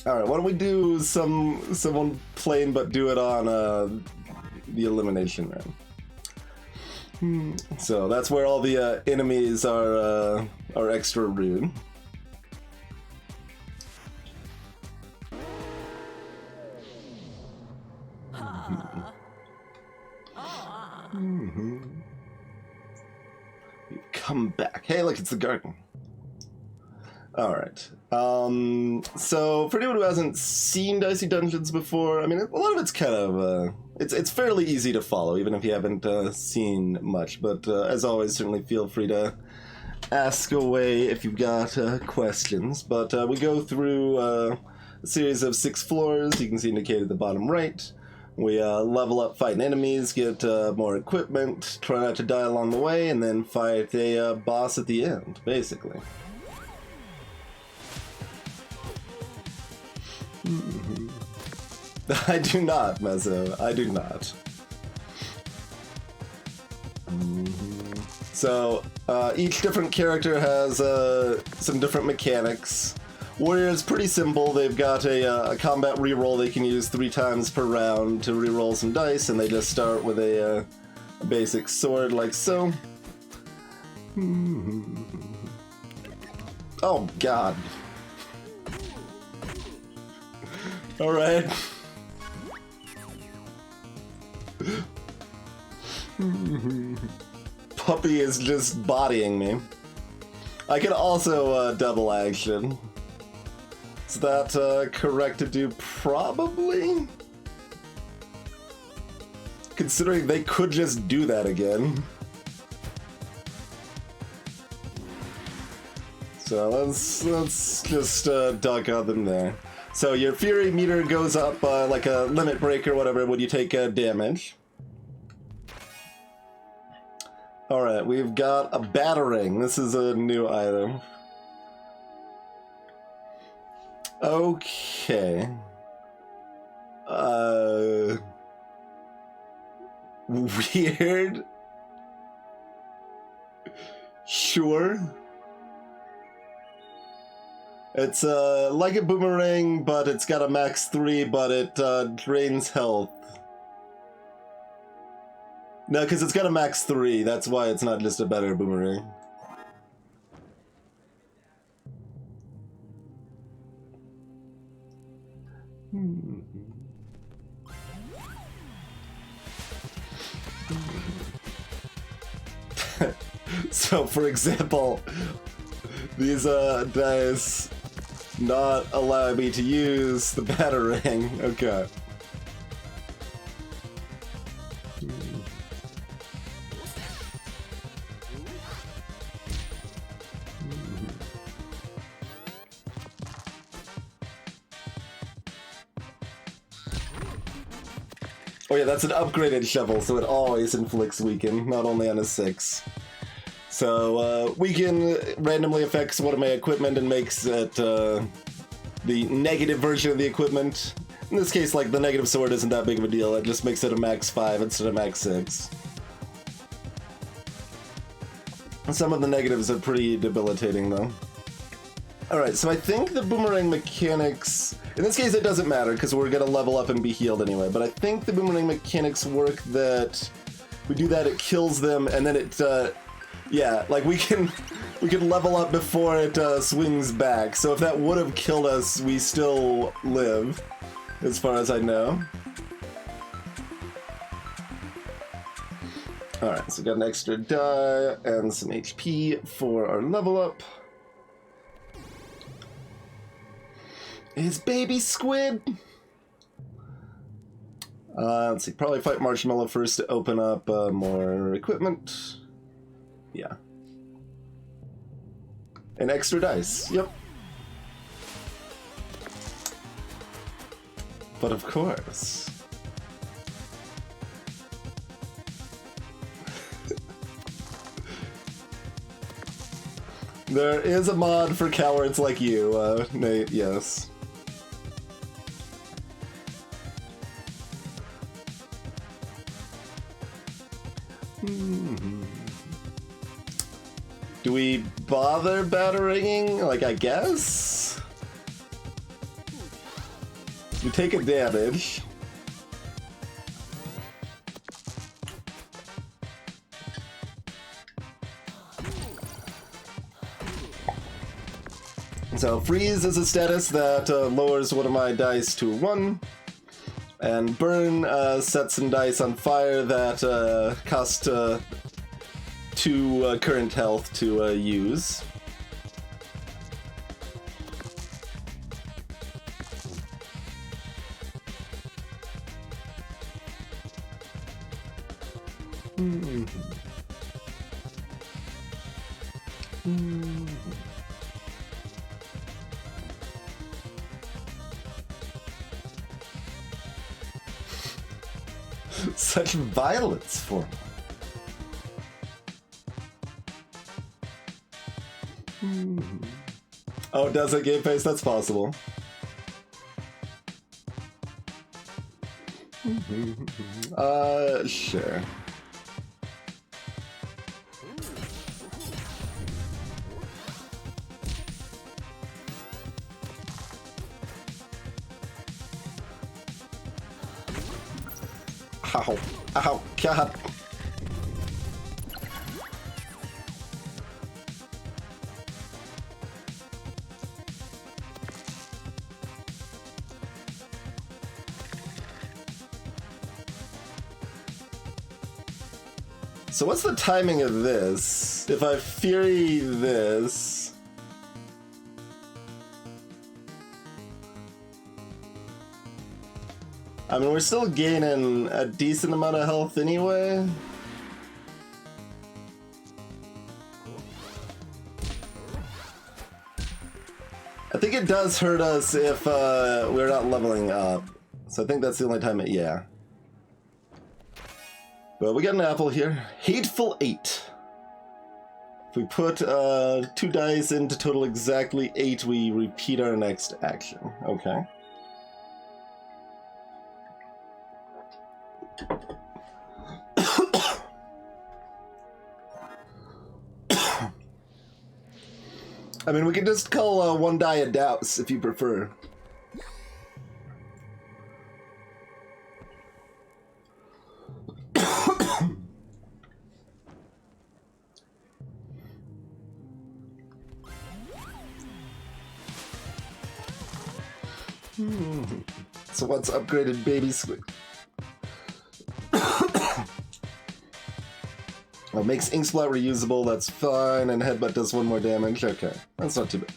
All right, why don't we do someone plain, but do it on the elimination round. So that's where all the enemies are extra rude. Come back. Hey, look, it's the garden. All right. So for anyone who hasn't seen Dicey Dungeons before, I mean, a lot of it's kind of it's fairly easy to follow, even if you haven't seen much. But as always, certainly feel free to ask away if you've got questions. But we go through a series of 6 floors. You can see indicated at the bottom right. We level up fighting enemies, get more equipment, try not to die along the way, and then fight a boss at the end, basically. I do not, Mezzo. I do not. So, each different character has some different mechanics. Warrior is pretty simple. They've got a combat reroll they can use 3 times per round to reroll some dice, and they just start with a basic sword like so. Oh, God. Alright. Puppy is just bodying me. I can also double action. Is that correct to do? Probably? Considering they could just do that again. So let's just duck on them there. So your fury meter goes up like a limit break or whatever when you take damage. Alright, we've got a battering. This is a new item. Okay. Weird. Sure. It's like a boomerang, but it's got a max 3, but it drains health. No, because it's got a max 3, that's why it's not just a better boomerang. So, for example, these dice not allow me to use the battering. Okay. Oh yeah, that's an upgraded shovel, so it always inflicts weaken, not only on a 6. So, weaken randomly affects one of my equipment and makes it the negative version of the equipment. In this case, like, the negative sword isn't that big of a deal, it just makes it a max 5 instead of max 6. Some of the negatives are pretty debilitating, though. Alright, so I think the boomerang mechanics... In this case, it doesn't matter, because we're going to level up and be healed anyway, but I think the boomerang mechanics work that... We do that, it kills them, and then it... yeah, like, we can level up before it swings back, so if that would have killed us, we still live, as far as I know. Alright, so we got an extra die and some HP for our level up. Is baby squid? Let's see, probably fight Marshmallow first to open up more equipment. Yeah. And extra dice, yep. But of course. There is a mod for cowards like you, Nate, yes. Do we bother batteringing? Like, I guess? We take a damage. So freeze is a status that lowers one of my dice to 1, and burn sets some dice on fire that cost 2 current health to use. Such violence for me. Oh, it does it game face? That's possible. Sure. Ow. Ow. God. So what's the timing of this? If I Fury this... I mean, we're still gaining a decent amount of health anyway. I think it does hurt us if we're not leveling up. So I think that's the only time yeah. But we got an apple here. Hateful 8. If we put 2 dice into total exactly 8, we repeat our next action. Okay. I mean, we can just call 1 die a douse if you prefer. So what's upgraded baby squid? Oh, makes ink splat reusable, that's fine, and headbutt does 1 more damage. Okay, that's not too bad.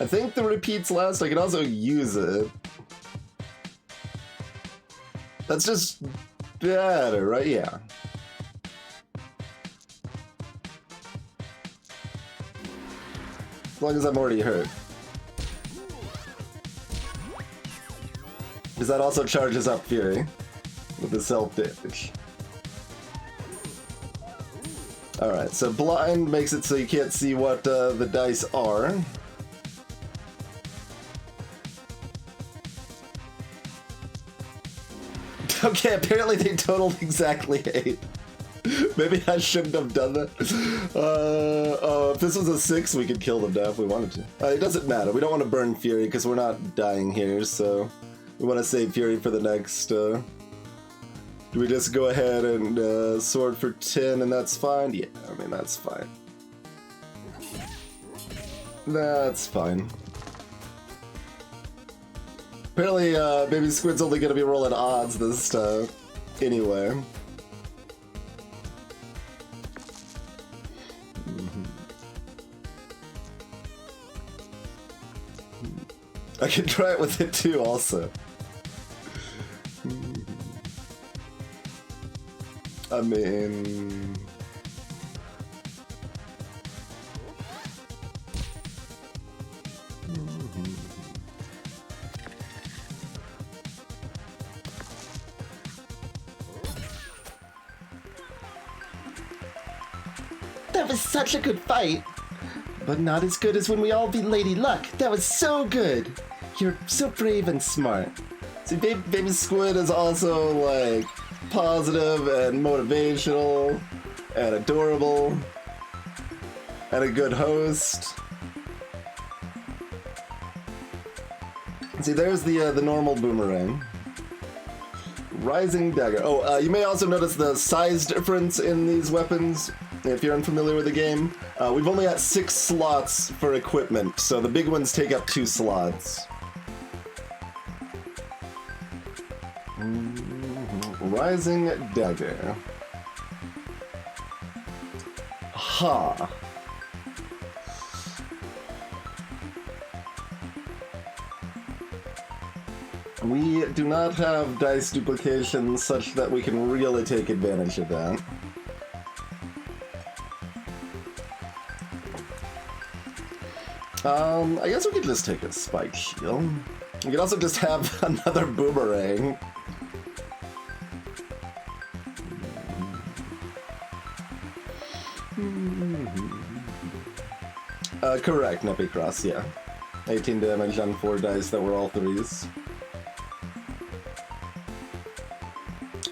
I think the repeats last. I can also use it. That's just better, right? Yeah. As long as I'm already hurt. Because that also charges up Fury with the self damage. Alright, so blind makes it so you can't see what the dice are. Okay, apparently they totaled exactly 8. Maybe I shouldn't have done that. If this was a 6, we could kill them now if we wanted to. It doesn't matter. We don't want to burn Fury because we're not dying here, so we want to save Fury for the next. Do we just go ahead and sword for 10 and that's fine? Yeah, I mean, that's fine. That's fine. Apparently, Baby Squid's only gonna be rolling odds this time. Anyway. I can try it with it too, also. I mean... That was such a good fight. But not as good as when we all beat Lady Luck. That was so good. You're so brave and smart. See, Baby Squid is also, like, positive and motivational and adorable and a good host. See, there's the normal boomerang. Rising dagger. Oh, you may also notice the size difference in these weapons. If you're unfamiliar with the game, we've only got 6 slots for equipment, so the big ones take up 2 slots. Rising dagger. Ha. We do not have dice duplication such that we can really take advantage of that. I guess we could just take a spike shield. We could also just have another boomerang. Correct, Neppy Cross, yeah. 18 damage on 4 dice that were all 3s.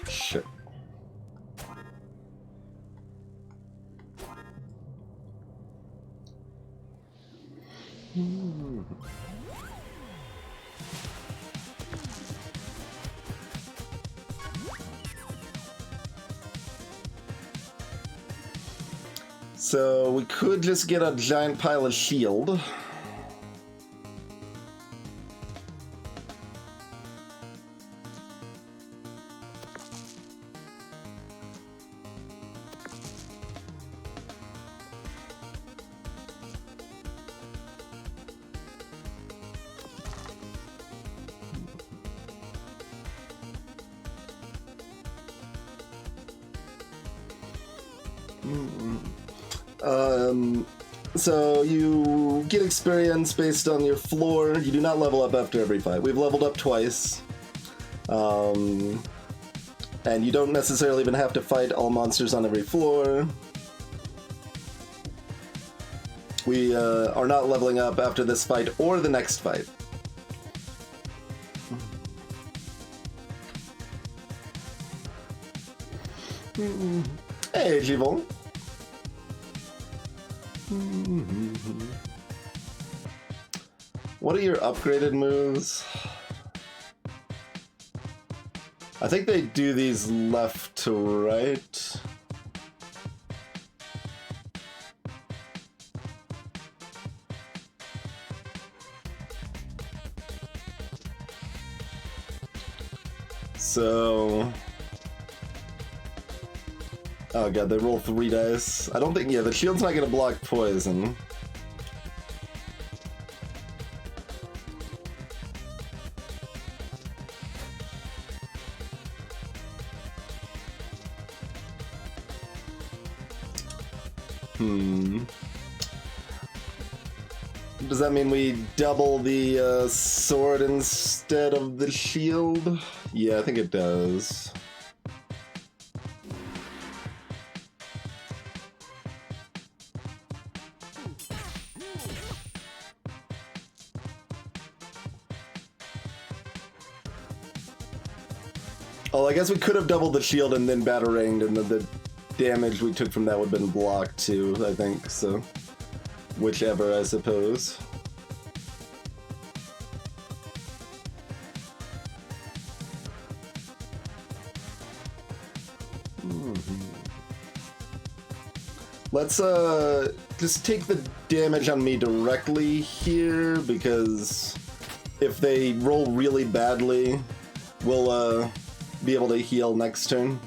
Sure. So we could just get a giant pile of shield. So you get experience based on your floor. You do not level up after every fight. We've leveled up twice. And you don't necessarily even have to fight all monsters on every floor. We are not leveling up after this fight or the next fight. Hey, Givon. What are your upgraded moves? I think they do these left to right. So... oh god, they roll 3 dice. I don't think, yeah, the shield's not gonna block poison. Does that mean we double the sword instead of the shield? Yeah, I think it does. Oh, I guess we could have doubled the shield and then bataranged, and the damage we took from that would have been blocked too, I think, so... whichever, I suppose. Let's, just take the damage on me directly here, because if they roll really badly, we'll, be able to heal next turn.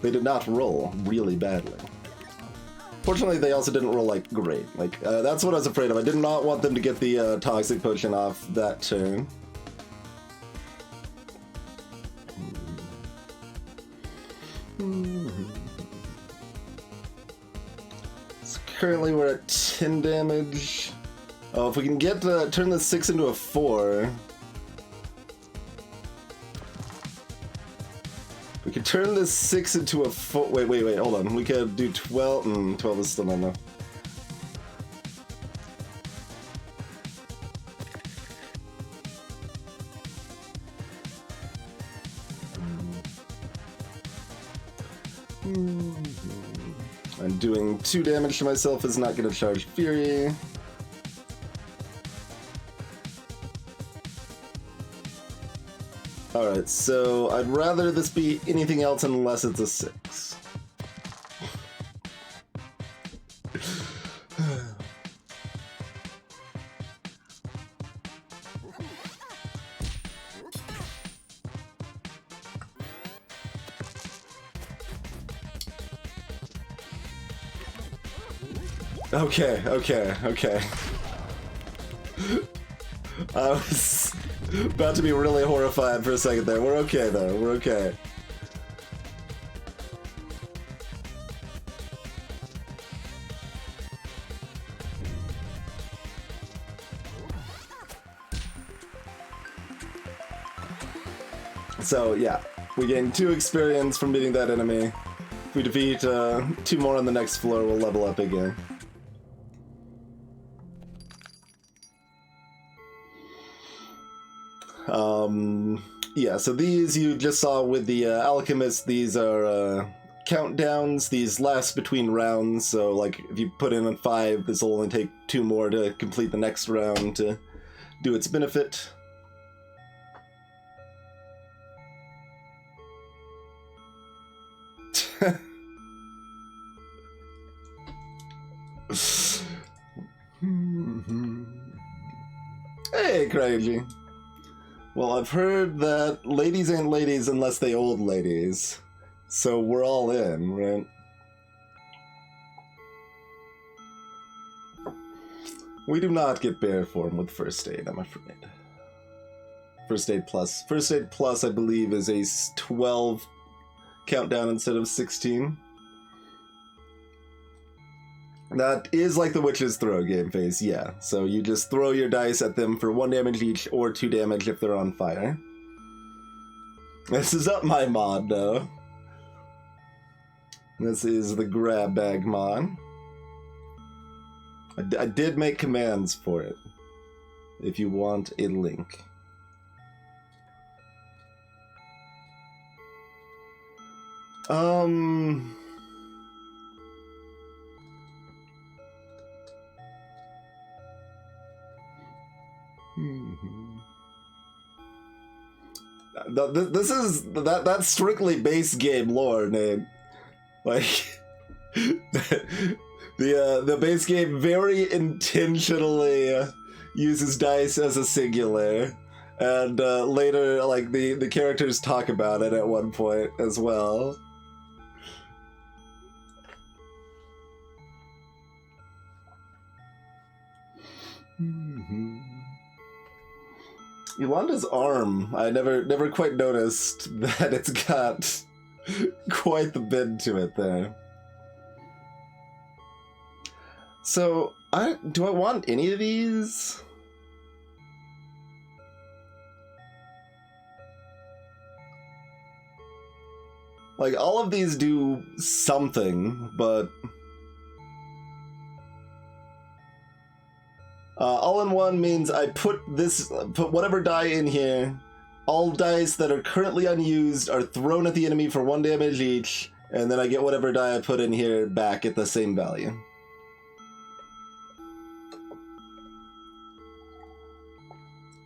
They did not roll really badly. Fortunately, they also didn't roll, like, great. Like, that's what I was afraid of. I did not want them to get the, toxic potion off that turn. So currently we're at 10 damage. Oh, if we can get, turn the 6 into a 4... We could turn this 6 into a 4. Wait, hold on. We could do 12. 12 is still not enough. And doing 2 damage to myself is not going to charge Fury. Alright, so I'd rather this be anything else unless it's a 6. Okay. I was about to be really horrified for a second there. We're okay, though. We're okay. So, yeah. We gain 2 experience from beating that enemy. If we defeat 2 more on the next floor, we'll level up again. Yeah, so these you just saw with the Alchemist. These are countdowns. These last between rounds, so like if you put in a 5, this will only take 2 more to complete the next round to do its benefit. Hey, Crazy. Well, I've heard that ladies ain't ladies unless they old ladies. So we're all in, right? We do not get bear form with first aid, I'm afraid. First aid plus. First aid plus, I believe, is a 12 countdown instead of 16. That is like the Witch's Throw game phase, yeah. So you just throw your dice at them for 1 damage each, or 2 damage if they're on fire. This is up my mod, though. This is the grab bag mod. I did make commands for it, if you want a link. This is that's strictly base game lore, Nate. Like the base game very intentionally uses dice as a singular, and later like the characters talk about it at one point as well. Yolanda's arm, I never quite noticed that it's got quite the bend to it there. So, do I want any of these? Like, all of these do something, but all-in-one means I put whatever die in here. All dice that are currently unused are thrown at the enemy for 1 damage each, and then I get whatever die I put in here back at the same value.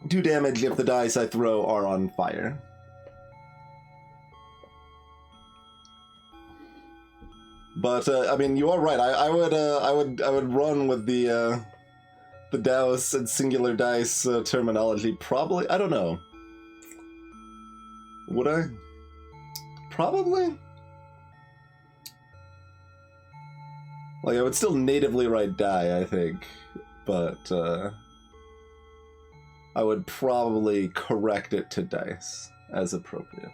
Do damage if the dice I throw are on fire. But I mean, you are right. I would run with the Douse and singular dice terminology. Probably, I don't know. Would I? Probably. Like, I would still natively write die, I think, but I would probably correct it to dice as appropriate.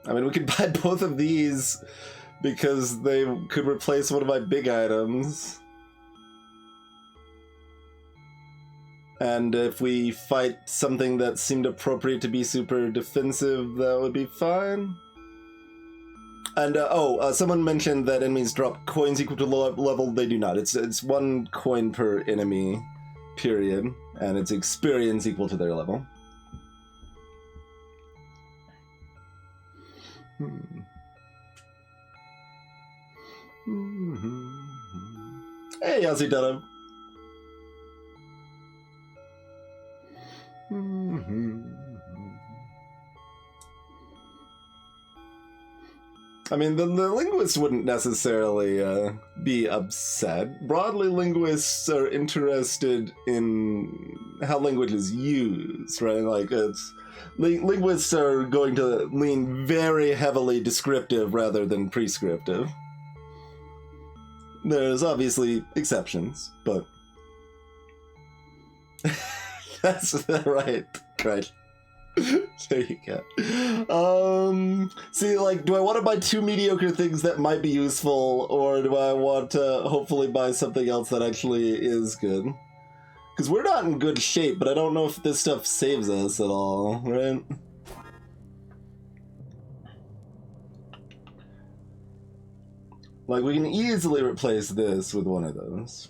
I mean, we could buy both of these because they could replace one of my big items. And if we fight something that seemed appropriate to be super defensive, that would be fine. And, someone mentioned that enemies drop coins equal to level. They do not. It's 1 coin per enemy, period. And it's experience equal to their level. Hey, how's he done? I mean, the linguists wouldn't necessarily be upset. Broadly, linguists are interested in how language is used, right? Like, linguists are going to lean very heavily descriptive rather than prescriptive. There's obviously exceptions, but... That's right, Christ. There you go. See, like, do I want to buy 2 mediocre things that might be useful, or do I want to hopefully buy something else that actually is good? Because we're not in good shape, but I don't know if this stuff saves us at all, right? Like, we can easily replace this with one of those.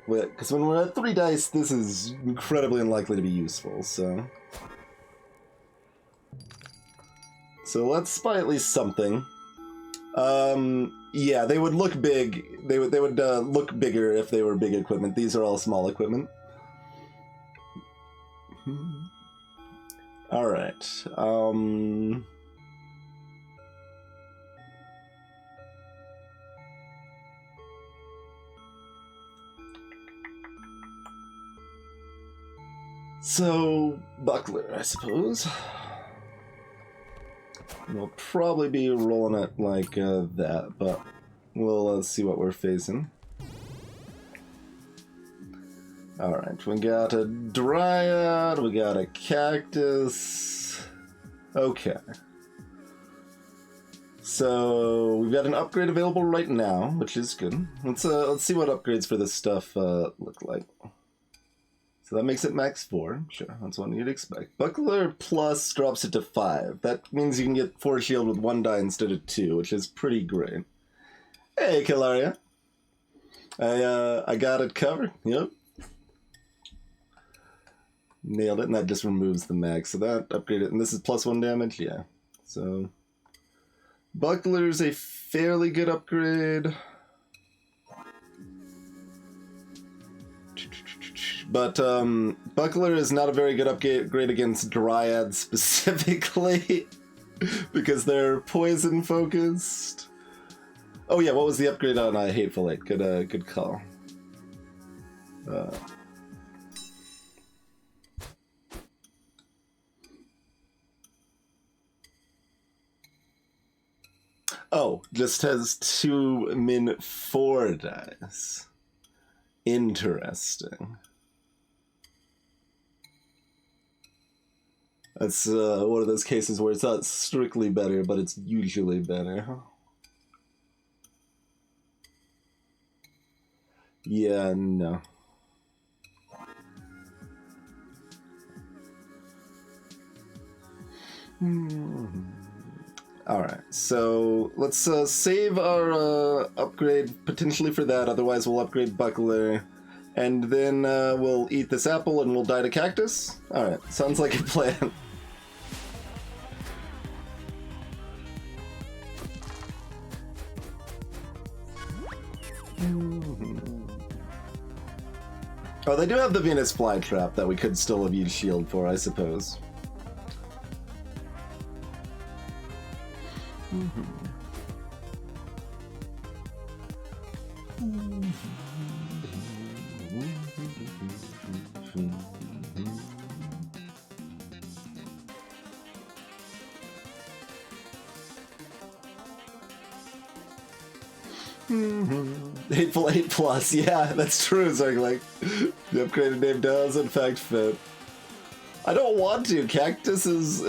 Because when we're at 3 dice, this is incredibly unlikely to be useful, so... So let's buy at least something. Yeah, they would look big. They would look bigger if they were big equipment. These are all small equipment. Alright, so, Buckler, I suppose. We'll probably be rolling it like that, but we'll see what we're facing. Alright, we got a Dryad, we got a Cactus. Okay. So, we've got an upgrade available right now, which is good. Let's see what upgrades for this stuff look like. So that makes it max 4. Sure, that's what you'd expect. Buckler Plus drops it to 5. That means you can get 4 shield with 1 die instead of 2, which is pretty great. Hey, Kilaria. I got it covered. Yep. Nailed it, and that just removes the max. So that upgraded, and this is plus 1 damage? Yeah. So, Buckler's a fairly good upgrade. But Buckler is not a very good upgrade against Dryads specifically, because they're poison focused. Oh yeah, what was the upgrade on Hateful Eight? Good call. Oh, just has 2 min 4 dice. Interesting. That's one of those cases where it's not strictly better, but it's usually better. Yeah, no. Alright, so let's save our upgrade potentially for that, otherwise we'll upgrade Buckler. And then we'll eat this apple and we'll die to Cactus? Alright, sounds like a plan. Oh, they do have the Venus flytrap that we could still have used shield for, I suppose. Hateful Eight Plus, yeah, that's true, Zergling. The upgraded name does in fact fit. I don't want to. Cactus is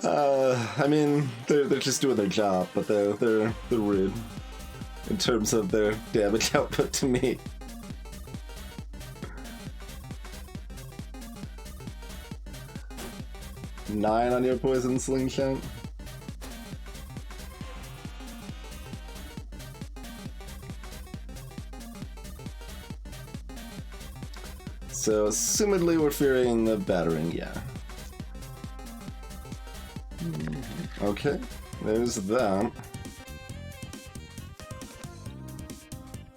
I mean, they're just doing their job, but they're rude. in terms of their damage output to me. Nine on your poison slingshot. So, assumedly we're fearing the battering, yeah. Okay, there's that.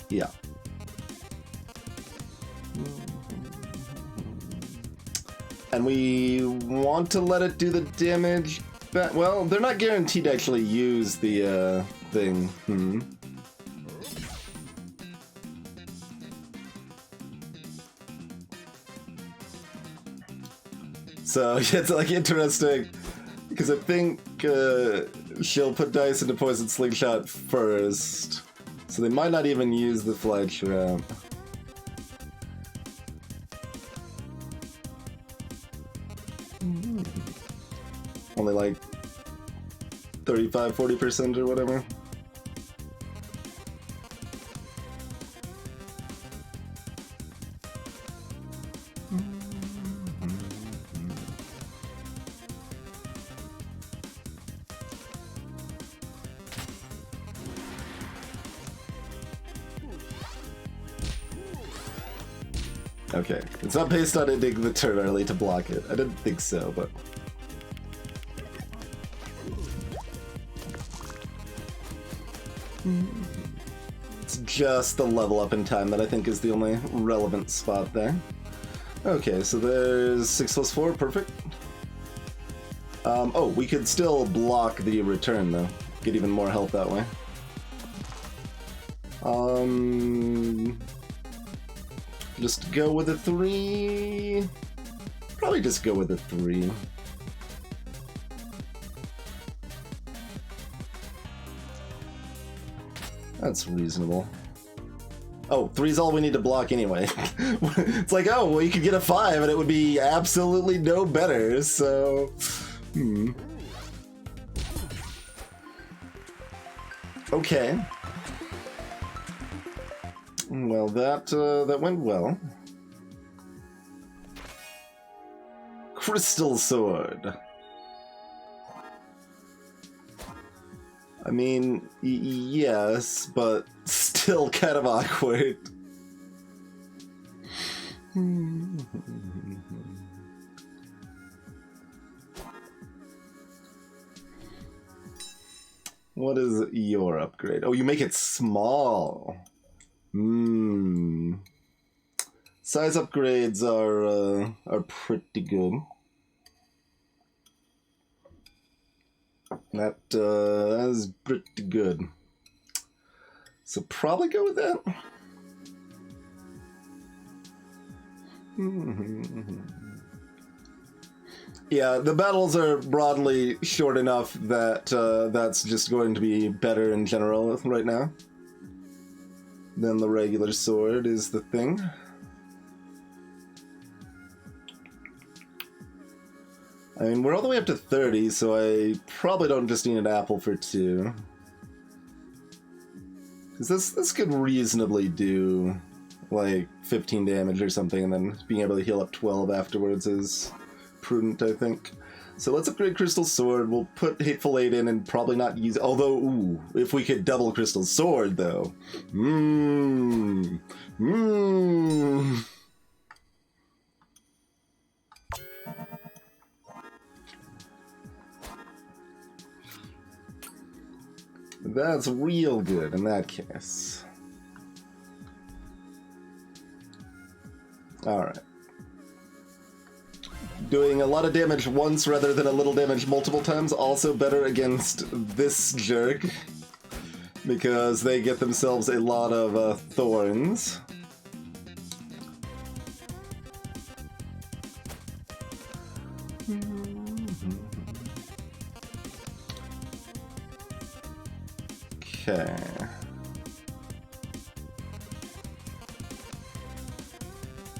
Yeah. And we want to let it do the damage. Well, they're not guaranteed to actually use the thing. So it's like interesting because I think she'll put dice into poison slingshot first, so they might not even use the flight trap. Only like 35-40% or whatever. Okay, it's not based on ending the turn early to block it. I didn't think so, but... It's just the level up in time that I think is the only relevant spot there. Okay, so there's 6+4, perfect. Oh, we could still block the return though. Get even more health that way. Just go with a 3. Probably just go with a 3. That's reasonable. Oh, 3's all we need to block anyway. It's like, oh, well, you could get a 5 and it would be absolutely no better, so... Okay. Well, that went well. Crystal Sword. I mean, yes, but still kind of awkward. What is your upgrade? Oh, you make it small. Size upgrades are pretty good. That is pretty good. So probably go with that. Yeah, the battles are broadly short enough that that's just going to be better in general right now. Then the regular sword is the thing. I mean, we're all the way up to 30, so I probably don't just need an apple for 2. Because this could reasonably do, like, 15 damage or something, and then being able to heal up 12 afterwards is prudent, I think. So let's upgrade Crystal Sword. We'll put Hateful Eight in and probably not use... Although, ooh, if we could double Crystal Sword, though. That's real good in that case. Alright. Doing a lot of damage once rather than a little damage multiple times, also better against this jerk. Because they get themselves a lot of thorns. Okay.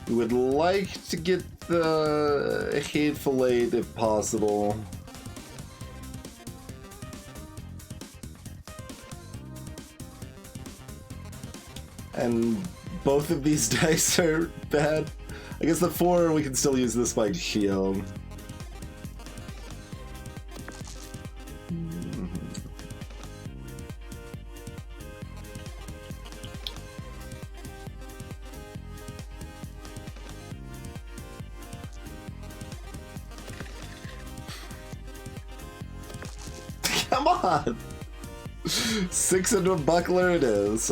We would like to get the Hateful Eight if possible. And both of these dice are bad. I guess the 4, we can still use the spiked shield. Come on! 6 into a buckler it is.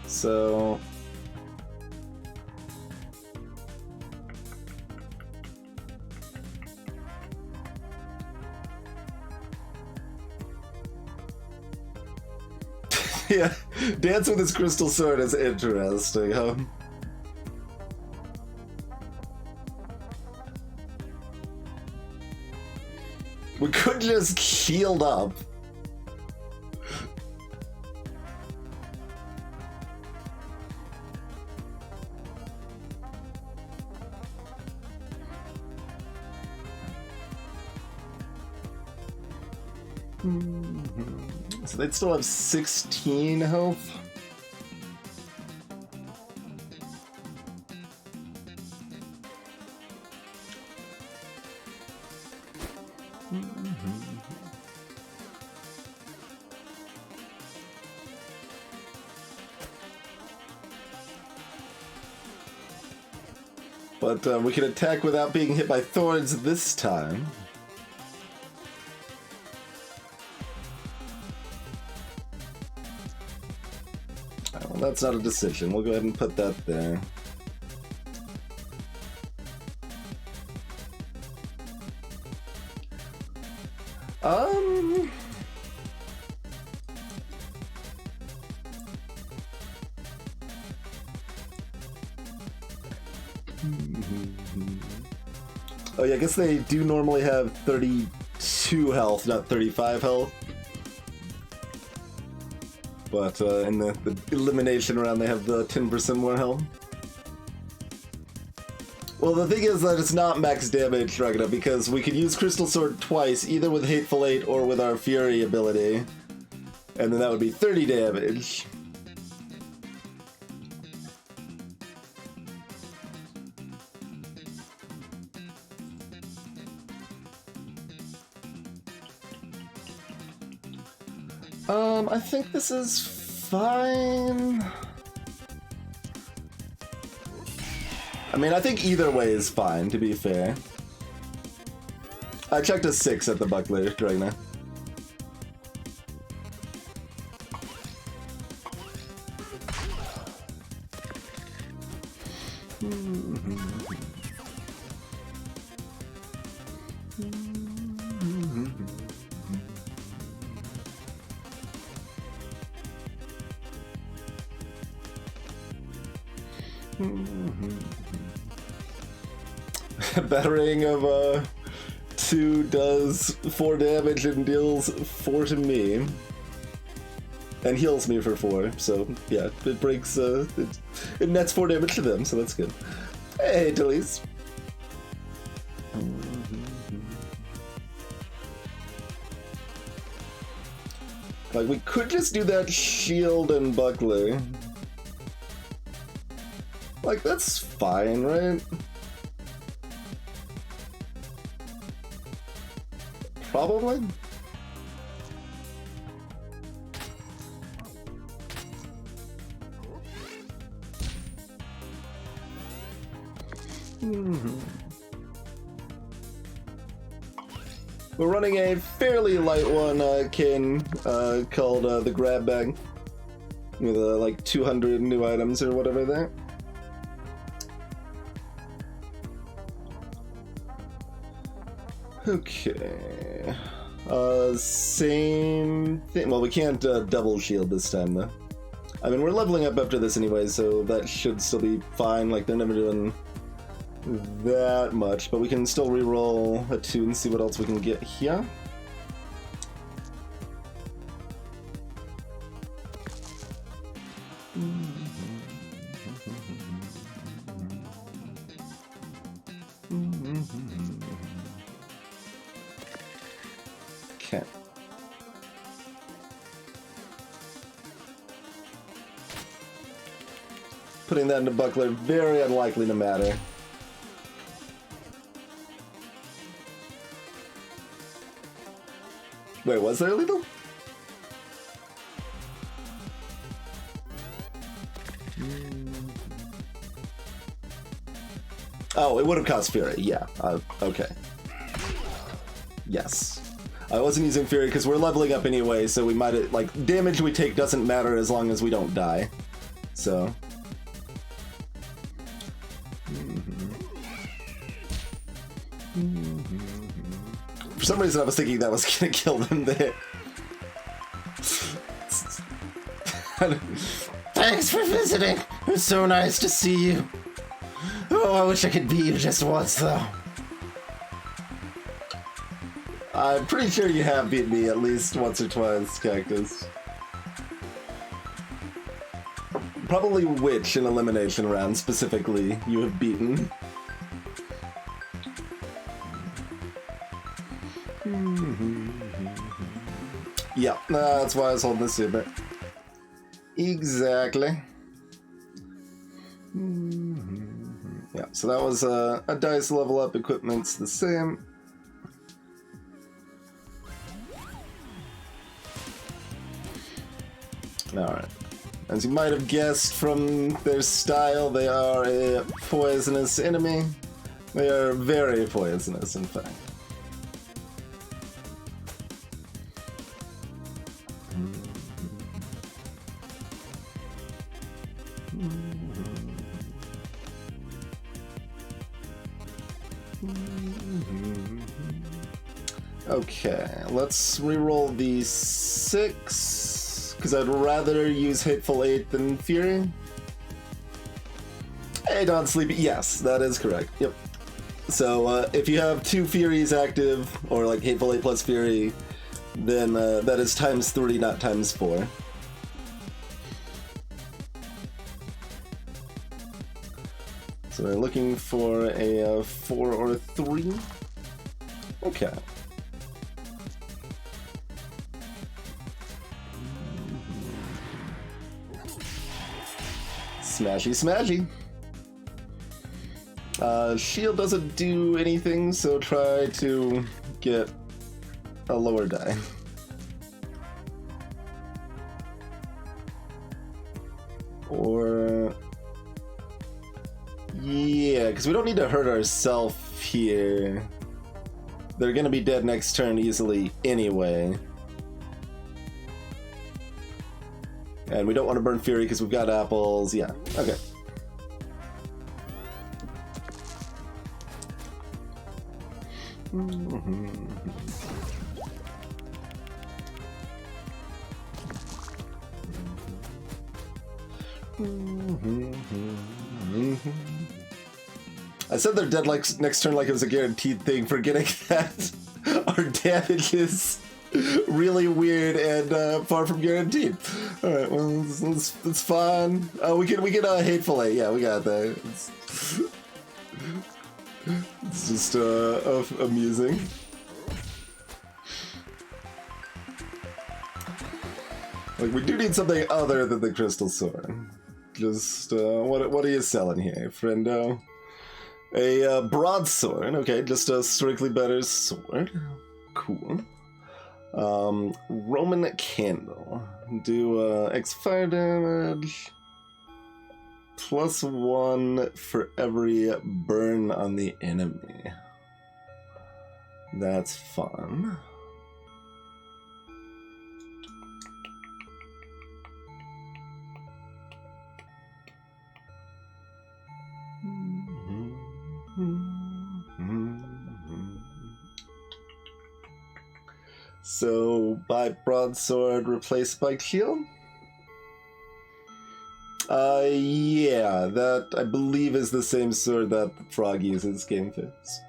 So yeah, dance with his crystal sword is interesting, huh? We could just shield up. So they'd still have 16 health. But we can attack without being hit by thorns this time. Well, that's not a decision. We'll go ahead and put that there. Oh yeah, I guess they do normally have 32 health, not 35 health. But in the elimination round, they have the 10% more health. Well, the thing is that it's not max damage, Dragna, because we could use Crystal Sword twice, either with Hateful Eight or with our Fury ability. And then that would be 30 damage. I think this is fine. I mean, I think either way is fine, to be fair. I checked a 6 at the buckler, Dragna. Battering of 2 does 4 damage and deals 4 to me. And heals me for 4, so yeah, it breaks, it nets 4 damage to them, so that's good. Hey, Delise. Like, we could just do that shield and buckler. Like, that's fine, right? Probably? We're running a fairly light one, Kin, called the Grab Bag. With like 200 new items or whatever there. Okay. Same thing. Well, we can't double shield this time, though. I mean, we're leveling up after this anyway, so that should still be fine. Like, they're never doing that much, but we can still reroll a 2 and see what else we can get here. Okay. Putting that into Buckler, very unlikely to matter. Wait, was there lethal? Oh, it would have cost Fury, yeah. Okay. Yes. I wasn't using Fury because we're leveling up anyway, so we might, like, damage we take doesn't matter as long as we don't die. So. For some reason I was thinking that was gonna kill them there. Thanks for visiting. It was so nice to see you. Oh, I wish I could beat you just once, though. I'm pretty sure you have beaten me at least once or twice, Cactus. Probably which in elimination round specifically you have beaten. Yeah, that's why I was holding this super. Exactly. Yeah, so that was a dice level up, equipment's the same. Alright. As you might have guessed from their style, they are a poisonous enemy. They are very poisonous, in fact. Okay, let's reroll the 6, because I'd rather use Hateful Eight than Fury. Hey, Don Sleepy. Yes, that is correct. Yep. So if you have 2 Furies active, or like Hateful Eight plus Fury, then that is ×3, not ×4. So we're looking for a 4 or a 3. Okay. Smashy, smashy. Shield doesn't do anything, so try to get a lower die. Or... yeah, because we don't need to hurt ourselves here. They're gonna be dead next turn easily anyway. And we don't want to burn Fury because we've got apples. Yeah, okay. I said they're dead like next turn like it was a guaranteed thing, forgetting that our damage is really weird and far from guaranteed. All right, well, it's fine. We can Hateful Eight. Yeah, we got that. It's just amusing. Like, we do need something other than the Crystal Sword. Just what are you selling here, friendo? A broadsword. Okay, just a strictly better sword. Cool. Roman Candle. Do X fire damage. +1 for every burn on the enemy. That's fun. So, by broadsword, replace by shield? Yeah, that I believe is the same sword that the frog uses, Game Fix.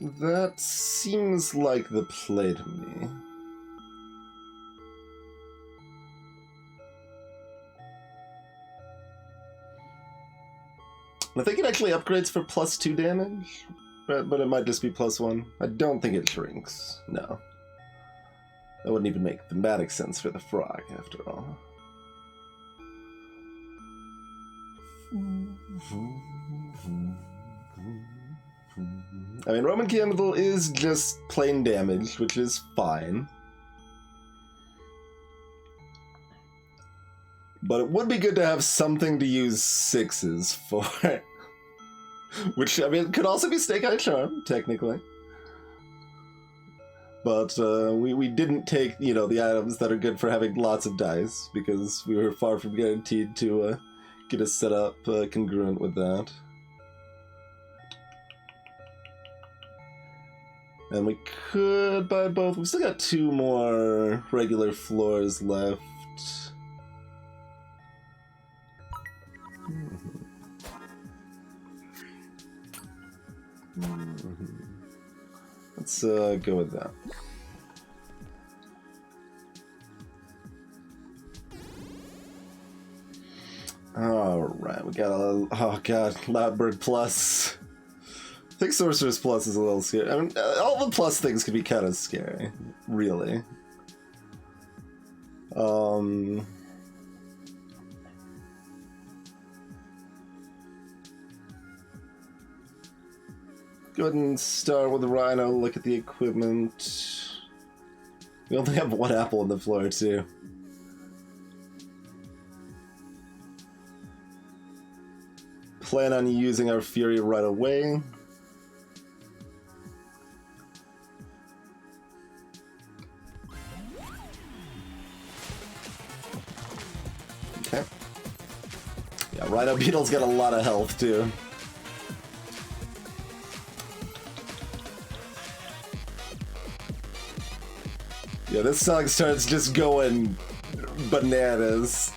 That seems like the play to me. I think it actually upgrades for +2 damage, but it might just be +1. I don't think it shrinks. No. That wouldn't even make thematic sense for the frog, after all. I mean, Roman Candle is just plain damage, which is fine. But it would be good to have something to use 6s for. Which, I mean, could also be Snake Eye Charm, technically. But we didn't take, you know, the items that are good for having lots of dice, because we were far from guaranteed to get a setup congruent with that. And we could buy both. We've still got 2 more regular floors left. Let's go with that. Alright, we got a... Oh god, Loudbird Plus. I think Sorcerer's Plus is a little scary. I mean, all the plus things could be kind of scary, really. Go ahead and start with the Rhino, look at the equipment. We only have 1 apple on the floor, too. Plan on using our Fury right away. Okay. Yeah, Rhino Beetle's got a lot of health, too. Yeah, this song starts just going bananas.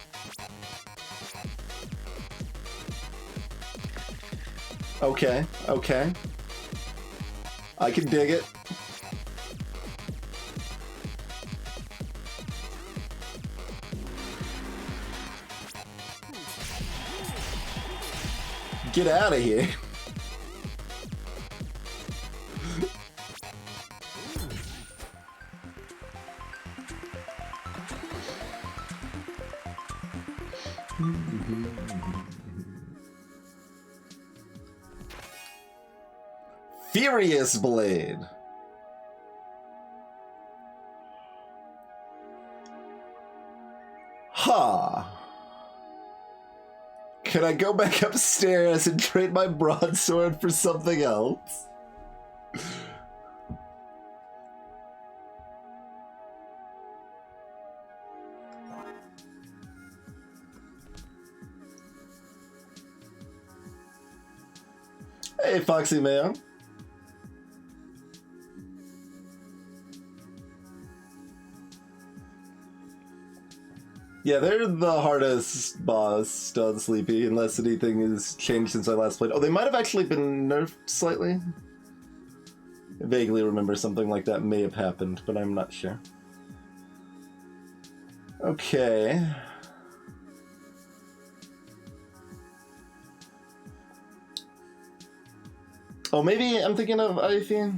Okay, okay. I can dig it. Get out of here. Furious Blade. Huh. Can I go back upstairs and trade my broadsword for something else? Hey, Foxy Man. Yeah, they're the hardest boss on Sleepy, unless anything has changed since I last played. Oh, they might have actually been nerfed slightly. I vaguely remember something like that may have happened, but I'm not sure. Okay. Oh, maybe I'm thinking of Ivy.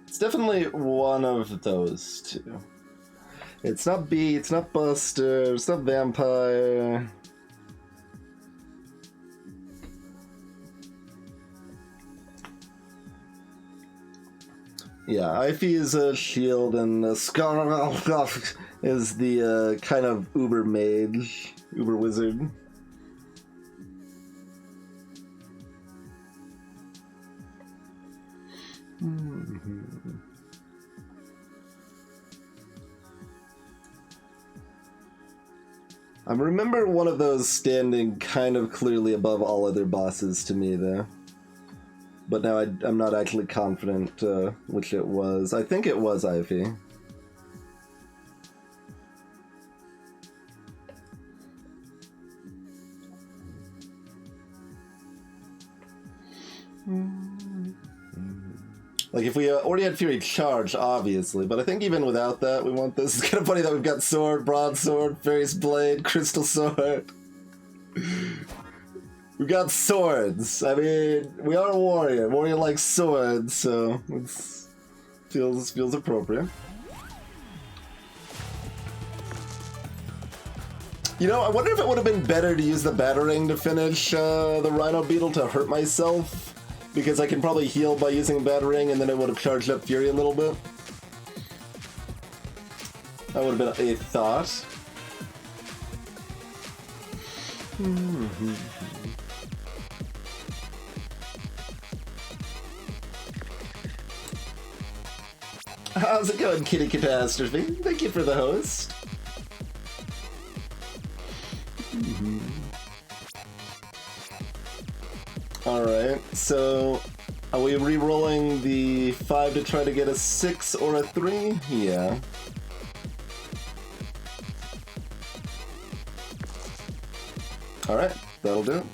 It's definitely one of those two. It's not Bee, it's not Buster, it's not Vampire. Yeah, Ivy is a shield and Scar is the kind of uber mage, uber wizard. I remember one of those standing kind of clearly above all other bosses to me, though. But now I'm not actually confident which it was. I think it was Ivy. Like, if we already had Fury charged, obviously, but I think even without that, we want this. It's kind of funny that we've got Sword, Broadsword, Fairy's Blade, Crystal Sword. We got swords. I mean, we are a warrior. Warrior likes swords, so it feels appropriate. You know, I wonder if it would have been better to use the Batarang to finish the Rhino Beetle to hurt myself. Because I can probably heal by using Batarang, and then it would have charged up Fury a little bit. That would have been a thought. How's it going, Kitty Catastrophe? Thank you for the host. Alright, so are we re-rolling the 5 to try to get a 6 or a 3? Yeah. Alright, that'll do it.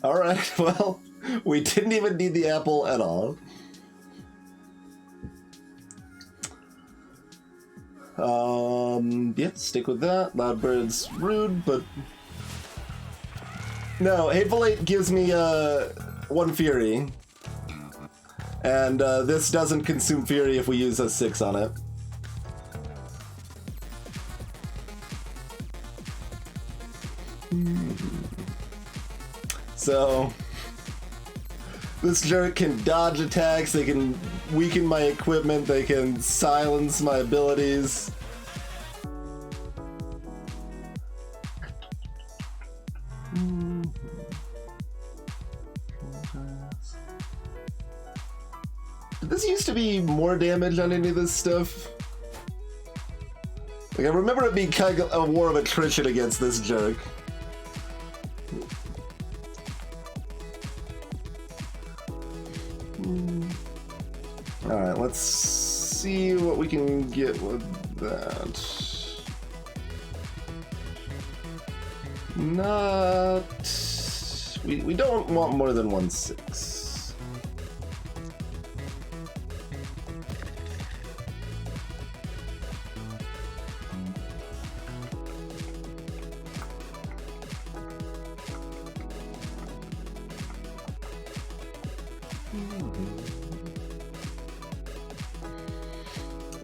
Alright, well, we didn't even need the apple at all. Yeah, stick with that. Loudbird's rude, but... No, Hateful Eight gives me, 1 Fury. And, this doesn't consume Fury if we use a 6 on it. So, this jerk can dodge attacks, they can weaken my equipment, they can silence my abilities. Did this used to be more damage on any of this stuff? Like, I remember it being kind of a war of attrition against this jerk. Alright, let's see what we can get with that. Not... We don't want more than 1 6.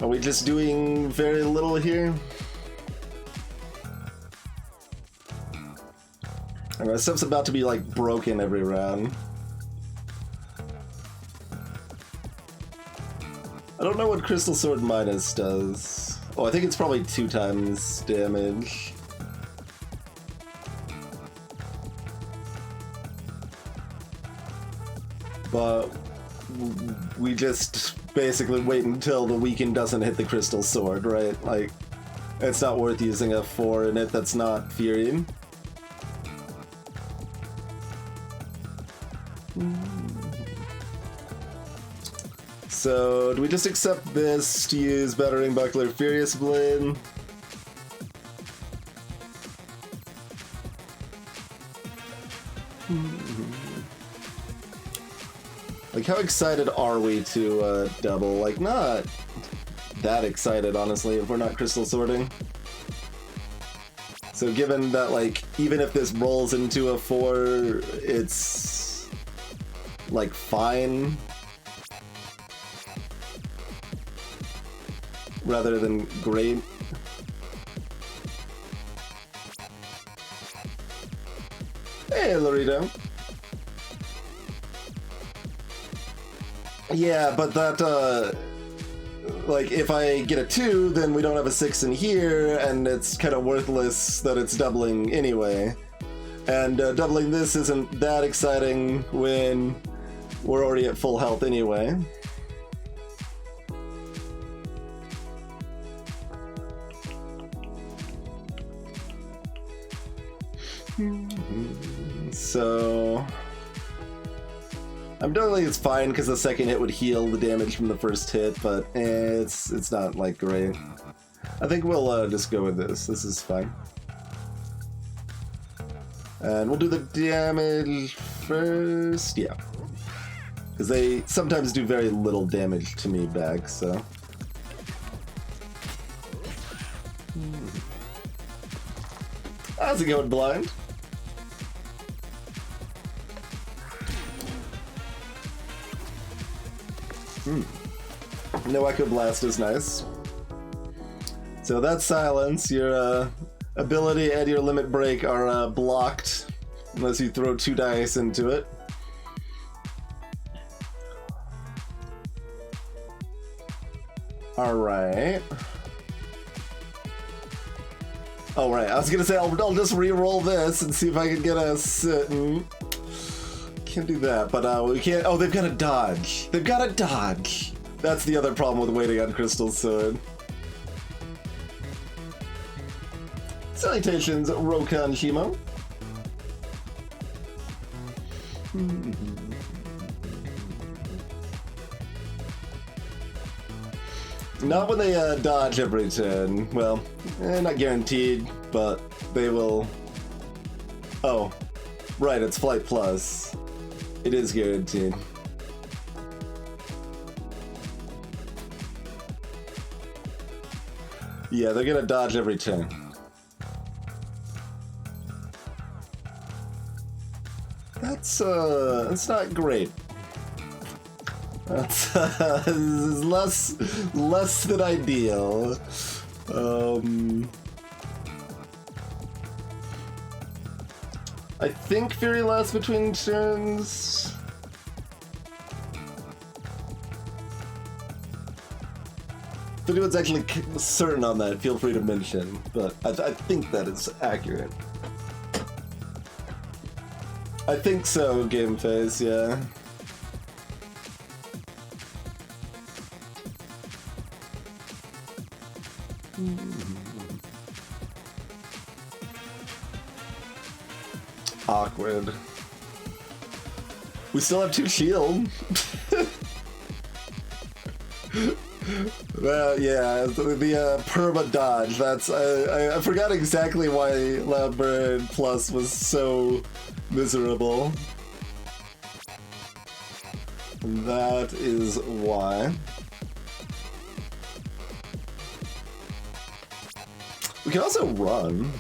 Are we just doing very little here? And my stuff's about to be like broken every round. I don't know what Crystal Sword Minus does. Oh, I think it's probably 2 times damage. But we just basically wait until the weaken doesn't hit the Crystal Sword, right? Like, it's not worth using a 4 in it that's not Fury. So, do we just accept this to use Battering Buckler Furious Blade? Like, how excited are we to double? Like, not that excited, honestly, if we're not crystal sorting. So given that, like, even if this rolls into a 4, it's, like, fine. Rather than great. Hey, Lorito. Yeah, but that, like, if I get a 2, then we don't have a 6 in here, and it's kind of worthless that it's doubling anyway. And doubling this isn't that exciting when we're already at full health anyway. So I'm definitely it's fine because the second hit would heal the damage from the first hit, but it's not like great. I think we'll just go with this. This is fine. And we'll do the damage first, yeah. Because they sometimes do very little damage to me back, so. How's it going, blind? No Echo Blast is nice. So that's silence. Your ability and your limit break are blocked unless you throw 2 dice into it. Alright. Oh, right. I was gonna say I'll just re-roll this and see if I can get a sit. Can't do that, but we can't. Oh, they've got a dodge. They've got a dodge. That's the other problem with waiting on Crystal Sword. Salutations, Rokan Shimo. Not when they dodge every turn. Well, not guaranteed, but they will. Oh, right, it's Flight Plus. It is guaranteed. Yeah, they're gonna dodge every turn. That's not great. That's less than ideal. I think Fury lasts between turns. If anyone's actually certain on that, feel free to mention, but I think that is accurate. I think so, Game Face, yeah. Awkward. We still have 2 shield. Well, yeah, the perma dodge. That's I forgot exactly why Loudbird Plus was so miserable. That is why. We can also run.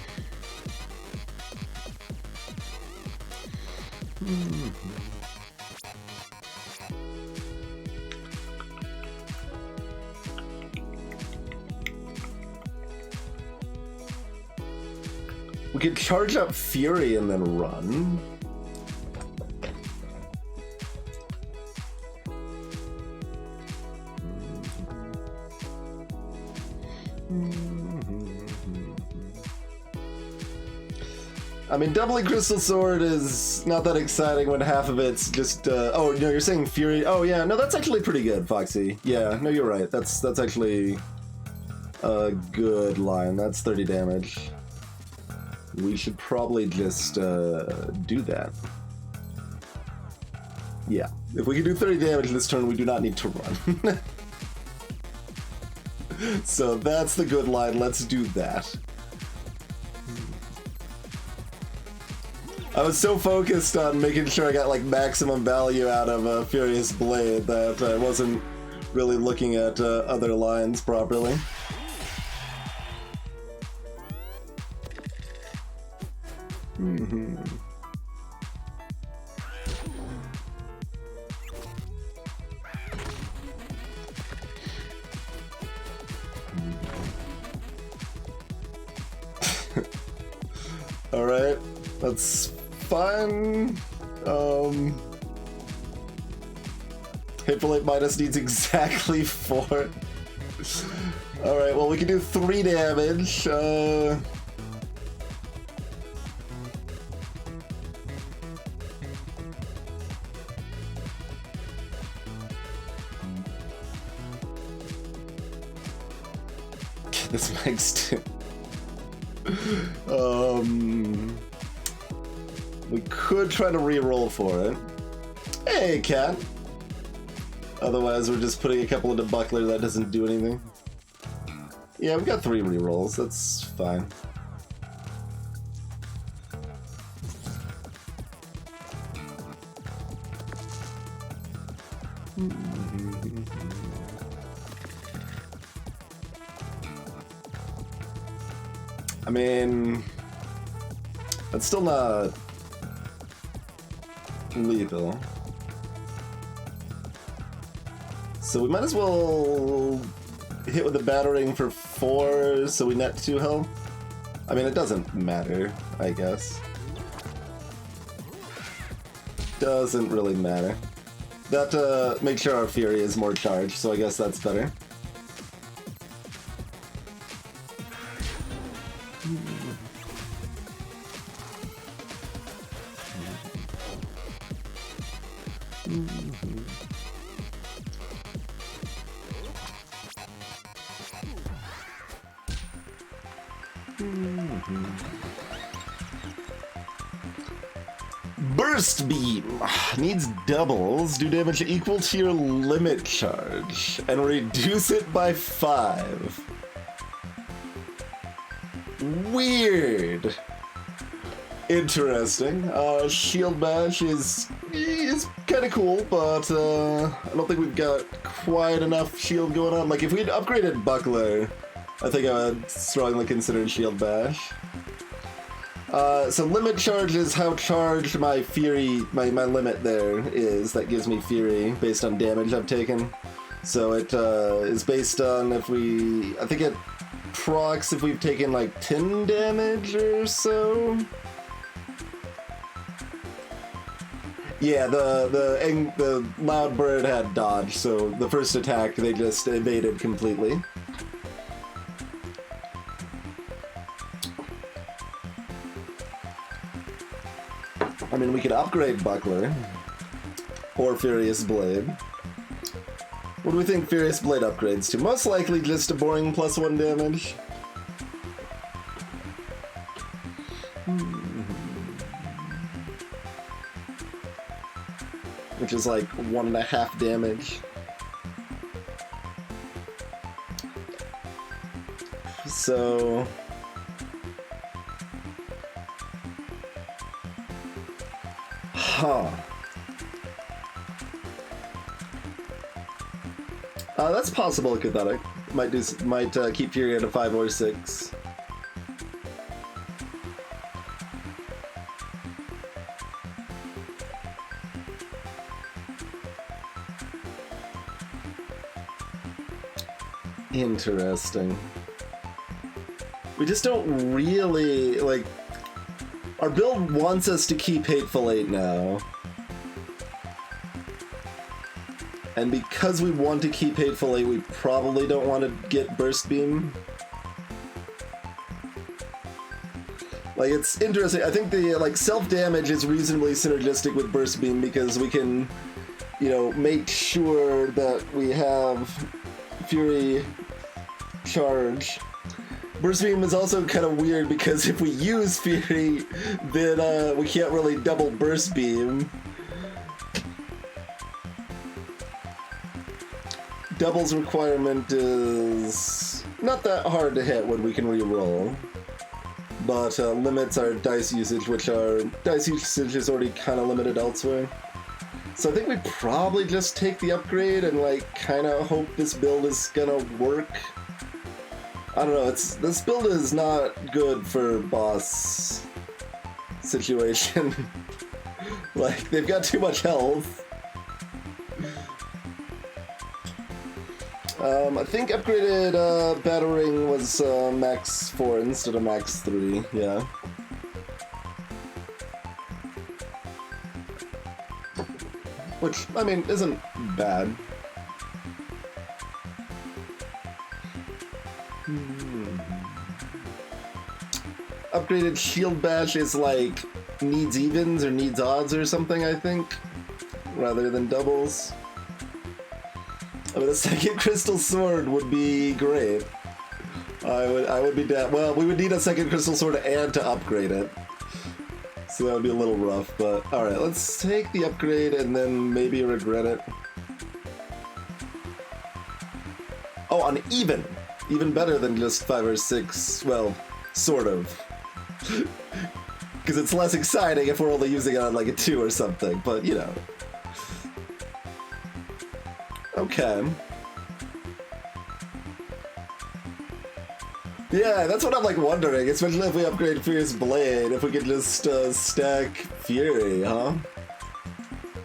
We could charge up Fury and then run. I mean, doubling Crystal Sword is not that exciting when half of it's just, oh, no, you're saying Fury? Oh, yeah, no, that's actually pretty good, Foxy. Yeah, no, you're right. That's actually a good line. That's 30 damage. We should probably just, do that. Yeah, if we can do 30 damage this turn, we do not need to run. So that's the good line. Let's do that. I was so focused on making sure I got like maximum value out of Furious Blade that I wasn't really looking at other lines properly. All right, that's fine. Hateful Eight minus needs exactly 4. All right, well we can do 3 damage. This makes 2. We could try to re-roll for it. Hey, cat! Otherwise, we're just putting a couple into Buckler that doesn't do anything. Yeah, we've got 3 re-rolls. That's fine. I mean, that's still not lethal. So we might as well hit with a battering for 4 so we net 2 health. I mean, it doesn't matter, I guess. Doesn't really matter. That makes sure our Fury is more charged, so I guess that's better. Burst Beam needs doubles, do damage equal to your limit charge, and reduce it by 5. Weird. Interesting. Shield Bash is kind of cool, but I don't think we've got quite enough shield going on. Like, if we'd upgraded Buckler, I think I would strongly consider Shield Bash. So limit charge is how charged my Fury, my limit there is. That gives me Fury based on damage I've taken. So it is based on if we, I think it procs if we've taken like 10 damage or so. Yeah, the loud bird had dodge, so the first attack they just evaded completely. I mean, we could upgrade Buckler or Furious Blade. What do we think Furious Blade upgrades to? Most likely just a boring +1 damage. Which is like 1.5 damage. So... Huh. That's possible, Cathartic. Might keep Fury at a 5 or 6. Interesting. We just don't really, like... Our build wants us to keep Hateful Eight now. And because we want to keep Hateful Eight, we probably don't want to get Burst Beam. Like, it's interesting. I think the, like, self-damage is reasonably synergistic with Burst Beam because we can, you know, make sure that we have Fury charge. Burst Beam is also kind of weird because if we use Fury, then we can't really double Burst Beam. Double's requirement is not that hard to hit when we can re-roll, but limits our dice usage, which our dice usage is already kind of limited elsewhere. So I think we probably just take the upgrade and like kind of hope this build is gonna work. I don't know, this build is not good for boss situation. Like, they've got too much health. I think upgraded battering was max 4 instead of max 3, yeah. Which, I mean, isn't bad. Upgraded Shield Bash is like needs evens or needs odds or something, I think, rather than doubles. I mean, a second Crystal Sword would be great. I would be down. Well, we would need a second Crystal Sword and to upgrade it. So that would be a little rough, but alright, let's take the upgrade and then maybe regret it. Oh, on even! Even better than just 5 or 6, well, sort of. Because it's less exciting if we're only using it on like a 2 or something, but you know. Okay. Yeah, that's what I'm like wondering, especially if we upgrade Fierce Blade, if we could just stack Fury, huh?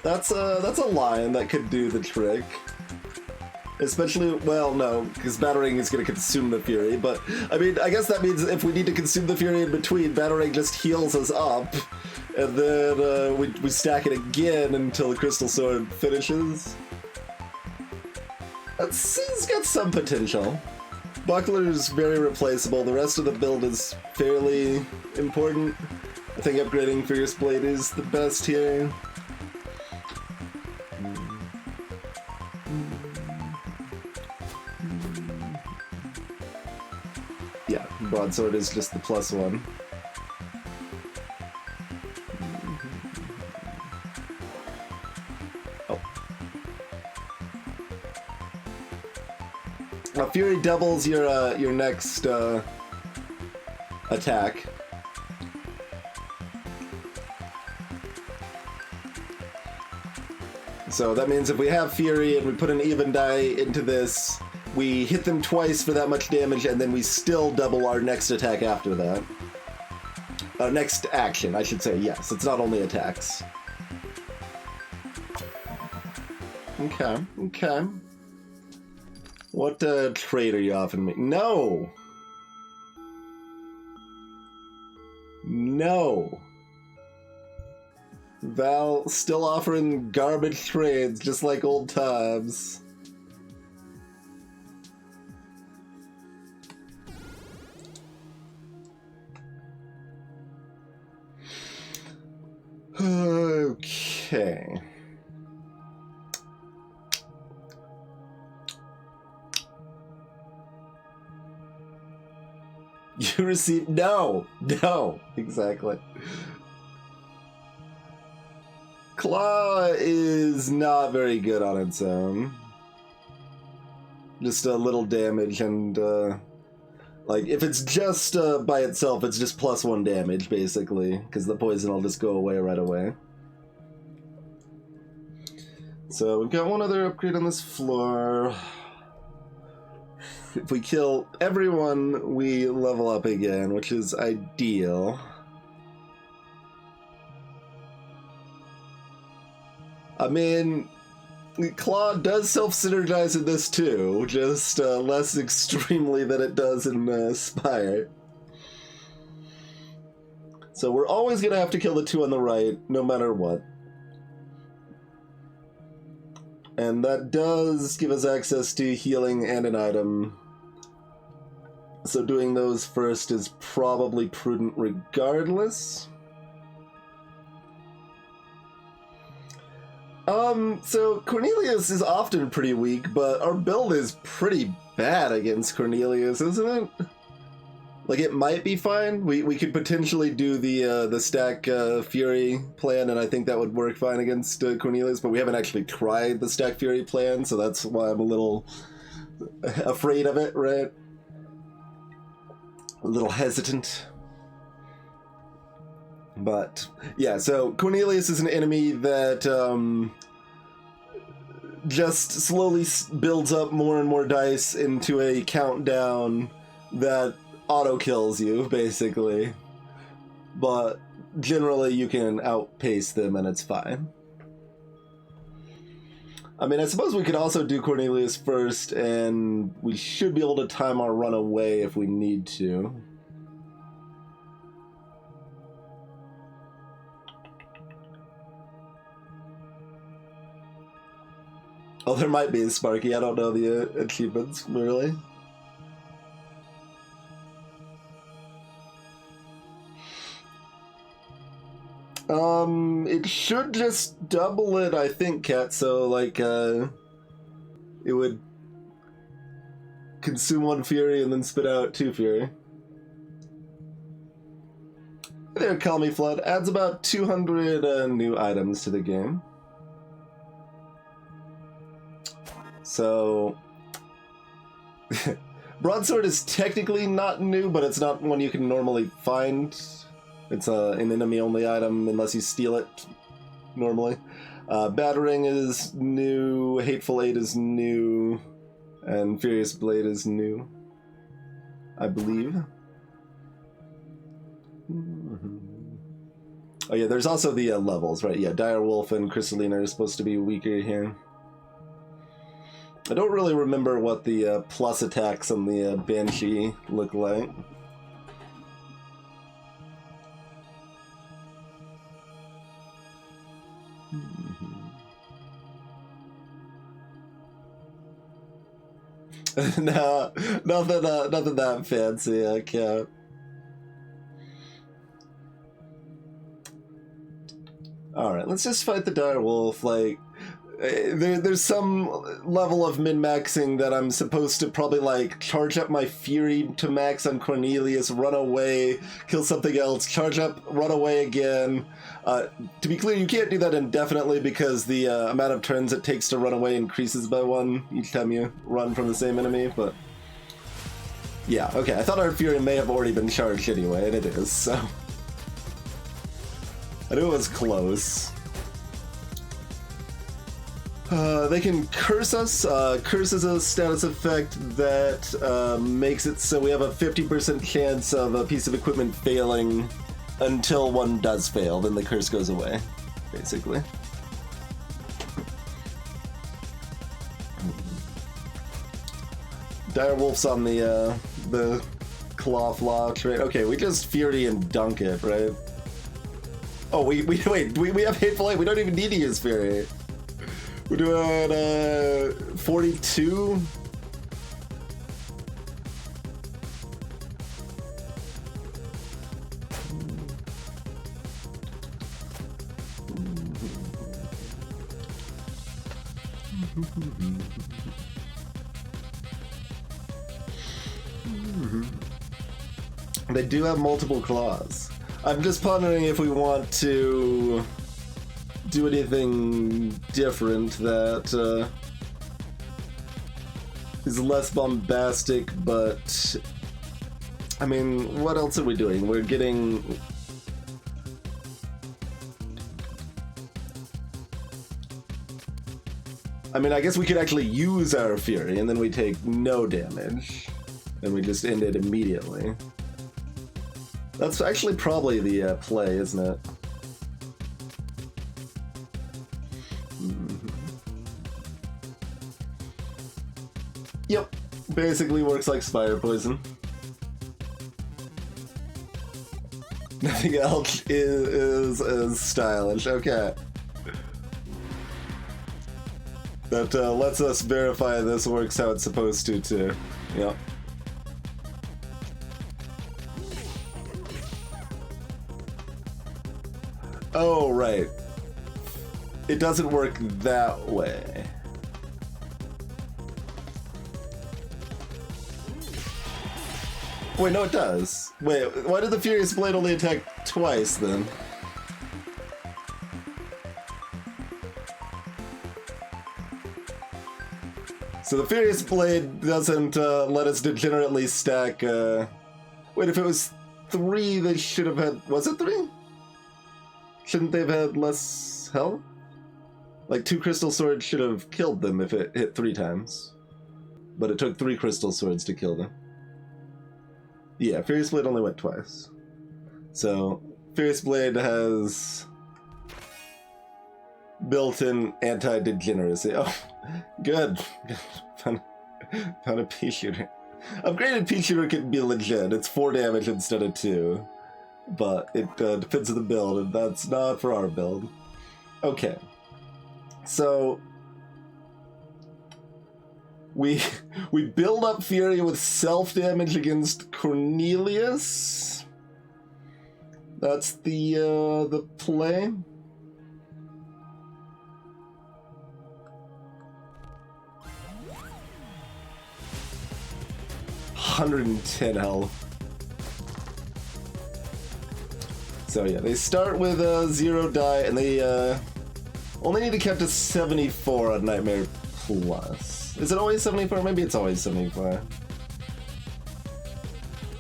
That's a line that could do the trick. Especially, well, no, because Battering is going to consume the Fury, but, I mean, I guess that means if we need to consume the Fury in between, Battering just heals us up, and then we stack it again until the Crystal Sword finishes. It's got some potential. Buckler's very replaceable. The rest of the build is fairly important. I think upgrading Fierce Blade is the best here. Yeah, Broadsword is just the +1. Fury doubles your next attack. So that means if we have Fury and we put an even die into this, we hit them twice for that much damage, and then we still double our next attack after that. Next action, I should say, yes. It's not only attacks. Okay, okay. What trade are you offering me? No! No! Val still offering garbage trades just like old times. Okay. You receive no, exactly. Claw is not very good on its own. Just a little damage and like if it's just by itself, it's just +1 damage basically, because the poison will just go away right away. So we've got one other upgrade on this floor. If we kill everyone, we level up again, which is ideal. I mean, Claw does self-synergize in this too, just less extremely than it does in Spire. So we're always going to have to kill the 2 on the right, no matter what. And that does give us access to healing and an item. So doing those first is probably prudent regardless. So Cornelius is often pretty weak, but our build is pretty bad against Cornelius, isn't it? Like, it might be fine. We could potentially do the stack Fury plan, and I think that would work fine against Cornelius, but we haven't actually tried the stack Fury plan, so that's why I'm a little afraid of it, right? A little hesitant. But, yeah, so Cornelius is an enemy that just slowly builds up more and more dice into a countdown that auto-kills you, basically. But generally you can outpace them and it's fine. I mean, I suppose we could also do Cornelius first, and we should be able to time our run away if we need to. Oh, there might be a Sparky. I don't know the achievements, really. It should just double it, I think, Kat. So, like, it would consume 1 Fury and then spit out 2 Fury. There, Call Me Flood adds about 200 new items to the game. So, Broadsword is technically not new, but it's not one you can normally find. It's an enemy-only item unless you steal it, normally. Battering is new, Hateful Eight is new, and Furious Blade is new, I believe. Oh yeah, there's also the levels, right? Yeah, Dire Wolf and Crystallina are supposed to be weaker here. I don't really remember what the plus attacks on the Banshee look like. No, nothing that fancy, I can't. Alright, let's just fight the Dire Wolf. Like, there's some level of min-maxing that I'm supposed to probably, like, charge up my Fury to max on Cornelius, run away, kill something else, charge up, run away again. To be clear, you can't do that indefinitely because the amount of turns it takes to run away increases by 1 each time you run from the same enemy, but... Yeah, okay, I thought our Fury may have already been charged anyway, and it is, so... I knew it was close. They can curse us. Curse is a status effect that makes it so we have a 50% chance of a piece of equipment failing until one does fail, then the curse goes away, basically. Dire Wolf's on the Claw Flaw trait. Okay, we just Fury and dunk it, right? Oh, wait, we have Hateful Eight. We don't even need to use Fury. We're doing 42. They do have multiple claws. I'm just pondering if we want to do anything different that is less bombastic, but I mean, what else are we doing? We're getting... I mean, I guess we could actually use our Fury and then we take no damage and we just end it immediately. That's actually probably the play, isn't it? Yep, basically works like Spire Poison. Nothing else is stylish. Okay. That lets us verify this works how it's supposed to, too. Yep. Oh, right. It doesn't work that way. Wait, no it does. Wait, why did the Furious Blade only attack twice, then? So the Furious Blade doesn't let us degenerately stack, Wait, if it was 3, they should have had... Was it 3? Shouldn't they have had less health? Like, 2 Crystal Swords should have killed them if it hit 3 times. But it took 3 Crystal Swords to kill them. Yeah, Furious Blade only went twice. So, Furious Blade has built-in anti-degeneracy. Oh, good. Found a Pea-Shooter. Upgraded Pea-Shooter can be legit. It's 4 damage instead of 2. But it depends on the build, and that's not for our build. Okay. So... We build up Fury with self-damage against Cornelius. That's the play. $110 health. So yeah, they start with 0 die, and they only need to count to 74 on Nightmare Plus. Is it always 74? Maybe it's always 74.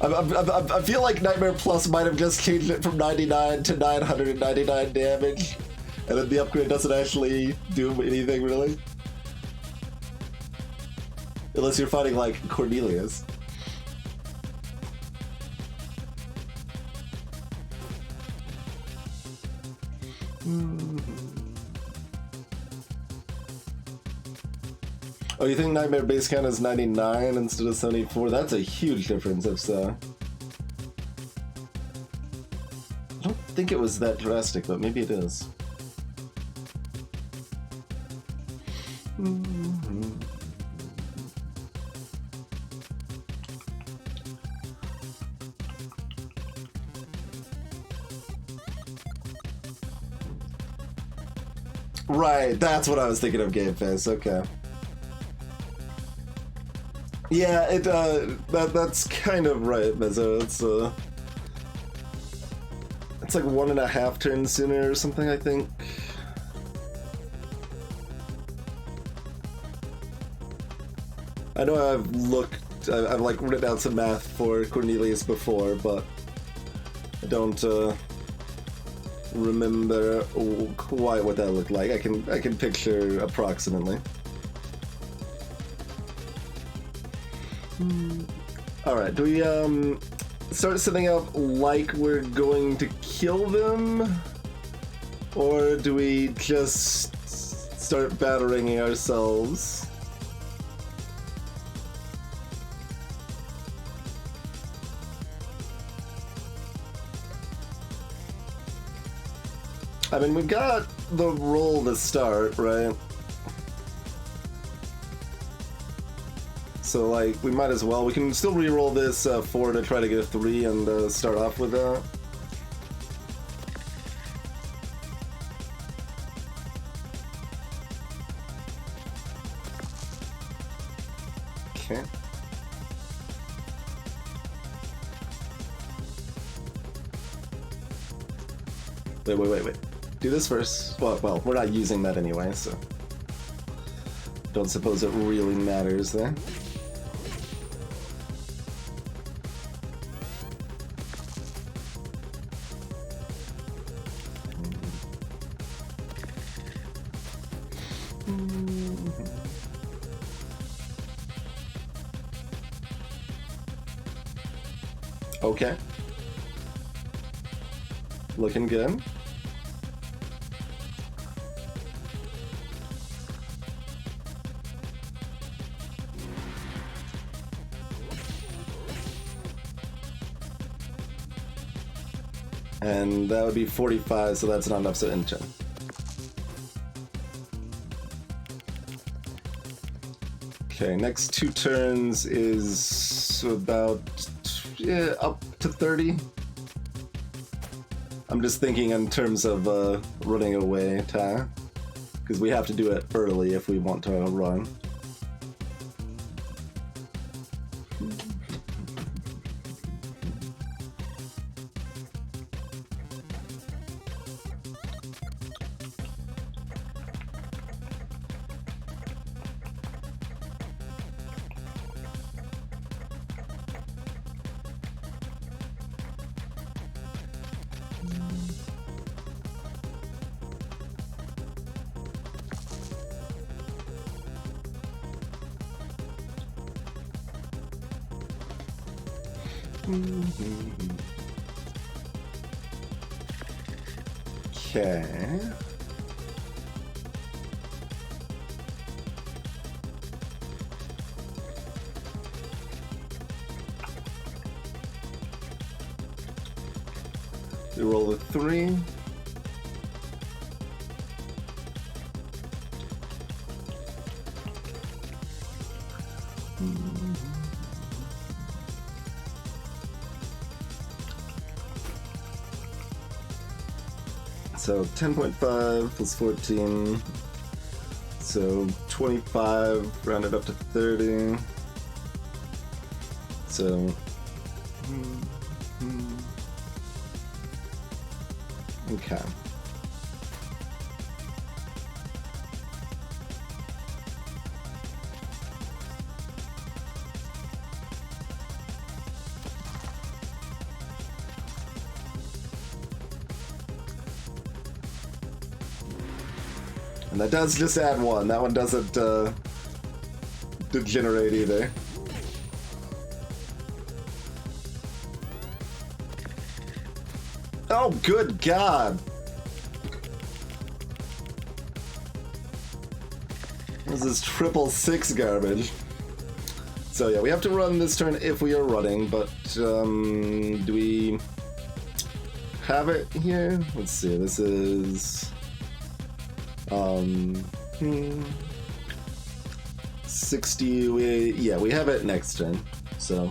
I feel like Nightmare Plus might have just changed it from 99 to 999 damage, and then the upgrade doesn't actually do anything really. Unless you're fighting like Cornelius. Oh, you think Nightmare base count is 99 instead of 74? That's a huge difference if so. I don't think it was that drastic, but maybe it is. Right, that's what I was thinking of game face, okay. Yeah, that's kind of right, Mezzo. It's like 1.5 turns sooner or something, I think. I know I've like written out some math for Cornelius before, but I don't remember quite what that looked like. I can picture approximately. Alright, do we start setting up like we're going to kill them? Or do we just start battering ourselves? I mean, we got the roll to start, right? So, like, we might as well. We can still re-roll this 4 to try to get a 3 and start off with that. Okay. Wait. Do this first. Well, we're not using that anyway, so don't suppose it really matters there. Okay. Looking good. And that would be 45, so that's not enough, so intern. Okay, next 2 turns is about up to 30. I'm just thinking in terms of running away time, because we have to do it early if we want to run. Okay. We roll a 3. So 10.5 plus 14, so 25 rounded up to 30. So Okay. And that does just add one. That one doesn't degenerate either. Oh, good God! This is 666 garbage. So yeah, we have to run this turn if we are running, but do we have it here? Let's see, this is 60, yeah, we have it next turn, so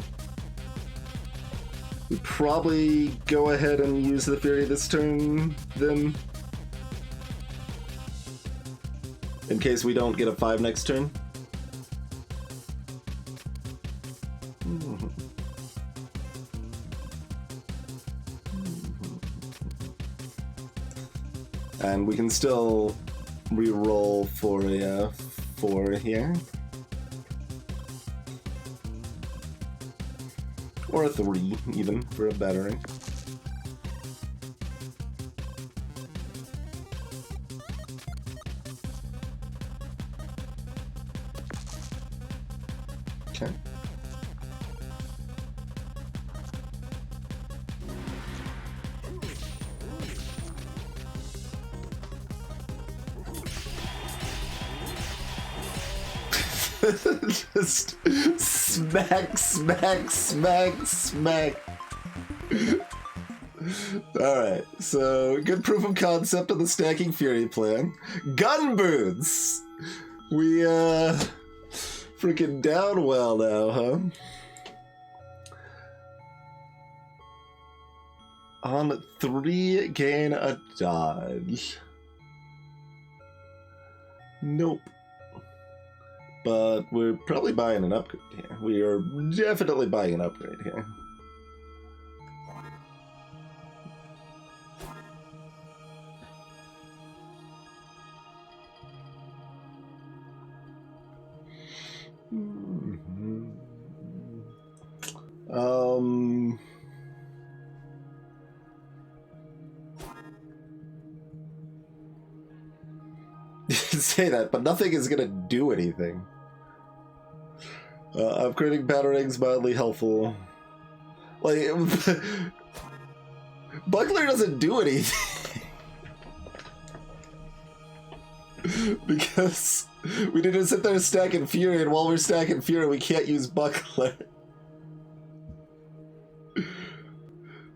we probably go ahead and use the Fury this turn, then, in case we don't get a 5 next turn. And we can still re-roll for a 4 here. Or a 3, even, for a battering. Okay. Just smack, smack, smack, smack. Alright, so good proof of concept of the stacking Fury plan. Gun boots! We, freaking down well now, huh? On 3, gain a dodge. Nope. But we're probably buying an upgrade here. We are definitely buying an upgrade here. You say that, but nothing is gonna do anything. Upgrading batterings mildly helpful. Like, Buckler doesn't do anything. Because we need to sit there stacking Fury, and while we're stacking Fury, we can't use Buckler.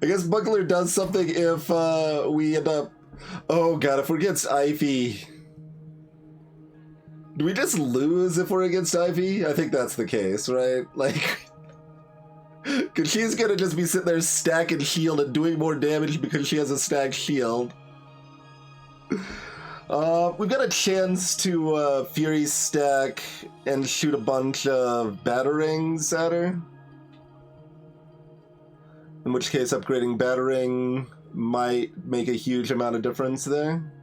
I guess Buckler does something if we end up... Oh god, if we're against Ivy... Do we just lose if we're against Ivy? I think that's the case, right? Like... Because she's gonna just be sitting there stacking shield and doing more damage because she has a stacked shield. We've got a chance to Fury stack and shoot a bunch of batterings at her. In which case, upgrading battering might make a huge amount of difference there.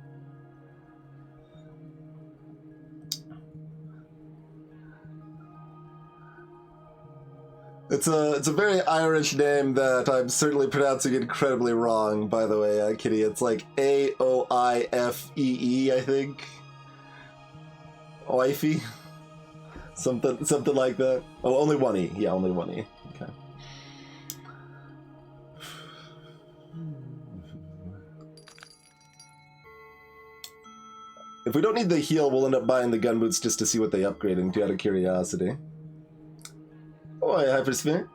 It's a very Irish name that I'm certainly pronouncing incredibly wrong, by the way, Kitty. It's like A-O-I-F-E-E, I think. Oify? Something like that. Oh, only one E. Yeah, only one E. Okay. If we don't need the heal, we'll end up buying the gun boots just to see what they upgrade into out of curiosity. Oh, I Hypersphere.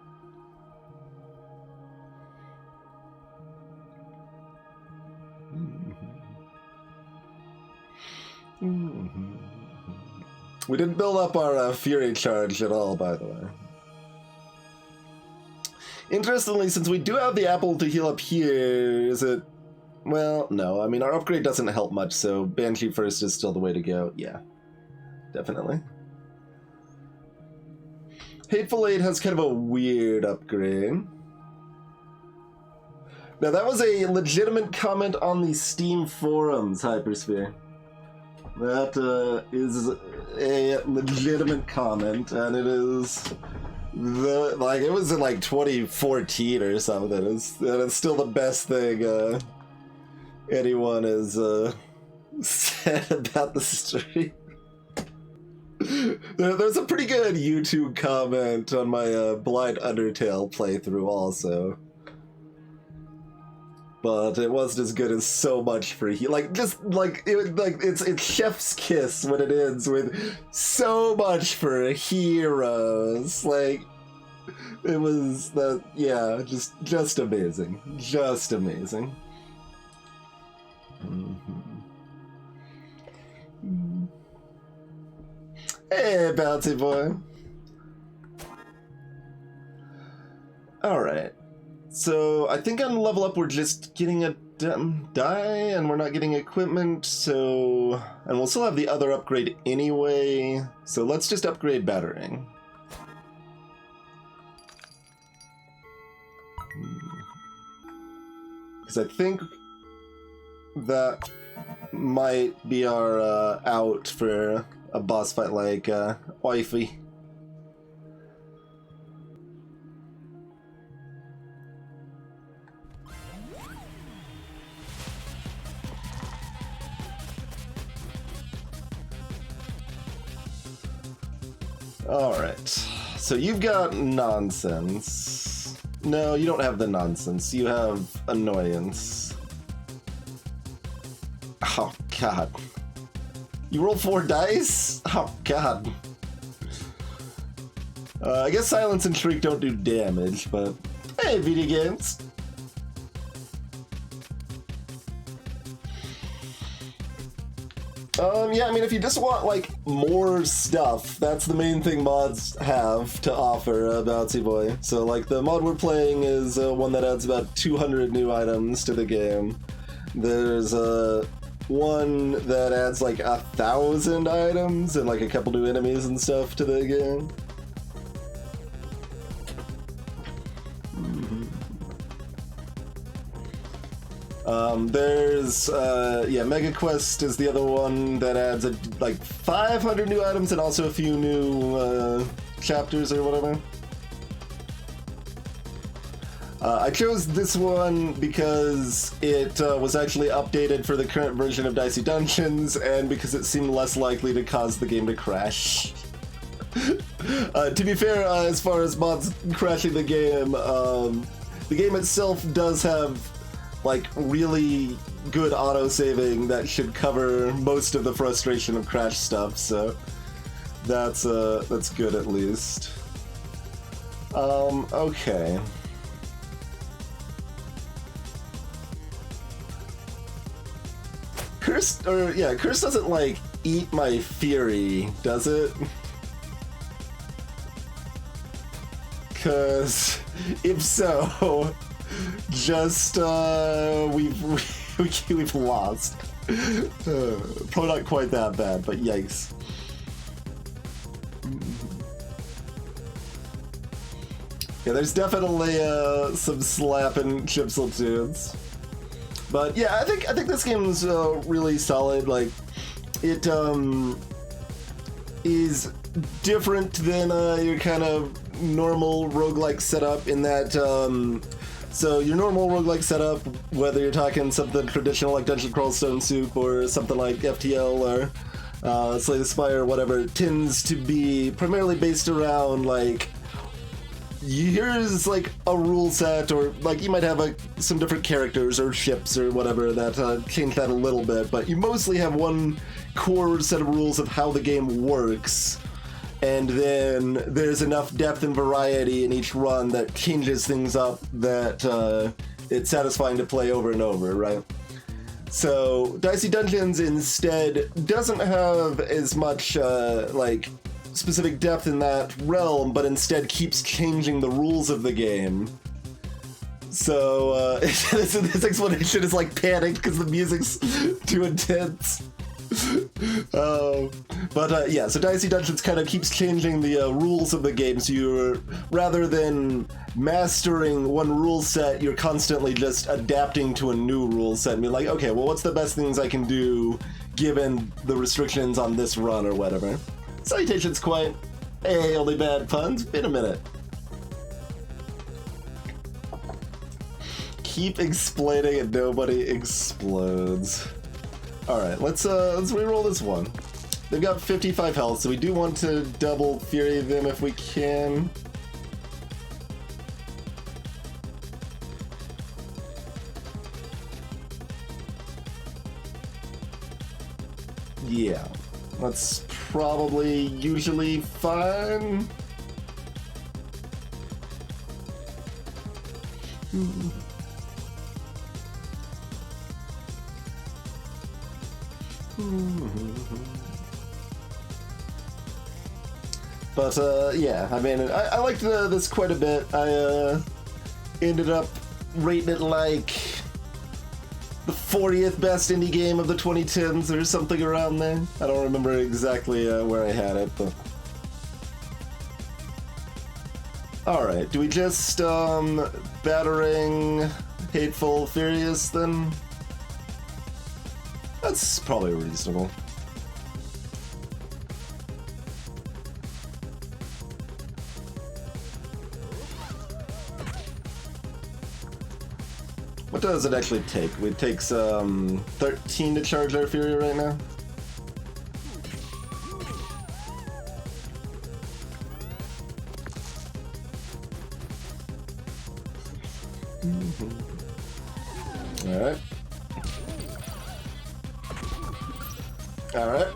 We didn't build up our Fury charge at all, by the way. Interestingly, since we do have the apple to heal up here, is it... Well, no. I mean, our upgrade doesn't help much, so Banshee first is still the way to go. Yeah, definitely. Hateful Eight has kind of a weird upgrade. Now that was a legitimate comment on the Steam forums, Hypersphere. That is a legitimate comment, and it is it was in like 2014 or something. And it's still the best thing anyone has said about the stream. There's a pretty good YouTube comment on my Blind Undertale playthrough also. But it wasn't as good as So Much for it's chef's kiss when it ends with so much for heroes. Like, it was that, yeah, just amazing, just amazing. Hey, Bouncy Boy. All right. So, I think on Level Up we're just getting a die, and we're not getting equipment, so... And we'll still have the other upgrade anyway, so let's just upgrade battering. Because I think that might be our out for a boss fight like Wifey. Alright, so you've got nonsense. No, you don't have the nonsense. You have annoyance. Oh, God. You roll 4 dice? Oh, God. I guess Silence and Shriek don't do damage, but... Hey, video games! Yeah, I mean, if you just want, like, more stuff, that's the main thing mods have to offer, Bouncy Boy. So, like, the mod we're playing is one that adds about 200 new items to the game. There's one that adds, like, 1,000 items and, like, a couple new enemies and stuff to the game. There's, Mega Quest is the other one that adds, like, 500 new items and also a few new, chapters or whatever. I chose this one because it was actually updated for the current version of Dicey Dungeons, and because it seemed less likely to cause the game to crash. To be fair, as far as mods crashing the game itself does have, like, really good auto-saving that should cover most of the frustration of crash stuff, so that's good at least. Okay. Curse doesn't, like, eat my fury, does it? 'Cause if so, just we've lost. Probably not quite that bad, but yikes. Yeah, there's definitely some slapping chipsel tunes. But yeah, I think this game's really solid. Like, it is different than your kind of normal roguelike setup in that so your normal roguelike setup, whether you're talking something traditional like Dungeon Crawl Stone Soup or something like FTL or Slay the Spire or whatever, tends to be primarily based around, like, here's like a rule set, or like you might have some different characters or ships or whatever that change that a little bit, but you mostly have one core set of rules of how the game works, and then there's enough depth and variety in each run that changes things up that it's satisfying to play over and over, right? So Dicey Dungeons instead doesn't have as much like specific depth in that realm, but instead keeps changing the rules of the game. So this explanation is like panicked because the music's too intense. Yeah, so Dicey Dungeons kind of keeps changing the rules of the game, so you're, rather than mastering one rule set, you're constantly just adapting to a new rule set and be like, okay, well, what's the best things I can do given the restrictions on this run or whatever. Salutations, quite. Hey, only bad puns. Wait a minute. Keep explaining and nobody explodes. All right, let's reroll this one. They've got 55 health, so we do want to double Fury them if we can. Yeah, that's probably usually fine. But yeah, I mean, I liked this quite a bit. I ended up rating it like the 40th best indie game of the 2010s or something around there. I don't remember exactly where I had it, but... Alright, do we just, Battering Hateful Furious then? That's probably reasonable. What does it actually take? It takes 13 to charge our Fury right now. Alright. Alright.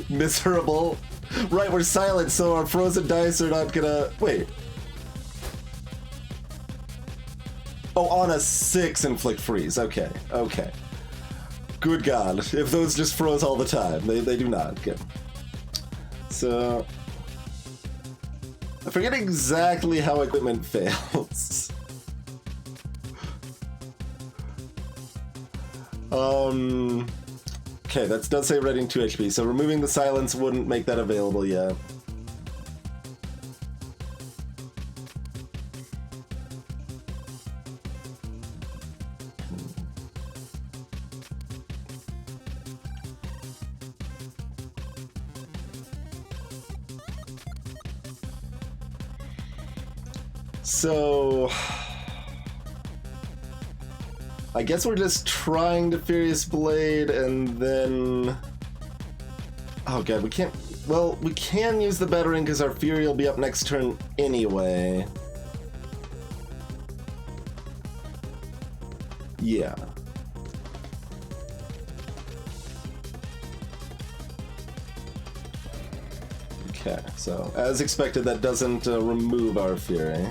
Miserable. Right, we're silent, so our frozen dice are not gonna... Wait. Oh, on a 6 inflict freeze. Okay, okay. Good God. If those just froze all the time. They do not. Good. So... I forget exactly how equipment fails. Okay, that does say reading 2 HP, so removing the silence wouldn't make that available yet. So... I guess we're just trying to Furious Blade and then... Oh god, we can't... Well, we can use the Battering because our Fury will be up next turn anyway. Yeah. Okay, so as expected, that doesn't remove our Fury.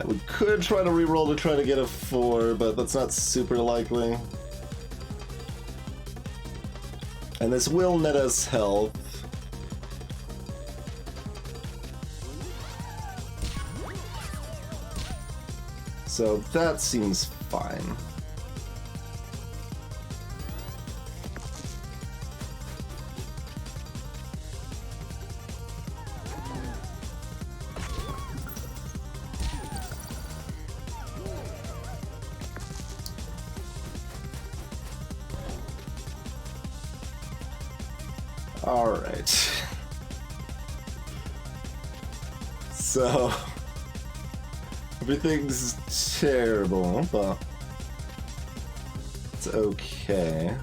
We could try to reroll to try to get a 4, but that's not super likely. And this will net us health. So that seems fine. Alright. So... everything's terrible, but... it's okay.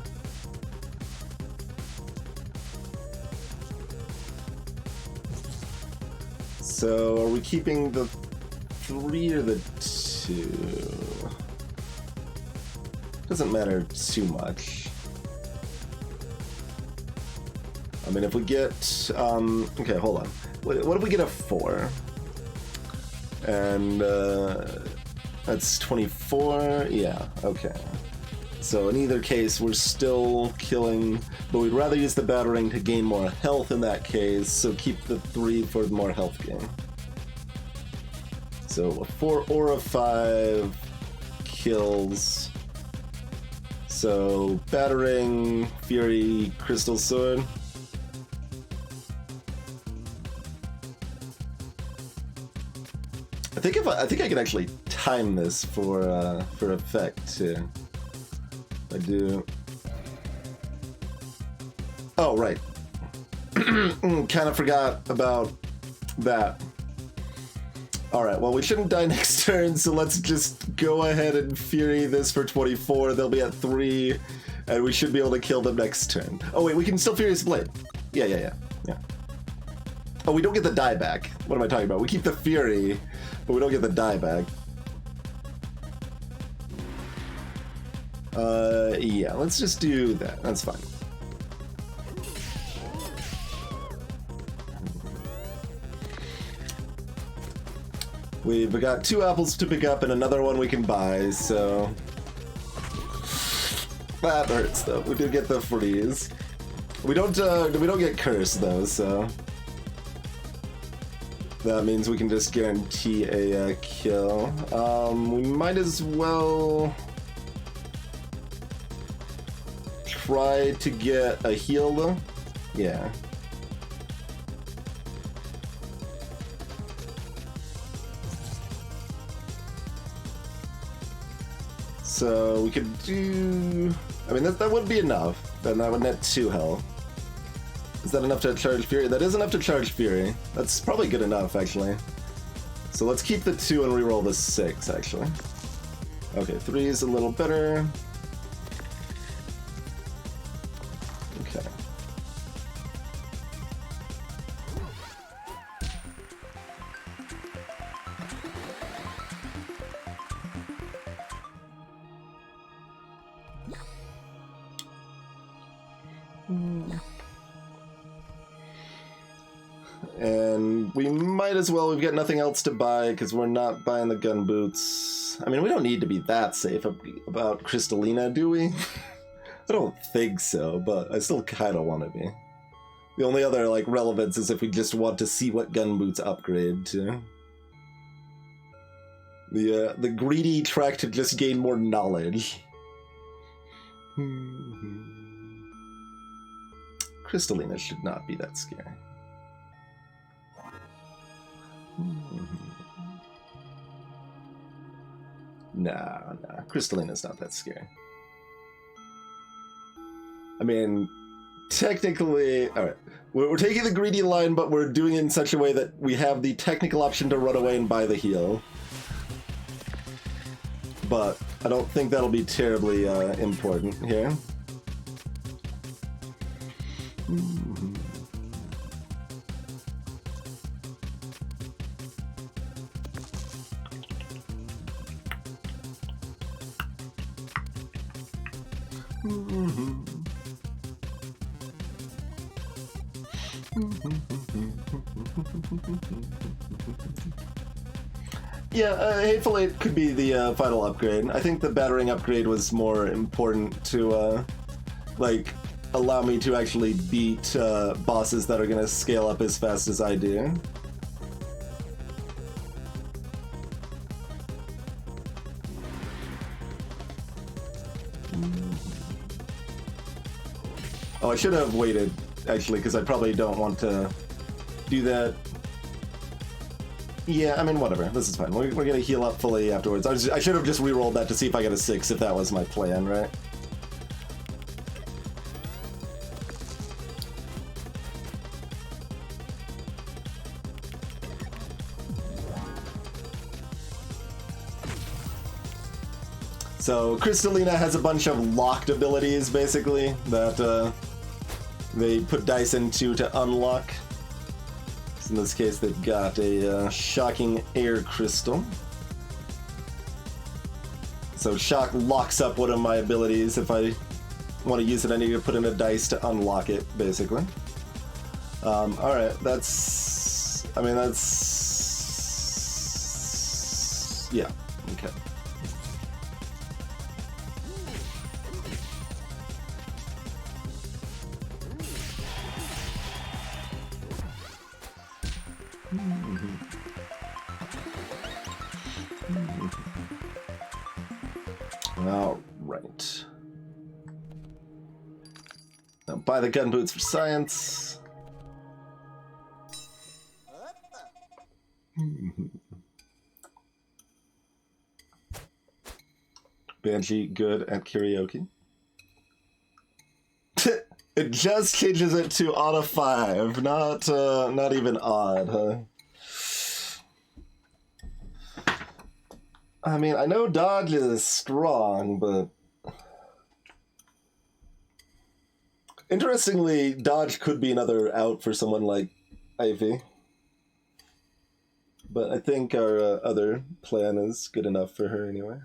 So, are we keeping the 3 or the 2? Doesn't matter too much. I mean, if we get, okay, hold on. What if we get a 4? And, that's 24? Yeah, okay. So in either case, we're still killing, but we'd rather use the Battering to gain more health in that case, so keep the 3 for more health gain. So a 4 or a 5 kills. So Battering, Fury, Crystal Sword. I think I can actually time this for effect too. I do. Oh right. Kind of forgot about that. All right. Well, we shouldn't die next turn, so let's just go ahead and Fury this for 24. They'll be at 3, and we should be able to kill them next turn. Oh wait, we can still Furious Blade. Yeah. Oh, we don't get the die back. What am I talking about? We keep the Fury, but we don't get the die back. Yeah, let's just do that. That's fine. We've got 2 apples to pick up and another one we can buy, so... That hurts, though. We did get the freeze. We don't get cursed, though, so... That means we can just guarantee a kill. We might as well... try to get a heal, though. Yeah. So we could do... I mean, that would be enough. Then that would net 2 health. Is that enough to charge Fury? That is enough to charge Fury. That's probably good enough, actually. So let's keep the 2 and reroll the 6, actually. Okay, 3 is a little better. Okay. And we might as well, we've got nothing else to buy because we're not buying the gun boots. I mean, we don't need to be that safe about Crystalina, do we? I don't think so, but I still kind of want to be. The only other, like, relevance is if we just want to see what gun boots upgrade to. The greedy track to just gain more knowledge. Crystalina should not be that scary. Nah, Crystalina's not that scary. I mean, technically, alright, we're taking the greedy line, but we're doing it in such a way that we have the technical option to run away and buy the heal. But I don't think that'll be terribly important here. Yeah, Hateful Eight could be the final upgrade. I think the battering upgrade was more important to, like, allow me to actually beat bosses that are gonna scale up as fast as I do. Oh, I should have waited, actually, because I probably don't want to do that. Yeah, I mean, whatever. This is fine. We're gonna heal up fully afterwards. I should have just re-rolled that to see if I get a 6, if that was my plan, right? So, Crystalina has a bunch of locked abilities, basically, that they put dice into to unlock. So in this case, they've got a shocking air crystal. So shock locks up one of my abilities. If I want to use it, I need to put in a dice to unlock it, basically. Alright, that's... I mean, that's... Yeah, okay. All right. Now buy the gun boots for science. Banshee good at karaoke. It just changes it to odd of 5, not even odd, huh? I mean, I know dodge is strong, but interestingly, dodge could be another out for someone like Ivy. But I think our other plan is good enough for her anyway.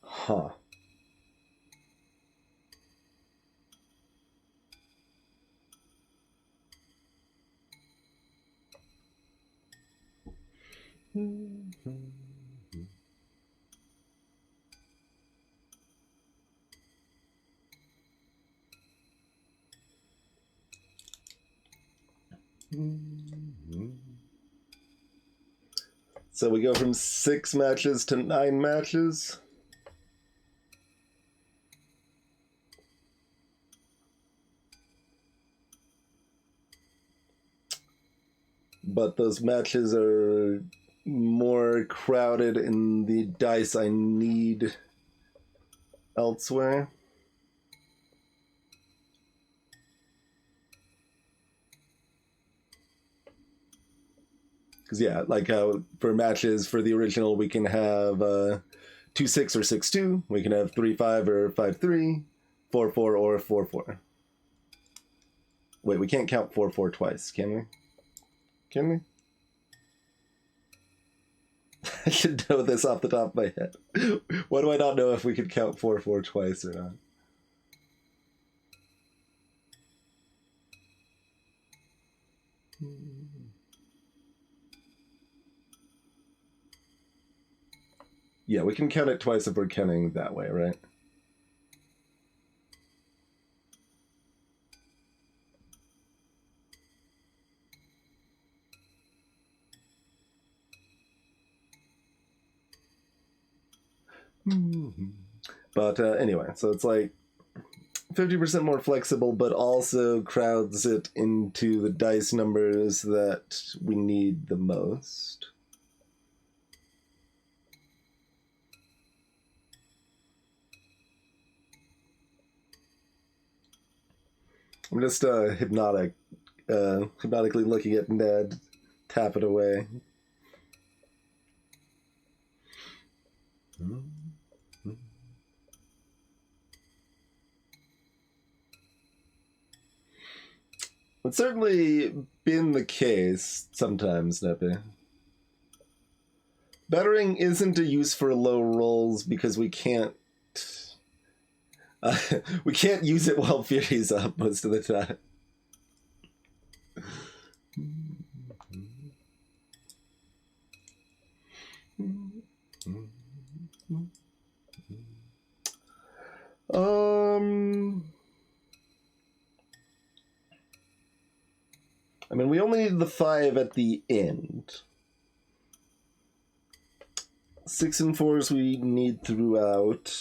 Huh. So we go from 6 matches to 9 matches. But those matches are more crowded in the dice I need elsewhere. Because, yeah, like for matches for the original, we can have 2-6 or 6-2. We can have 3-5 or 5-3, 4-4 or 4-4. Wait, we can't count 4-4 twice, can we? Can we? I should know this off the top of my head. Why do I not know if we could count 4-4 twice or not? Yeah, we can count it twice if we're counting that way, right? But anyway, so it's like 50% more flexible, but also crowds it into the dice numbers that we need the most. I'm just hypnotically looking at Ned tap it away. It's certainly been the case sometimes, Neppy. Bettering isn't a use for low rolls because we can't use it while Fury's up most of the time. I mean, we only need the 5 at the end. 6 and 4s we need throughout.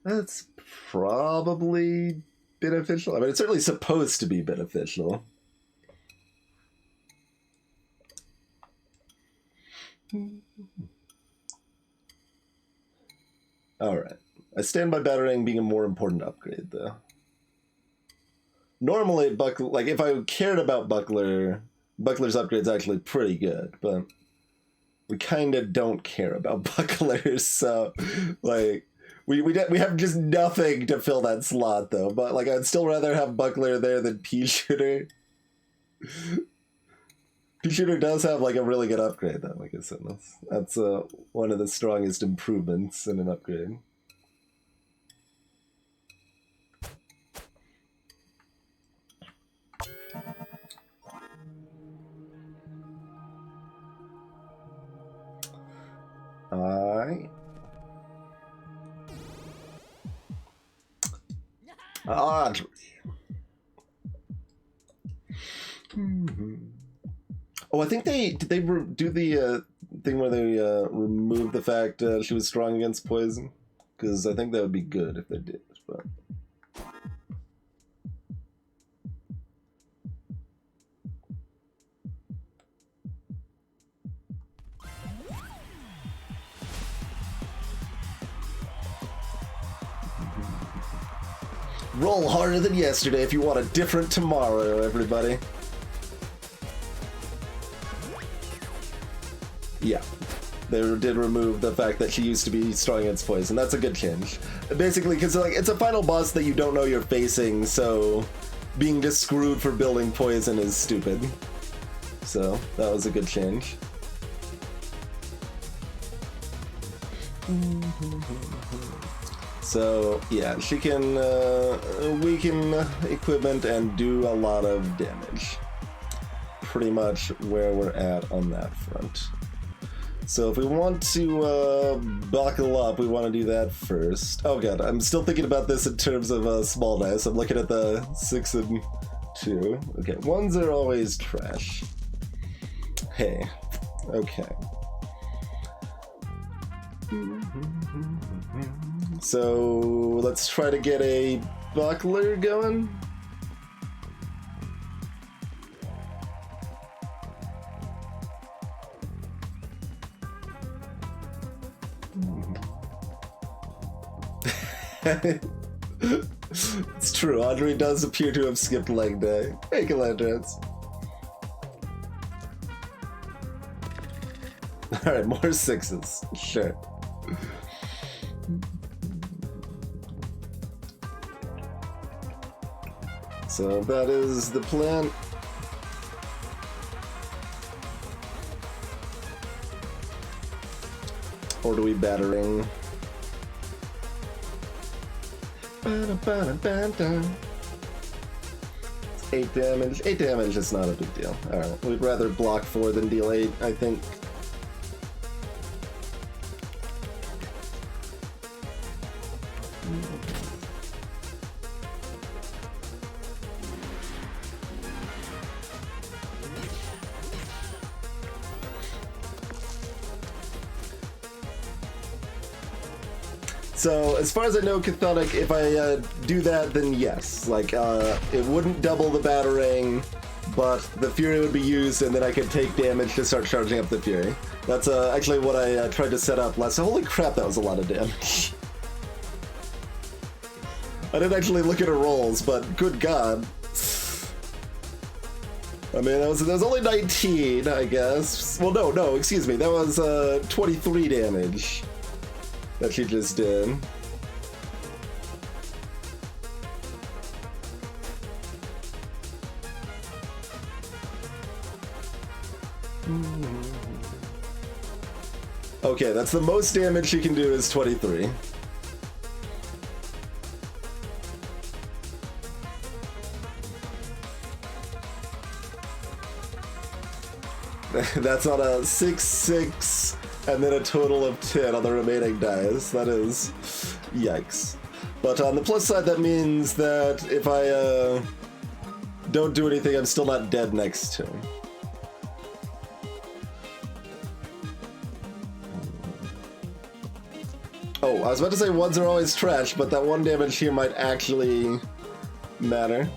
That's probably beneficial. I mean, it's certainly supposed to be beneficial. Alright. I stand by battering being a more important upgrade, though. Normally, like, if I cared about Buckler's upgrade's actually pretty good, but we kind of don't care about Buckler's, so, like, we have just nothing to fill that slot, though. But, like, I'd still rather have Buckler there than Pea Shooter. Shooter does have like a really good upgrade though, like I said. That's one of the strongest improvements in an upgrade. Alright. Audrey. Oh, I think did they do the thing where they remove the fact she was strong against poison? Because I think that would be good if they did. But roll harder than yesterday if you want a different tomorrow, everybody. Yeah, they did remove the fact that she used to be strong against poison. That's a good change. Basically, because like it's a final boss that you don't know you're facing, so being just screwed for building poison is stupid. So that was a good change. So yeah, she can weaken equipment and do a lot of damage. Pretty much where we're at on that front. So if we want to buckle up, we want to do that first. Oh god, I'm still thinking about this in terms of small dice. I'm looking at the 6 and 2. Okay, 1s are always trash. Hey, okay. So let's try to get a buckler going. It's true, Audrey does appear to have skipped leg day. Hey, Calandrons. Alright, more 6s. Sure. So that is the plan. Or do we battering? 8 damage. 8 damage is not a big deal. Alright, we'd rather block 4 than deal 8, I think. So, as far as I know, Chthonic, if I do that, then yes. Like, it wouldn't double the battering, but the Fury would be used, and then I could take damage to start charging up the Fury. That's actually what I tried to set up last. Holy crap, that was a lot of damage. I didn't actually look at her rolls, but good god. I mean, that was only 19, I guess. Well, no, excuse me. That was 23 damage. That she just did. Okay, that's the most damage she can do is 23. That's on a 6/6 and then a total of 10 on the remaining dice. That is yikes. But on the plus side, that means that if I don't do anything, I'm still not dead next turn. Oh, I was about to say 1s are always trash, but that 1 damage here might actually matter.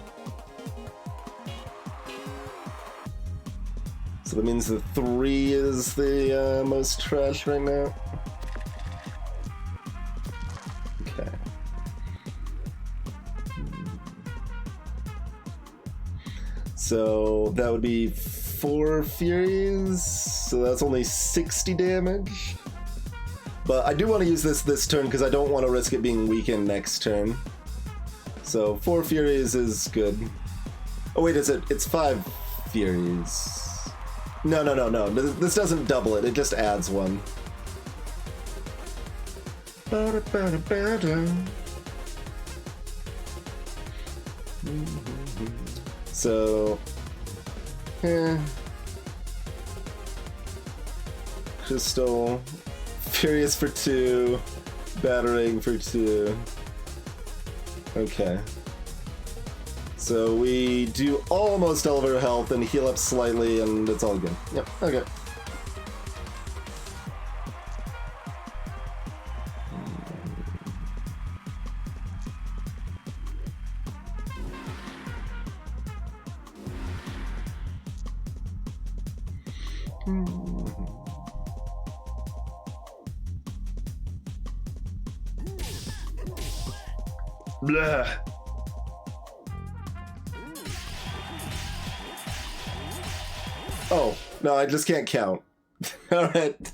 So that means the 3 is the most trash right now. Okay. So that would be 4 Furies, so that's only 60 damage. But I do want to use this turn because I don't want to risk it being weakened next turn. So 4 Furies is good. Oh wait, it's 5 Furies. No. This doesn't double it. It just adds one. So, Crystal, Furious for 2, Battering for 2. Okay. So we do almost all of our health and heal up slightly, and it's all good. Yep, okay. Blah. Oh, no, I just can't count. Alright.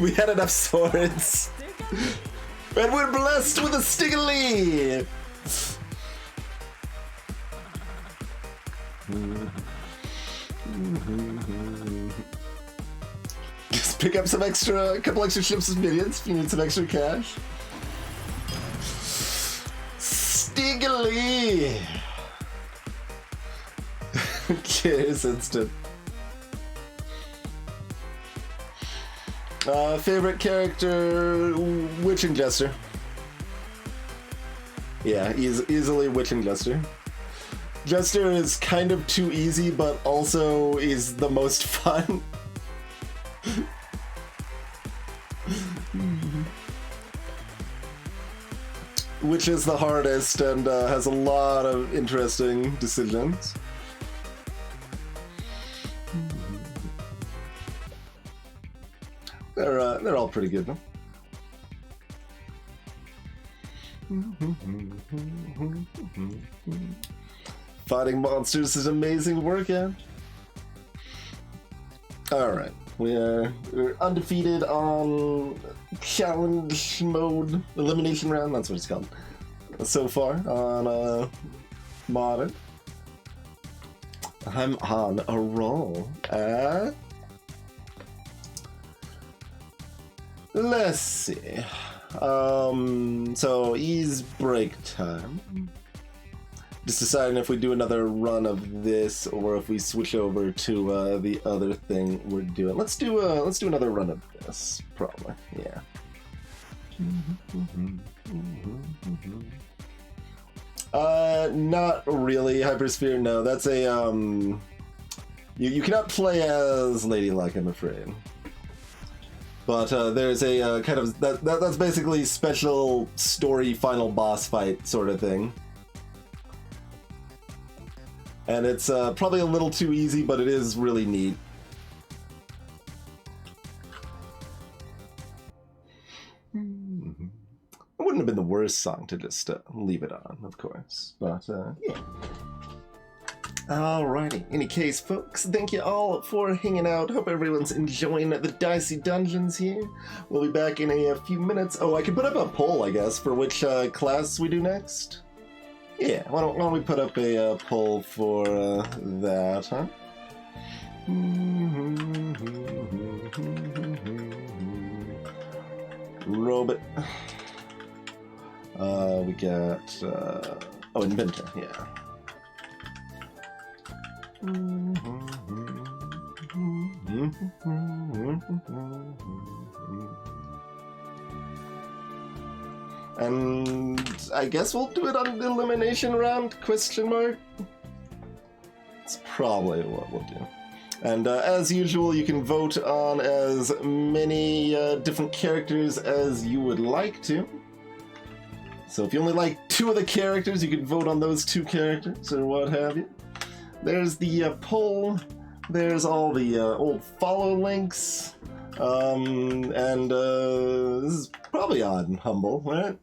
We had enough swords. And we're blessed with a Stiggly! Just pick up a couple extra ships as minions if you need some extra cash. Stiggly! Cheers, instant. Favorite character, Witching Jester. Yeah, easily Witching Jester. Jester is kind of too easy, but also is the most fun. Which is the hardest and has a lot of interesting decisions. They're all pretty good, though. Fighting monsters is amazing work, yeah. Alright, we're undefeated on challenge mode, elimination round, that's what it's called. So far on modern. I'm on a roll. Let's see. So ease break time. Just deciding if we do another run of this or if we switch over to the other thing we're doing. Let's do another run of this, probably. Yeah. Not really. Hypersphere, no. That's a you cannot play as Lady Luck, I'm afraid. But there's a kind of that's basically special story final boss fight sort of thing. And it's probably a little too easy, but it is really neat. It wouldn't have been the worst song to just leave it on, of course. But yeah. Alrighty. Any case, folks, thank you all for hanging out. Hope everyone's enjoying the Dicey Dungeons here. We'll be back in a few minutes. Oh, I can put up a poll, I guess, for which class we do next. Yeah, why don't we put up a poll for that, huh? Robot. We got... oh, Inventor, yeah. And I guess we'll do it on the elimination round, question mark? It's probably what we'll do. And as usual, you can vote on as many different characters as you would like to. So if you only like 2 of the characters, you can vote on those 2 characters or what have you. There's the poll. There's all the old follow links. And this is probably odd and humble, right?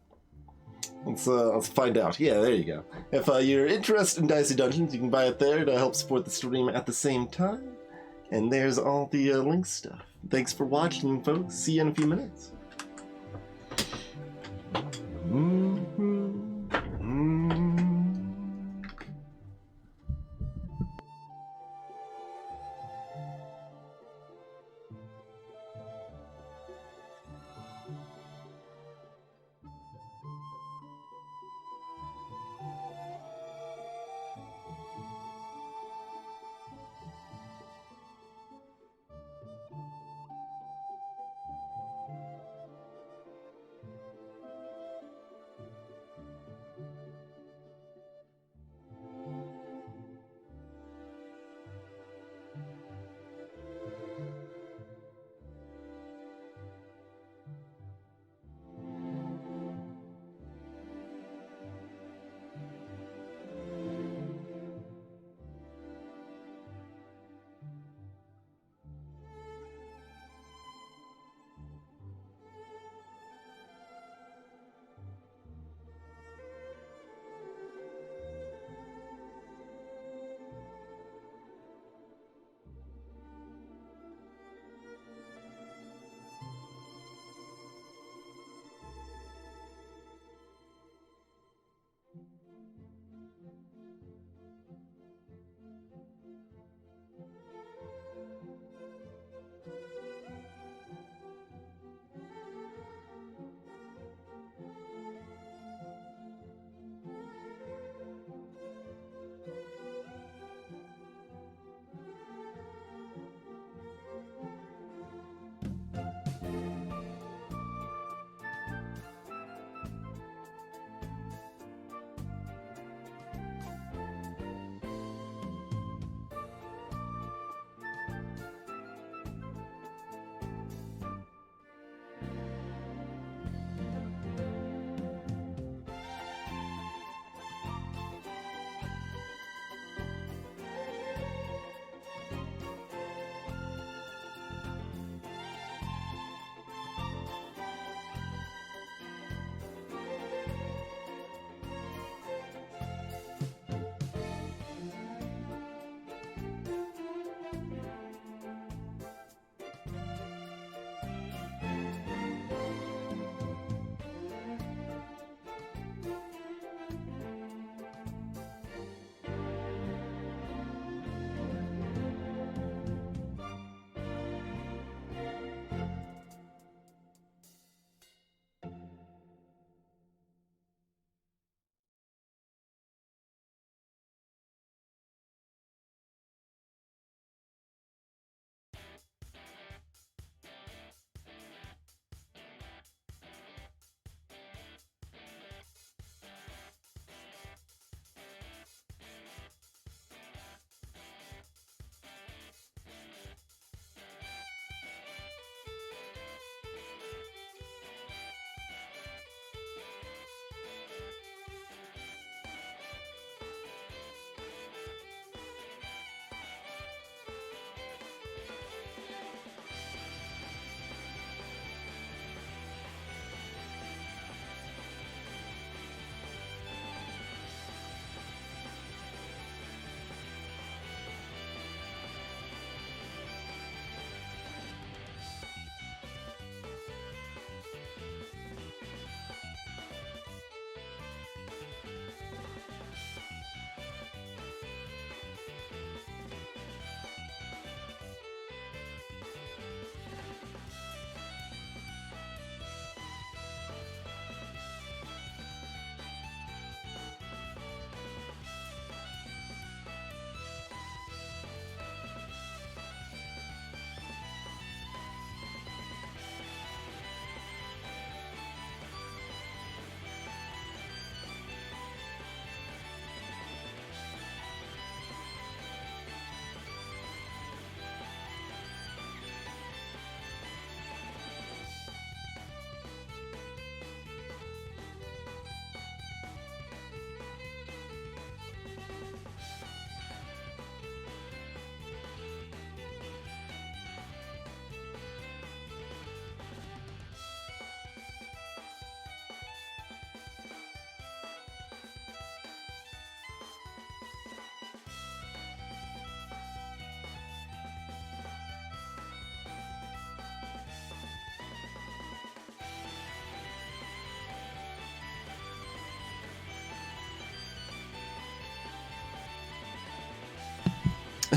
Let's find out. Yeah, there you go. If you're interested in Dicey Dungeons, you can buy it there to help support the stream at the same time. And there's all the link stuff. Thanks for watching, folks. See you in a few minutes.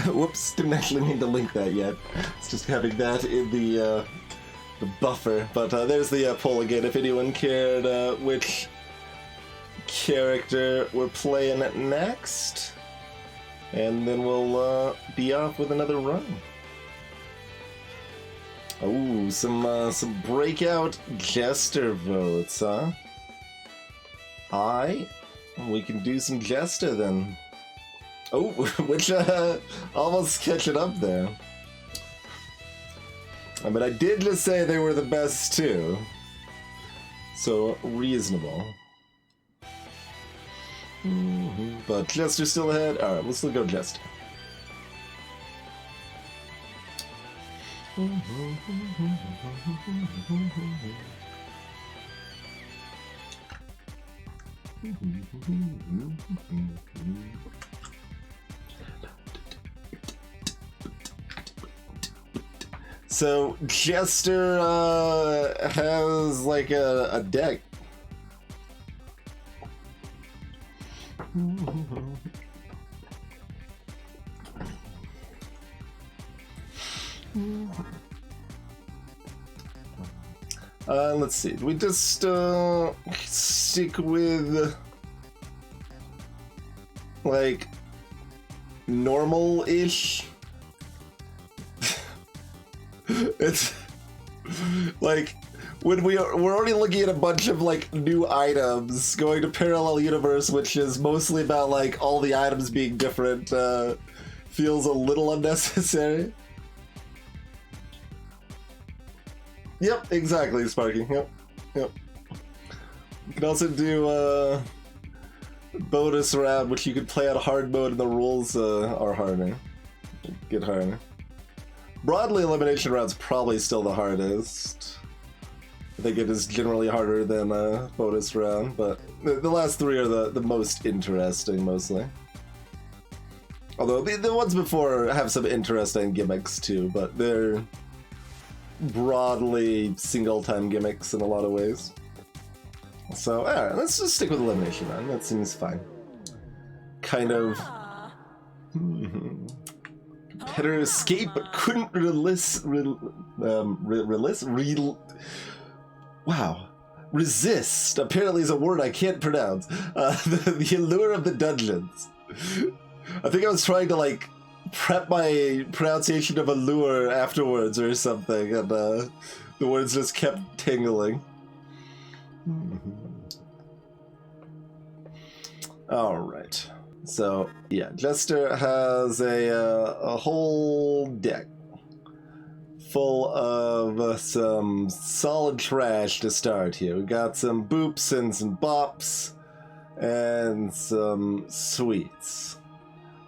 Whoops, didn't actually mean to link that yet. It's just having that in the buffer. But there's the poll again, if anyone cared which character we're playing next. And then we'll be off with another run. Oh, some breakout Jester votes, huh? We can do some Jester then. Oh, which almost catching up there. I mean, I did just say they were the best too. So, reasonable. But Jester still ahead. Alright, let's still go Jester. So Jester has like a deck. Let's see. We just stick with like normal-ish. It's like when we're already looking at a bunch of like new items going to Parallel Universe, which is mostly about like all the items being different, feels a little unnecessary. Yep, exactly, Sparky. Yep. You can also do bonus round, which you could play on hard mode, and the rules are harder. Get harder. Broadly, elimination round's probably still the hardest. I think it is generally harder than a bonus round, but the last three are the most interesting, mostly. Although the ones before have some interesting gimmicks too, but they're broadly single-time gimmicks in a lot of ways. So, alright, let's just stick with elimination round. That seems fine. Kind of... Competitor escaped but couldn't resist. Apparently is a word I can't pronounce. The allure of the dungeons. I think I was trying to like prep my pronunciation of allure afterwards or something, and the words just kept tingling. All right. So, yeah, Jester has a whole deck full of some solid trash to start here. We got some boops and some bops and some sweets.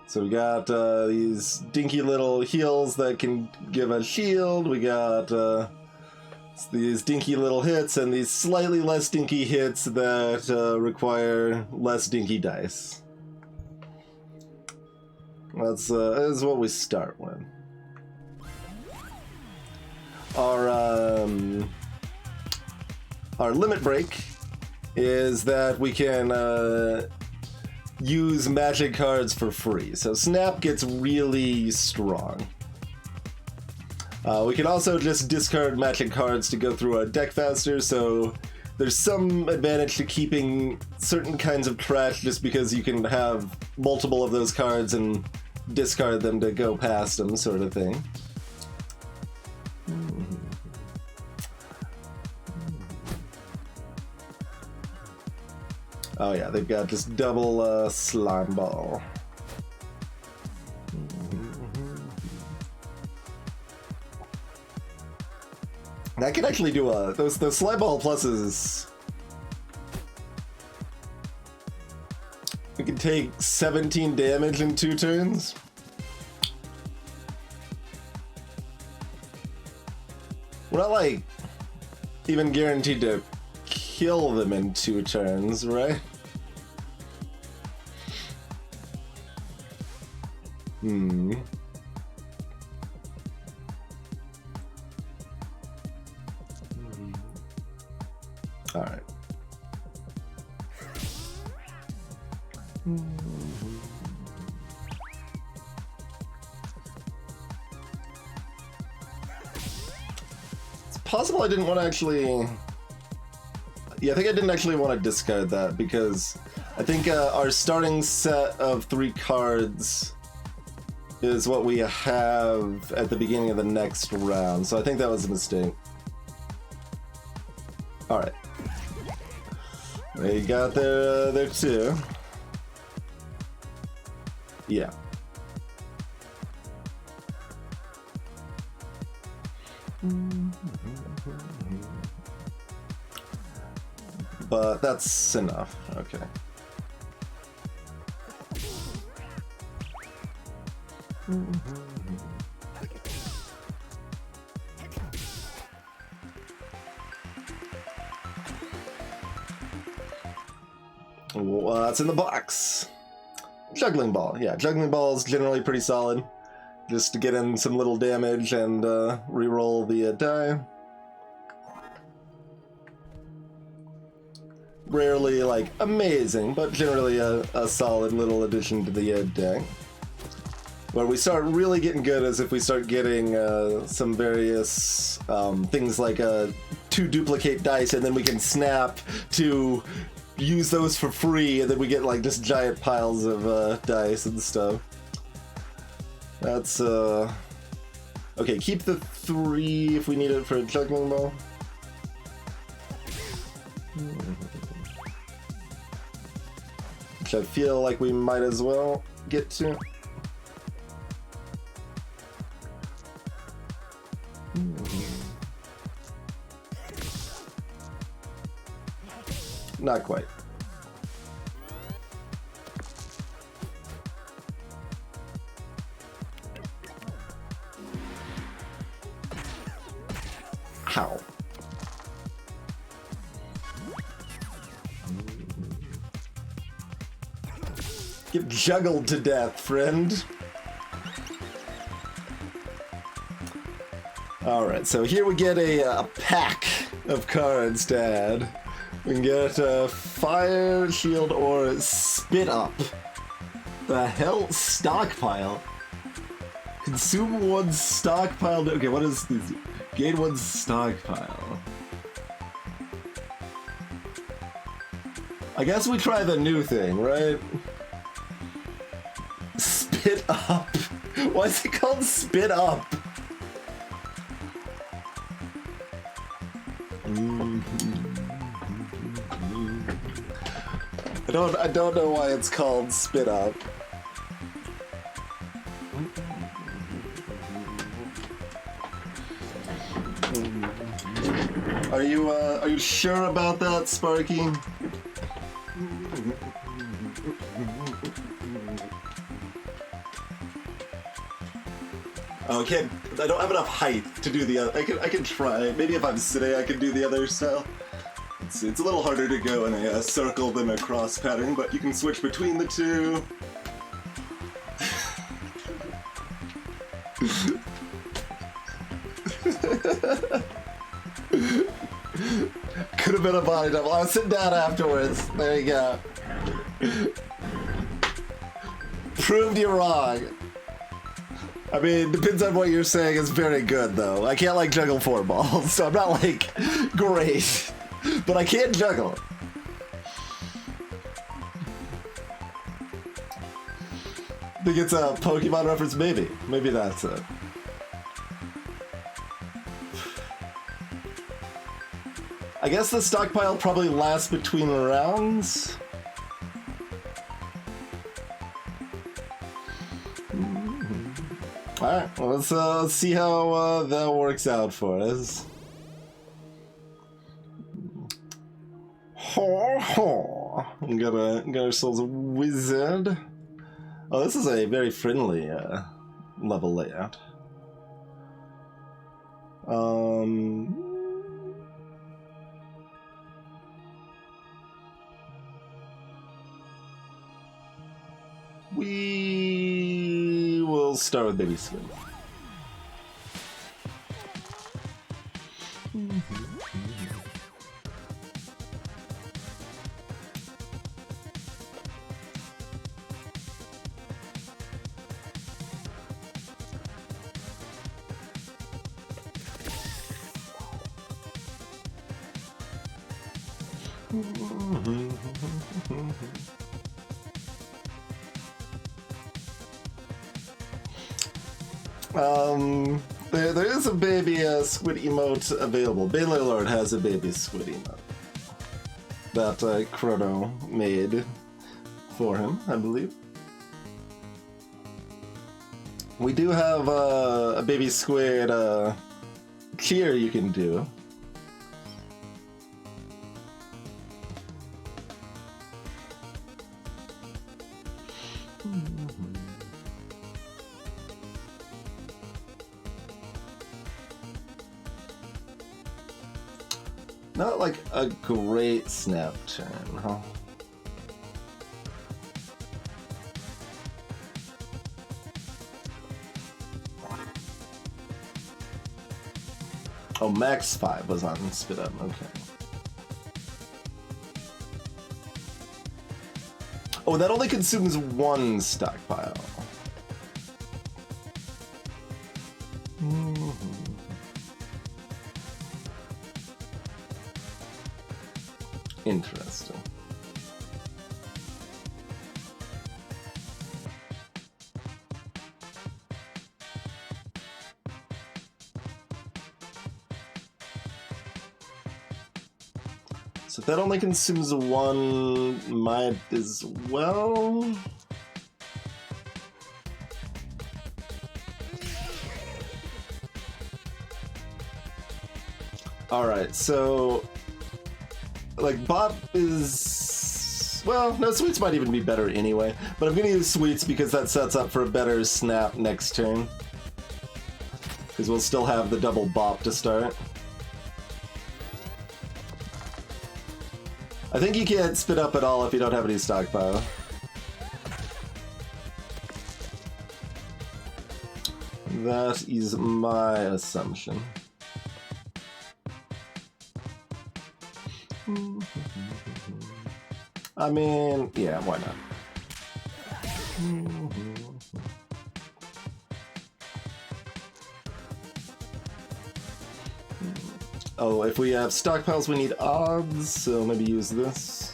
So we got these dinky little heals that can give a shield. We got these dinky little hits and these slightly less dinky hits that require less dinky dice. That's what we start with. Our limit break is that we can use magic cards for free. So Snap gets really strong. We can also just discard magic cards to go through our deck faster, so there's some advantage to keeping certain kinds of trash just because you can have multiple of those cards and discard them to go past them, sort of thing. Oh yeah, they've got just double slime ball. I can actually do those slime ball pluses. We can take 17 damage in 2 turns. We're not like even guaranteed to kill them in 2 turns, right? All right. possible I didn't want to actually... Yeah, I think I didn't actually want to discard that because I think our starting set of 3 cards is what we have at the beginning of the next round, so I think that was a mistake. Alright. They got their 2. Yeah. But that's enough. Okay. What's in the box? Juggling ball. Yeah, juggling ball is generally pretty solid. Just to get in some little damage and re-roll the die. Rarely, like, amazing, but generally a solid little addition to the deck. Where we start really getting good is if we start getting some various things like 2 duplicate dice, and then we can snap to use those for free, and then we get like just giant piles of dice and stuff. That's okay. Keep the 3 if we need it for a juggling ball. Which I feel like we might as well get to. Not quite. How? Get juggled to death, friend. Alright, so here we get a pack of cards to add. We can get Fire, Shield, or Spit Up. The hell? Stockpile? Consume 1 stockpile. Okay, what is this? Gain 1 stockpile. I guess we try the new thing, right? Spit Up. Why is it called Spit Up? I don't know why it's called Spit Up. Are you sure about that, Sparky? Okay, I don't have enough height to do the other. I can try. Maybe if I'm sitting, I can do the other style. It's a little harder to go in a circle than a cross pattern, but you can switch between the 2. Could have been a body double. I'll sit down afterwards. There you go. Proved you wrong. I mean, depends on what you're saying is very good, though. I can't, like, juggle 4 balls, so I'm not, like, great. But I can juggle. Think it's a Pokemon reference? Maybe. Maybe that's it. I guess the stockpile probably lasts between rounds. Alright, well, let's see how that works out for us. Ho ho! We got ourselves a wizard. Oh, this is a very friendly level layout. We will start with Baby Swim. There is a baby squid emote available. Baylor Lord has a baby squid emote that Chrono made for him, I believe. We do have a baby squid cheer you can do. Not like a great snap turn, huh? Oh, max 5 was on spit up, okay. Oh, that only consumes one stockpile. Interesting. So if that only consumes one, might as well. Alright, so like Bop is, well, no, Sweets might even be better anyway, but I'm gonna use Sweets because that sets up for a better snap next turn. Because we'll still have the double Bop to start. I think you can't spit up at all if you don't have any stockpile. That is my assumption. I mean, yeah, why not? Oh, if we have stockpiles, we need odds, so maybe use this.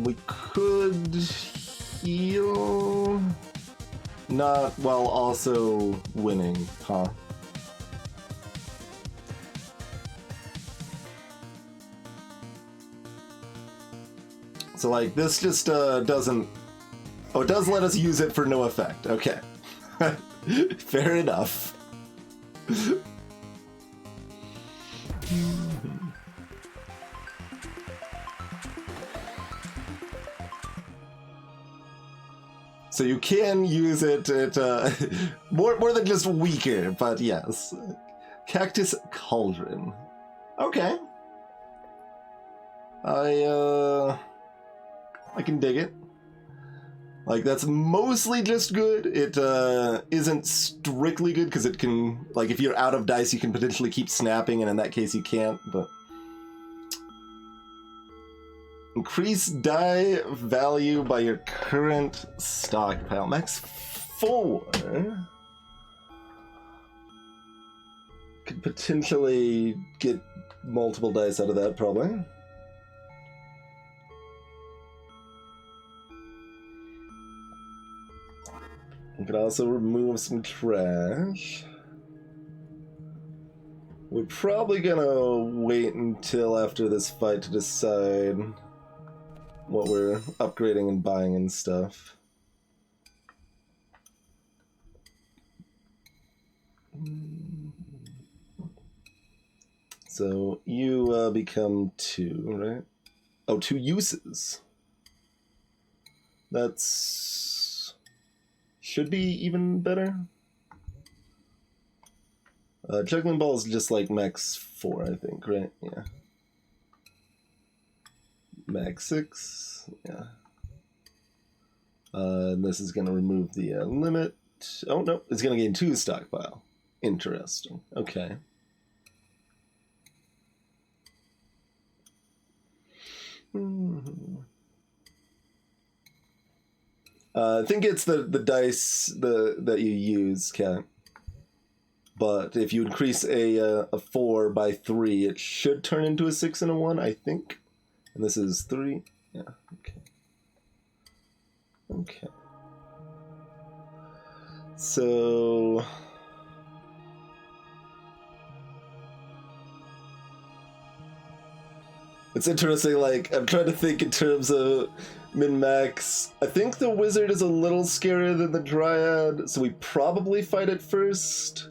We could heal, not while also winning, huh? So like this just doesn't, oh, it does let us use it for no effect, okay. Fair enough. So you can use it at more than just weaker, but yes. Cactus Cauldron. Okay. I can dig it. Like, that's mostly just good. It isn't strictly good because it can, like, if you're out of dice, you can potentially keep snapping, and in that case, you can't, but. Increase die value by your current stockpile. Max 4. Could potentially get multiple dice out of that, probably. You can also remove some trash. We're probably gonna wait until after this fight to decide what we're upgrading and buying and stuff. So you become 2, right? Oh, 2 uses. That's should be even better. Juggling ball is just like max 4, I think, right? Yeah. Max 6, yeah. And this is going to remove the limit. Oh, no, it's going to gain 2 stockpile. Interesting. Okay. I think it's the dice that you use, Cat. But if you increase a 4 by 3, it should turn into a 6 and a 1, I think. And this is 3. Yeah, okay. Okay. So... It's interesting, like, I'm trying to think in terms of min-max. I think the wizard is a little scarier than the dryad, so we probably fight it first.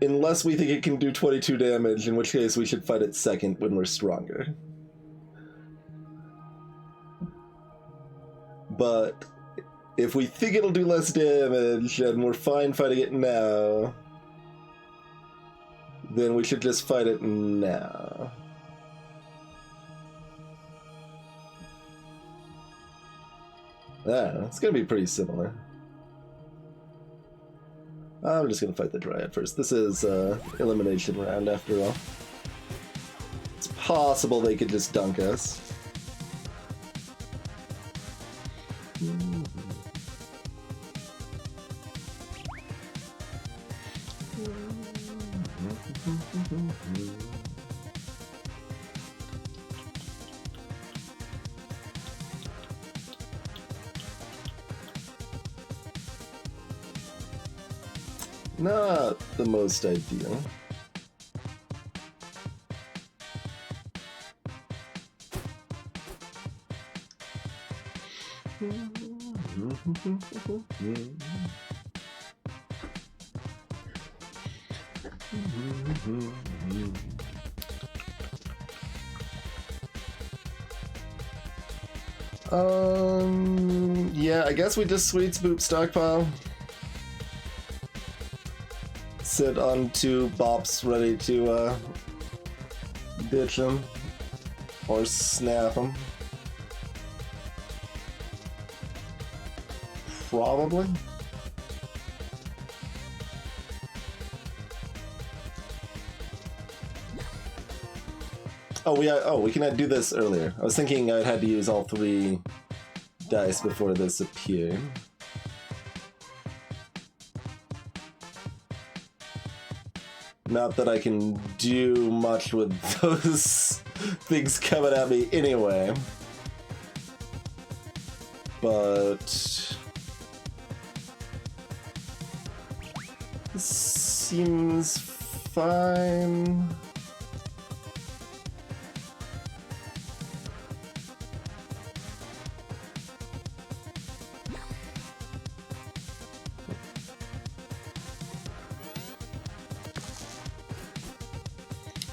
Unless we think it can do 22 damage, in which case we should fight it second when we're stronger. But if we think it'll do less damage and we're fine fighting it now, then we should just fight it now. Ah, it's gonna be pretty similar. I'm just gonna fight the dryad first. This is elimination round after all. It's possible they could just dunk us. Not the most ideal. Yeah, I guess we just sweets boop stockpile. Sit on 2 bops ready to ditch them or snap them. Probably. Oh, we can do this earlier. I was thinking I'd had to use all 3 dice before this appeared. Not that I can do much with those things coming at me anyway. But... this seems fine.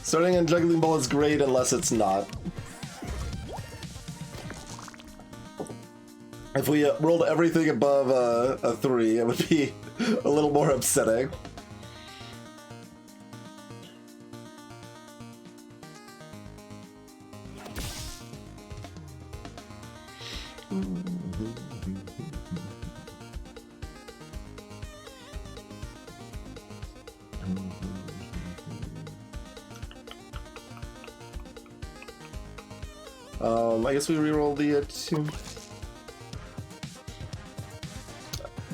Starting in Juggling Ball is great unless it's not. If we rolled everything above a 3, it would be a little more upsetting. I guess we reroll the 2.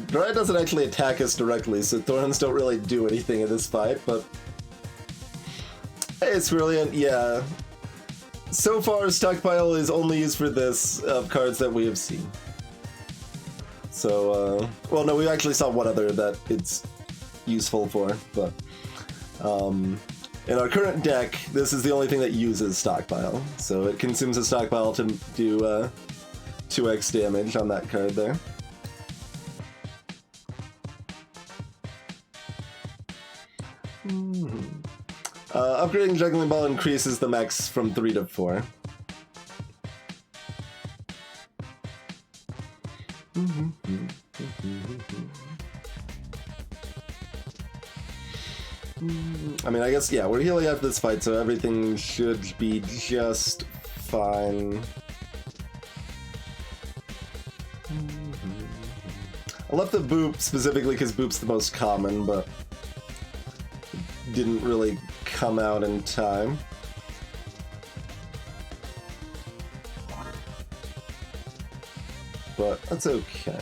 Dryad doesn't actually attack us directly, so thorns don't really do anything in this fight, but... hey, it's brilliant, yeah. So far, Stockpile is only used for this of cards that we have seen. So, well, no, we actually saw one other that it's useful for, but... in our current deck, this is the only thing that uses Stockpile, so it consumes a Stockpile to do 2x damage on that card there. Upgrading Juggling Ball increases the max from 3 to 4. I mean, I guess, yeah, we're healing after this fight, so everything should be just fine. I left the Boop specifically because Boop's the most common, but didn't really come out in time. but that's okay.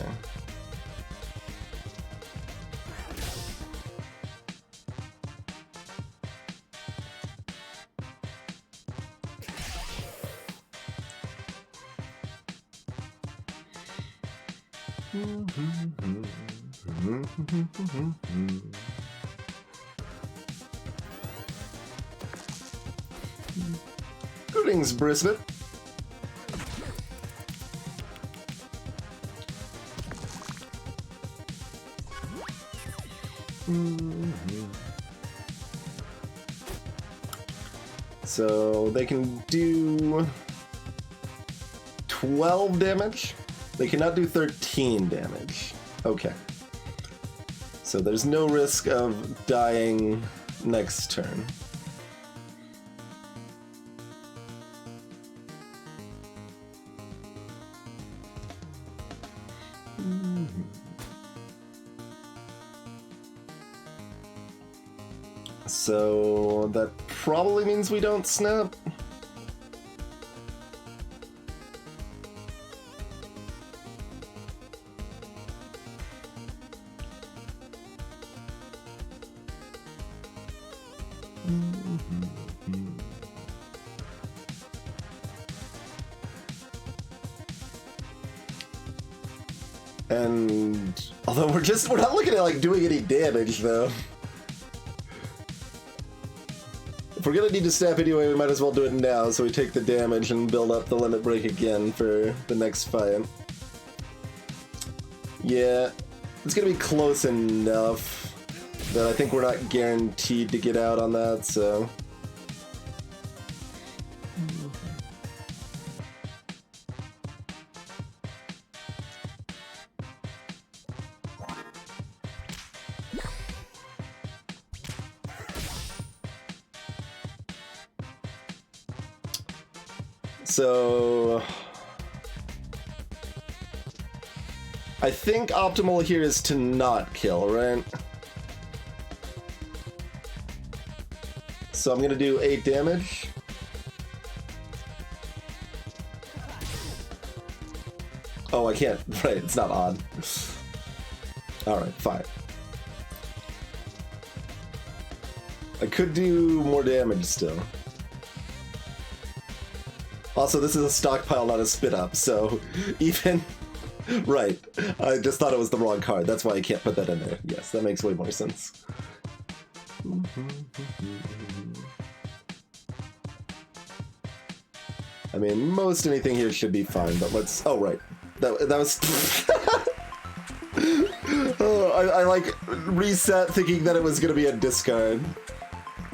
Greetings, Brisbane. So they can do 12 damage. They cannot do 13 damage. Okay. So there's no risk of dying next turn. So that probably means we don't snap. And although we're not looking at like doing any damage though. If we're gonna need to snap anyway, we might as well do it now so we take the damage and build up the limit break again for the next fight. Yeah, it's gonna be close enough that I think we're not guaranteed to get out on that, so. So I think optimal here is to not kill, right? So I'm gonna do 8 damage. Oh, I can't. Right, it's not on. Alright, fine. I could do more damage still. Also, this is a stockpile, not a spit up, so even... Right, I just thought it was the wrong card. That's why I can't put that in there. Yes, that makes way more sense. I mean, most anything here should be fine, but let's... Oh, right. That was... Oh, I like reset thinking that it was going to be a discard.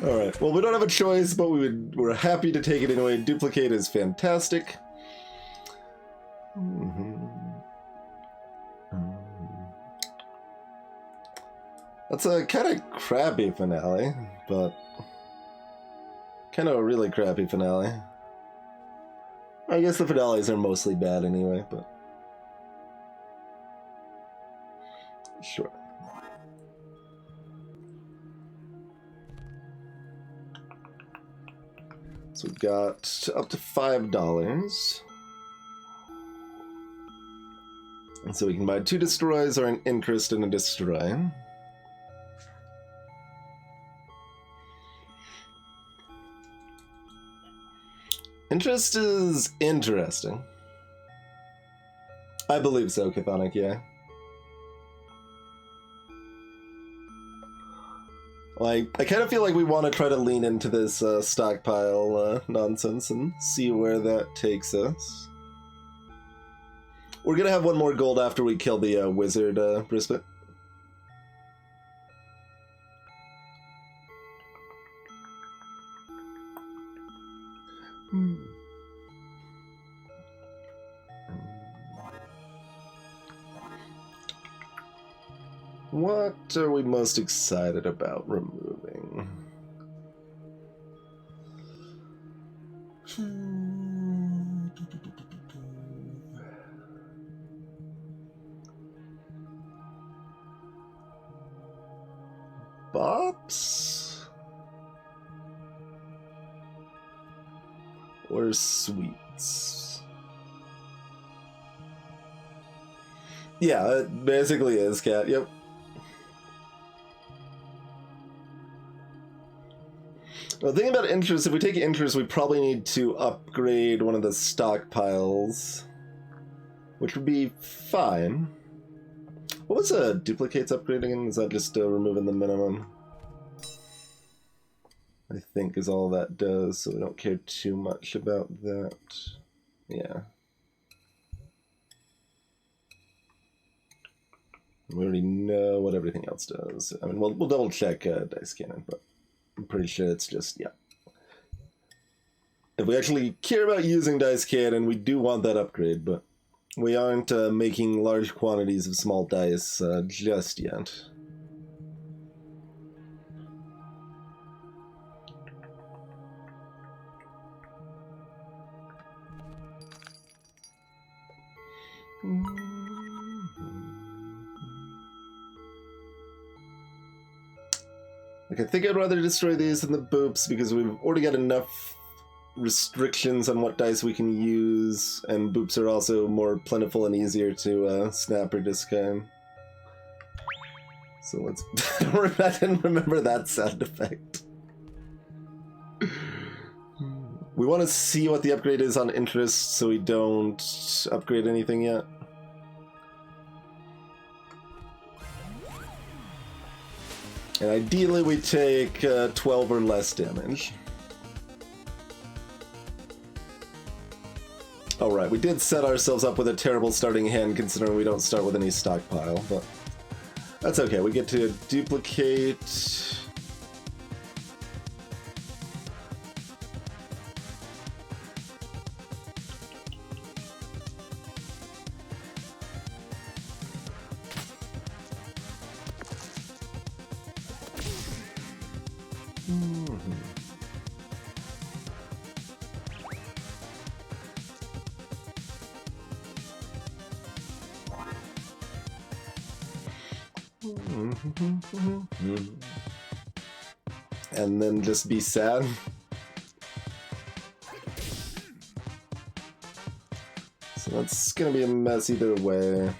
Alright, well we don't have a choice, but we're happy to take it anyway. Duplicate is fantastic. That's a kind of crappy finale, but kind of a really crappy finale. I guess the finales are mostly bad anyway, but sure. So we've got up to $5. And so we can buy 2 destroys or an interest and a destroy. Interest is interesting. I believe so, Chthonic, yeah. Like, I kind of feel like we want to try to lean into this stockpile nonsense and see where that takes us. We're gonna have 1 more gold after we kill the wizard, Brisbane. What are we most excited about removing? Bops? Or sweets? Yeah, it basically is, Cat. Yep. Well, the thing about interest, if we take interest, we probably need to upgrade one of the stockpiles, which would be fine. What was duplicates upgrading? Is that just removing the minimum? I think is all that does, so we don't care too much about that. Yeah. We already know what everything else does. I mean, we'll double check Dice Cannon, but I'm pretty sure it's just, yeah. If we actually care about using Dice Cannon, we do want that upgrade, but we aren't making large quantities of small dice just yet. Like, I think I'd rather destroy these than the boops because we've already got enough restrictions on what dice we can use, and boops are also more plentiful and easier to snap or discard. So let's... I didn't remember that sound effect. We want to see what the upgrade is on interest so we don't upgrade anything yet. And ideally we take 12 or less damage. Alright, we did set ourselves up with a terrible starting hand considering we don't start with any stockpile, but that's okay. We get to duplicate... and then just be sad. So that's gonna be a mess either way.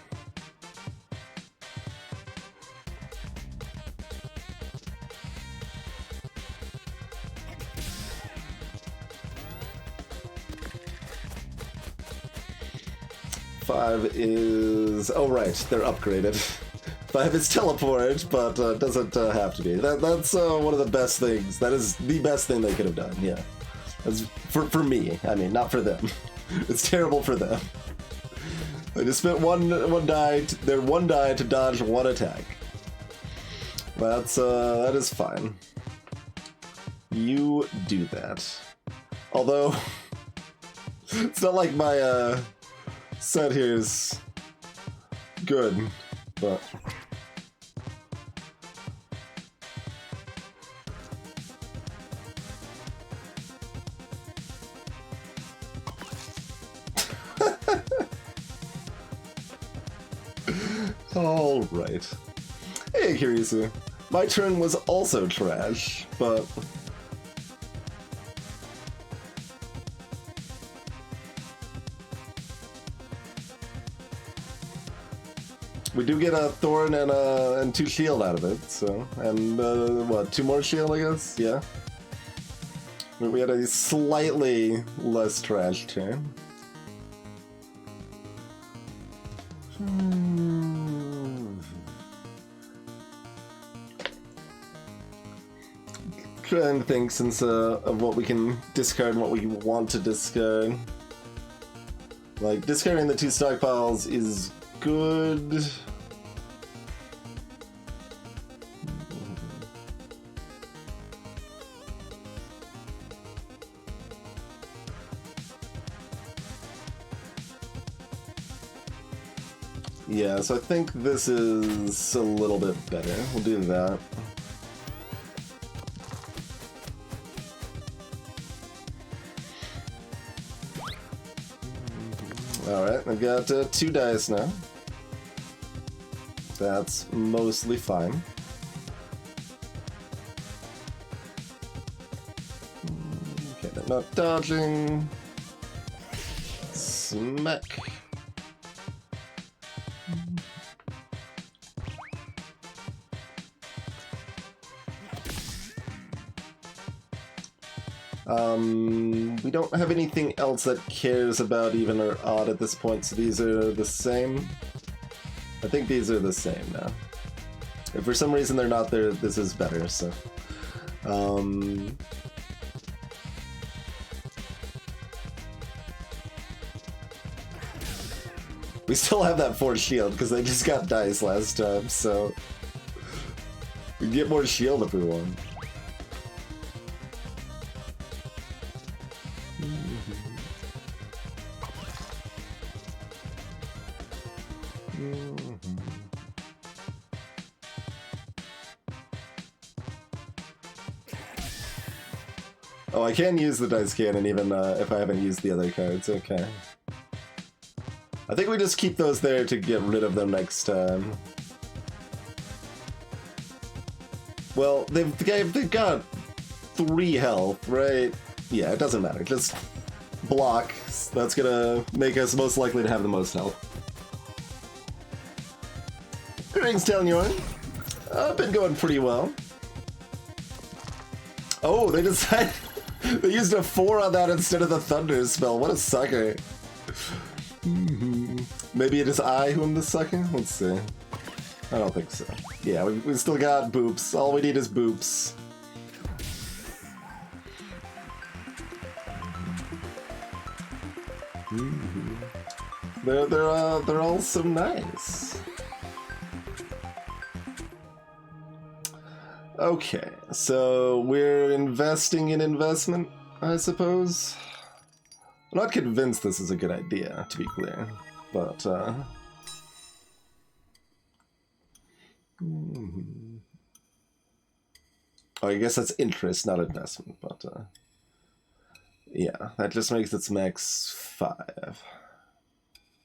Five is... oh right, they're upgraded. 5 is teleport, but doesn't have to be. That's one of the best things. That is the best thing they could have done, yeah. That's for me, I mean, not for them. It's terrible for them. They just spent one die, their one die to dodge one attack. That is fine. You do that. Although, it's not like my set here is good, but... Alright. Hey, Kirisu. My turn was also trash, but... we do get a thorn and 2 shield out of it, so... and, what, 2 more shield, I guess? Yeah. We had a slightly less trash turn. Trying to think since of what we can discard and what we want to discard. Like, discarding the 2 stockpiles is good. Yeah, so I think this is a little bit better. We'll do that. Alright, I've got 2 dice now. That's mostly fine. Okay, they're not dodging. Smack. We don't have anything else that cares about even or odd at this point, so these are the same. I think these are the same now. If for some reason they're not there, this is better, so... We still have that 4 shield, because they just got dice last time, so... We can get more shield if we want. Oh, I can use the dice cannon even if I haven't used the other cards, okay. I think we just keep those there to get rid of them next time. Well, they've got 3 health, right? Yeah, it doesn't matter. Just block. That's gonna make us most likely to have the most health. Greetings, Telnorn. Been going pretty well. Oh, they decided... They used a 4 on that instead of the Thunder spell. What a sucker. Maybe it is I who am the sucker? Let's see. I don't think so. Yeah, we still got boops. All we need is boops. They're all so nice. Okay, so we're investing in investment, I suppose. I'm not convinced this is a good idea, to be clear, but Oh, I guess that's interest, not investment, but yeah, that just makes its max 5.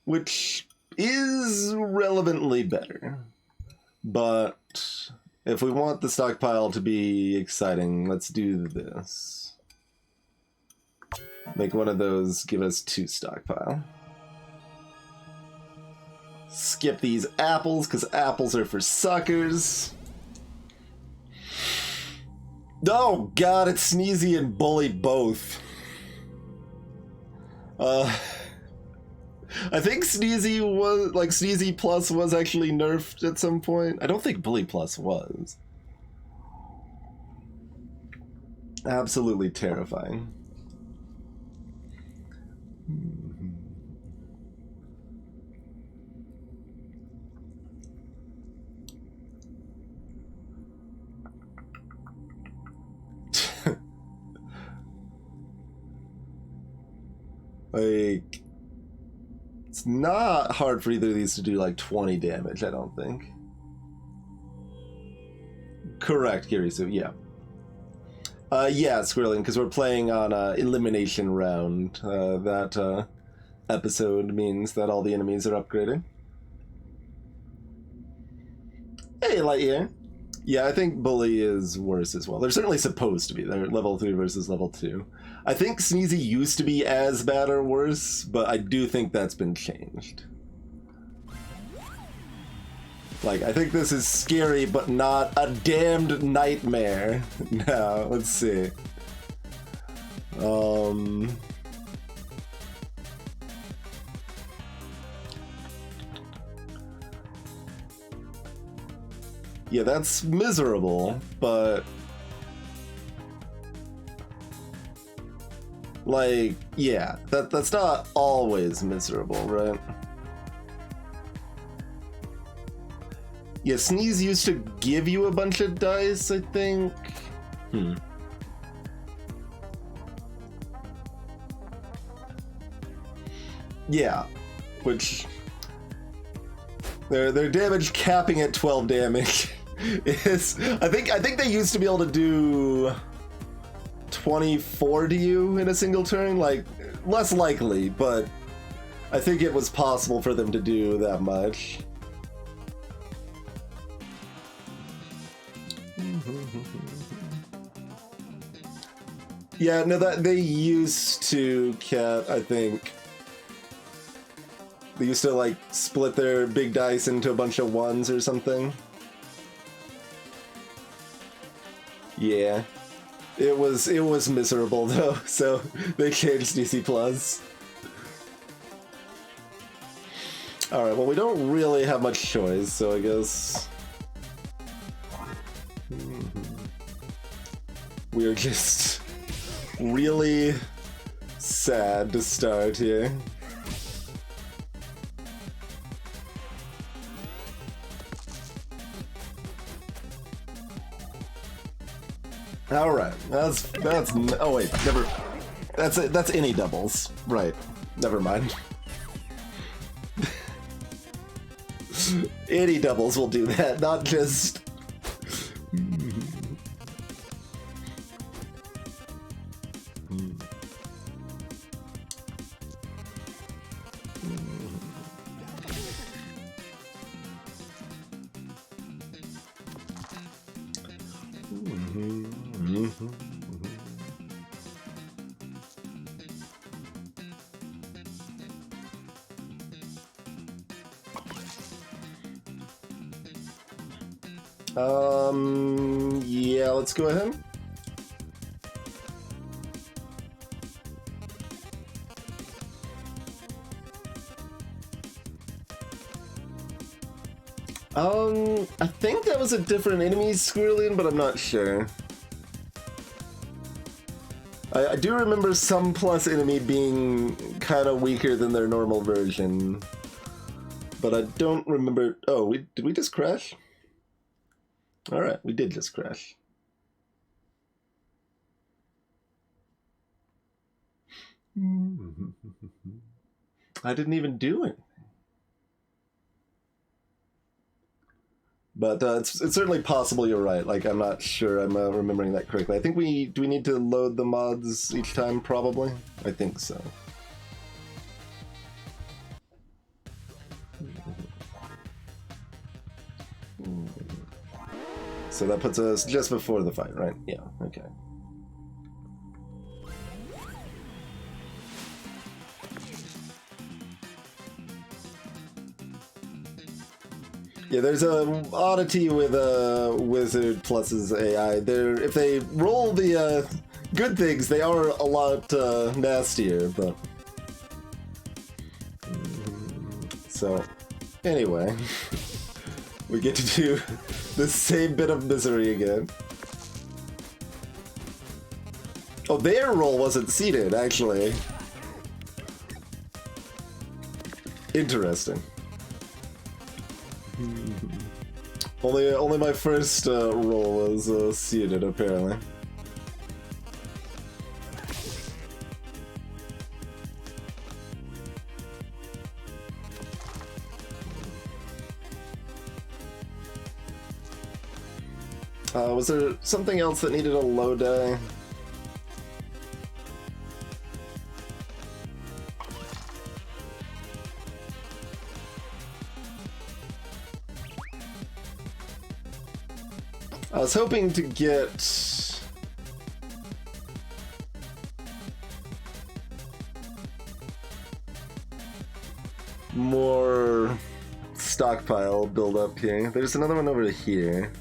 Which is relevantly better, but if we want the stockpile to be exciting, let's do this. Make one of those give us 2 stockpile. Skip these apples, because apples are for suckers. Oh god, it's Sneezy and Bully both. I think Sneezy was, like, Sneezy Plus was actually nerfed at some point. I don't think Bully Plus was. Absolutely terrifying. Like, it's not hard for either of these to do like 20 damage, I don't think. Correct, Kirisu, yeah. Yeah, Squirreling, because we're playing on elimination round. That episode means that all the enemies are upgraded. Hey, Lightyear. Yeah, I think Bully is worse as well. They're certainly supposed to be. They're level 3 versus level 2. I think Sneezy used to be as bad or worse, but I do think that's been changed. Like, I think this is scary, but not a damned nightmare. Now, let's see. Yeah, that's miserable, but... like, yeah, that's not always miserable, right? Yeah, Sneeze used to give you a bunch of dice, I think. Yeah, which... Their damage capping at 12 damage is... I think they used to be able to do 24 to you in a single turn, like, less likely, but I think it was possible for them to do that much. Yeah, no, that they used to cap, I think. They used to, like, split their big dice into a bunch of ones or something. Yeah. It was miserable though, so they changed DC Plus. Alright, well we don't really have much choice, so I guess... We're just really sad to start here. All right, that's oh wait, never. That's any doubles, right? Never mind. Any doubles will do that, not just. Yeah, let's go ahead. I think that was a different enemy Squirrelian, but I'm not sure. I do remember some plus enemy being kind of weaker than their normal version, but I don't remember. Oh, did we just crash? All right, we did just crash. I didn't even do it. But it's certainly possible you're right. Like, I'm not sure I'm remembering that correctly. I think do we need to load the mods each time? Probably. I think so. So that puts us just before the fight, right? Yeah, okay. Yeah, there's a oddity with Wizard Plus's AI. If they roll the good things, they are a lot nastier, but... So, anyway, we get to do the same bit of misery again. Oh, their roll wasn't seated, actually. Interesting. Only my first roll was seated, apparently. Was there something else that needed a low die? I was hoping to get more stockpile build up here. There's another one over here.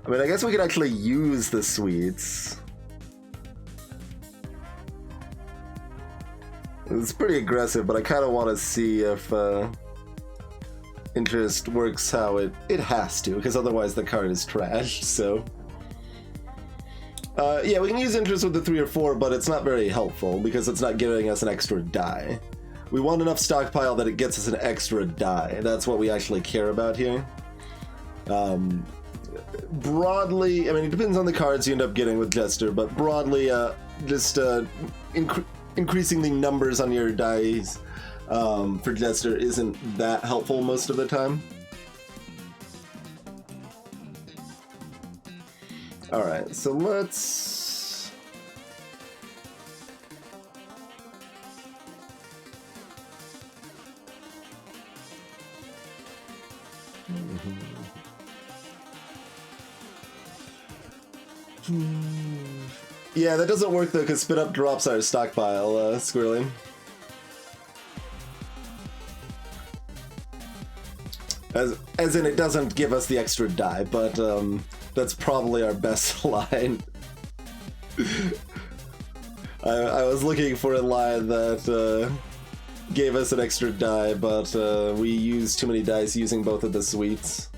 I mean, I guess we could actually use the sweets. It's pretty aggressive, but I kind of want to see if interest works how it has to, because otherwise the card is trashed, so... yeah, we can use interest with the 3 or 4, but it's not very helpful, because it's not giving us an extra die. We want enough stockpile that it gets us an extra die. That's what we actually care about here. Broadly, I mean, it depends on the cards you end up getting with Jester, but broadly, just increasing the numbers on your dice for Jester isn't that helpful most of the time. Alright, so let's... Yeah, that doesn't work though, because Spit Up drops our stockpile, Squirrely. As in, it doesn't give us the extra die, but that's probably our best line. I was looking for a line that gave us an extra die, but we used too many dice using both of the suites.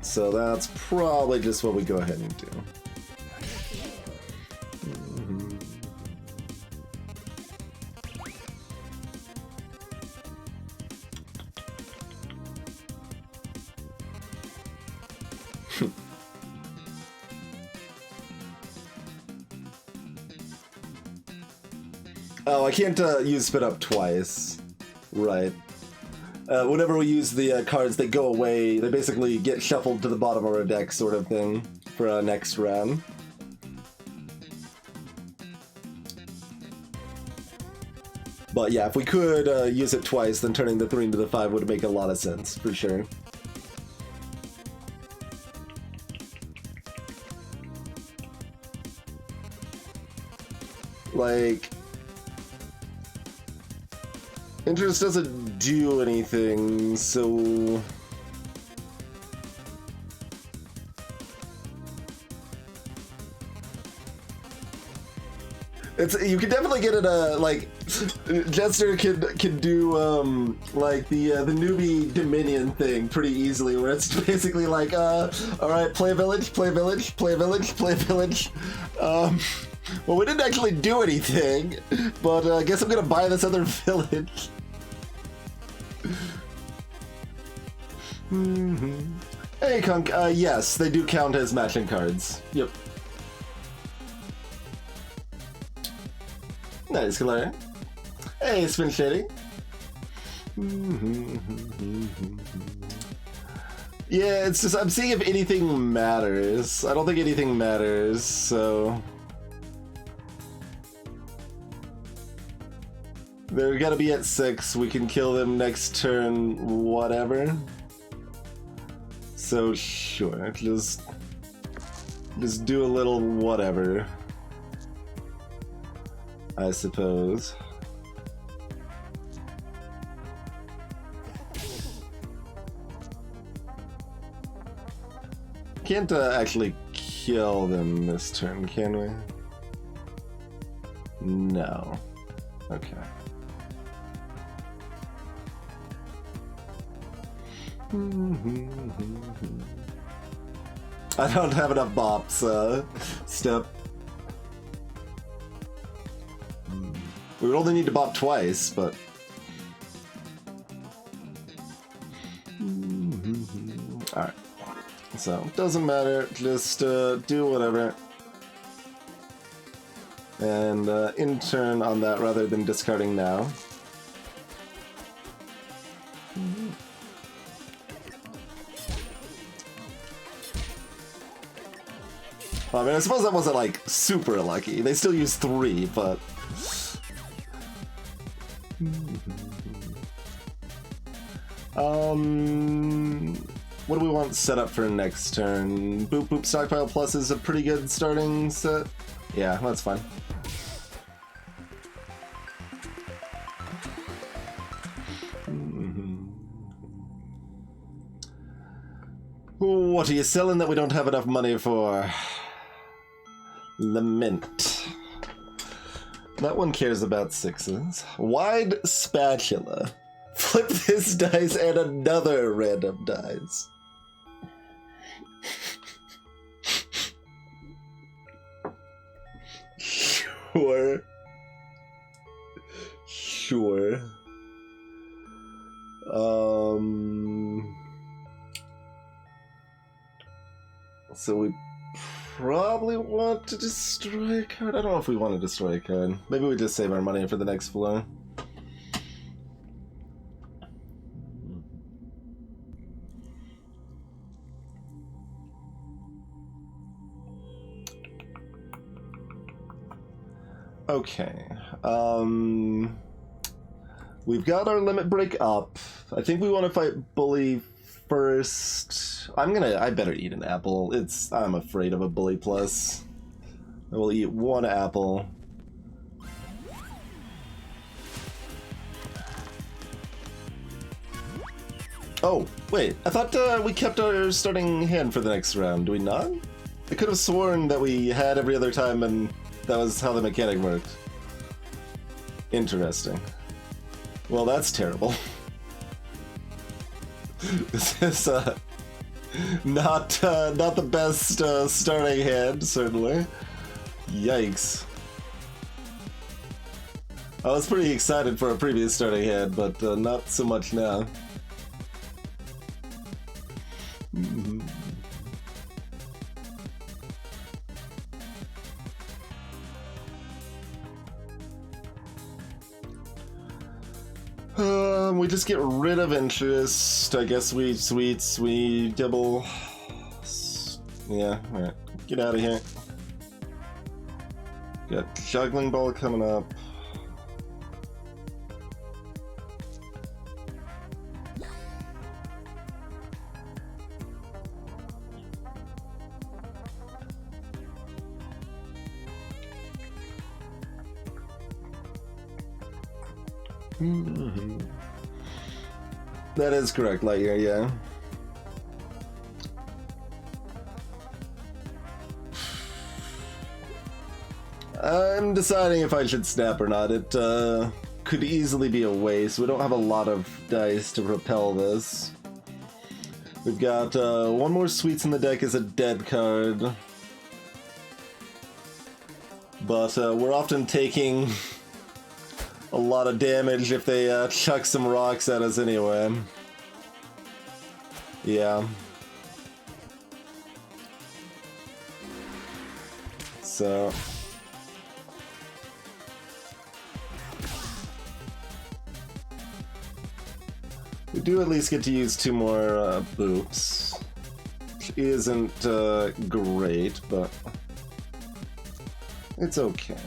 So that's probably just what we go ahead and do. Oh, I can't use spit up twice. Right. Whenever we use the cards, they go away. They basically get shuffled to the bottom of our deck, sort of thing, for our next round. But yeah, if we could use it twice, then turning the 3 into the 5 would make a lot of sense, for sure. Like... Interest doesn't do anything, so... You can definitely get it, like, Jester can do, like, the newbie Dominion thing pretty easily, where it's basically like, alright, play a village, play a village, play a village, play a village. Well, we didn't actually do anything, but I guess I'm gonna buy this other village. Hey, Kunk, yes, they do count as matching cards. Yep. Nice, Galarian. Hey, Spin Shady. Yeah, it's just, I'm seeing if anything matters. I don't think anything matters, so... They're gonna be at 6, we can kill them next turn, whatever. So sure, just do a little whatever, I suppose. Can't actually kill them this turn, can we? No. Okay. I don't have enough bops, Step. We would only need to bop twice, but... Alright. So, doesn't matter, just do whatever. And in turn on that rather than discarding now. I mean, I suppose that wasn't, like, super lucky. They still used 3, but... What do we want set up for next turn? Boop Boop Stockpile Plus is a pretty good starting set. Yeah, that's fine. What are you selling that we don't have enough money for? Lament. That one cares about 6s. Wide spatula. Flip this dice and another random dice. Sure. Sure. So we probably want to destroy a card. I don't know if we want to destroy a card. Maybe we just save our money for the next floor. Okay. We've got our limit break up. I think we want to fight Bully first. I better eat an apple. I'm afraid of a Bully Plus. I will eat one apple. Oh, wait, I thought we kept our starting hand for the next round. Do we not? I could have sworn that we had every other time and that was how the mechanic worked. Interesting. Well, that's terrible. This is not the best starting hand, certainly. Yikes. I was pretty excited for a previous starting hand, but not so much now. We just get rid of interest. I guess we double. Yeah, alright. Get out of here. Got juggling ball coming up. That is correct, Lightyear, yeah. I'm deciding if I should snap or not. It could easily be a waste. We don't have a lot of dice to propel this. We've got one more Sweets in the deck as a dead card. But we're often taking a lot of damage if they chuck some rocks at us anyway. Yeah. So... we do at least get to use 2 more boops. Which isn't great, but it's okay.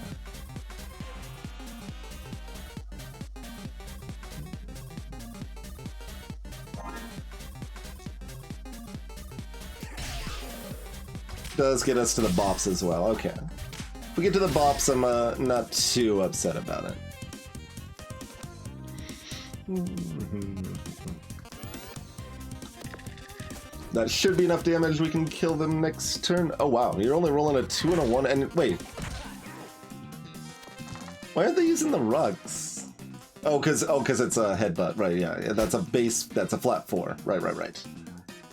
Does get us to the bops as well. Okay. If we get to the bops, I'm not too upset about it. That should be enough damage. We can kill them next turn. Oh wow, you're only rolling a 2 and a 1. And wait, why aren't they using the rugs? Oh, cause it's a headbutt, right? Yeah, that's a base. That's a flat 4. Right.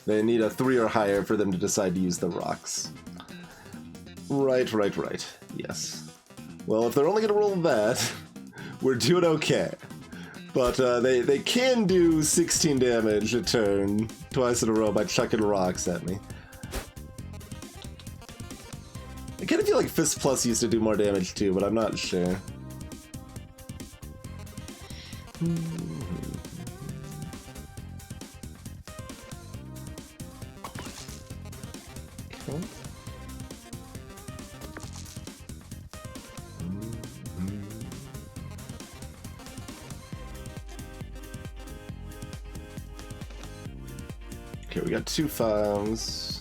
They need a 3 or higher for them to decide to use the rocks. Right. Yes. Well, if they're only gonna roll that, we're doing okay. But they can do 16 damage a turn twice in a row by chucking rocks at me. I kind of feel like Fist Plus used to do more damage too, but I'm not sure. Okay. Okay, we got 2 5s.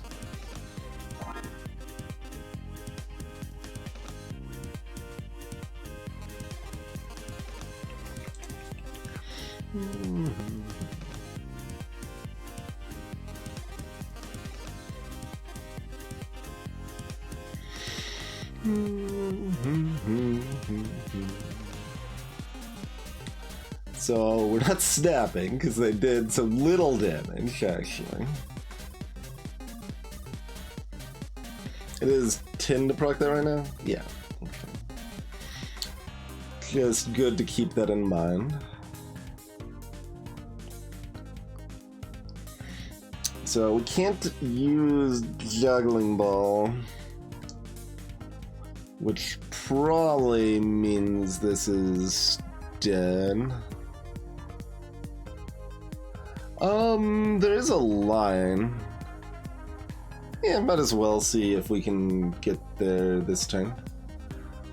So we're not snapping because they did some little damage, actually. It is 10 to proc that right now? Yeah. Okay. Just good to keep that in mind. So we can't use juggling ball, which probably means this is dead. There is a line. Yeah, might as well see if we can get there this turn.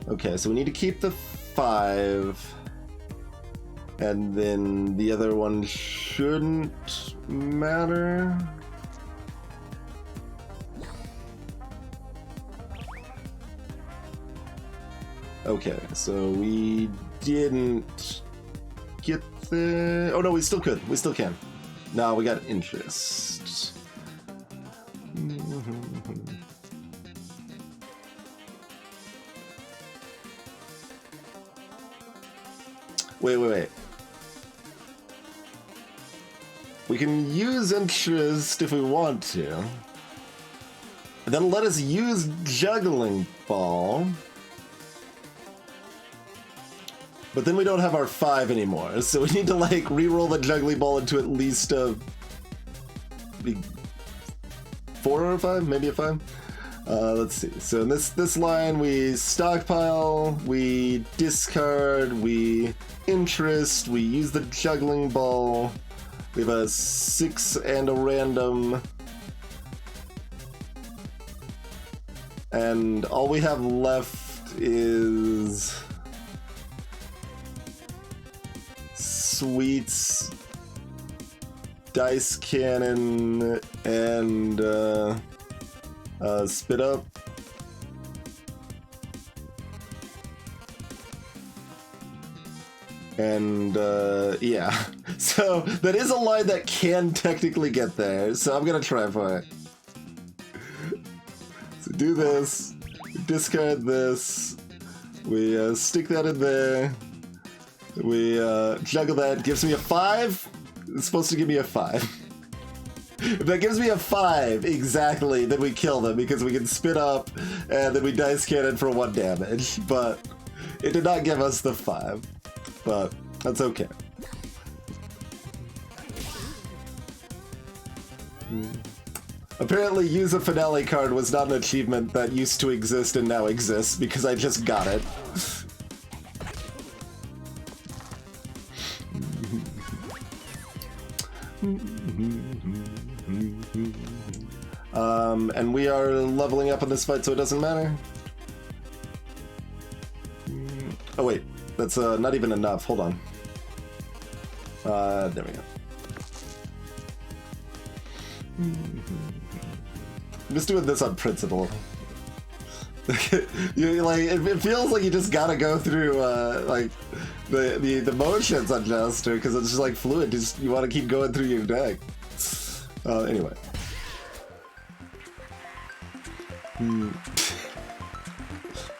Okay, so we need to keep the 5. And then the other one shouldn't matter. Okay, so we didn't get the... oh no, we still could. We still can. No, we got interest. Wait. We can use interest if we want to. Then let us use juggling ball. But then we don't have our 5 anymore, so we need to like re-roll the juggling ball into at least a 4 or a 5, maybe a 5. Let's see. So in this line, we stockpile, we discard, we interest, we use the juggling ball. We have a 6 and a random. And all we have left is sweets, dice cannon, and spit up. And yeah, so that is a line that can technically get there, so I'm gonna try for it. So do this, discard this, we stick that in there, we juggle that, gives me a 5. It's supposed to give me a 5. If that gives me a 5 exactly, then we kill them because we can spit up and then we dice cannon for 1 damage, but it did not give us the 5. But that's okay. Apparently, use a finale card was not an achievement that used to exist and now exists because I just got it. And we are leveling up in this fight, so it doesn't matter. Oh wait. That's not even enough. Hold on. There we go. I'm just doing this on principle. You like it feels like you just gotta go through like the motions on Jester because it's just like fluid. Just you want to keep going through your deck. Anyway.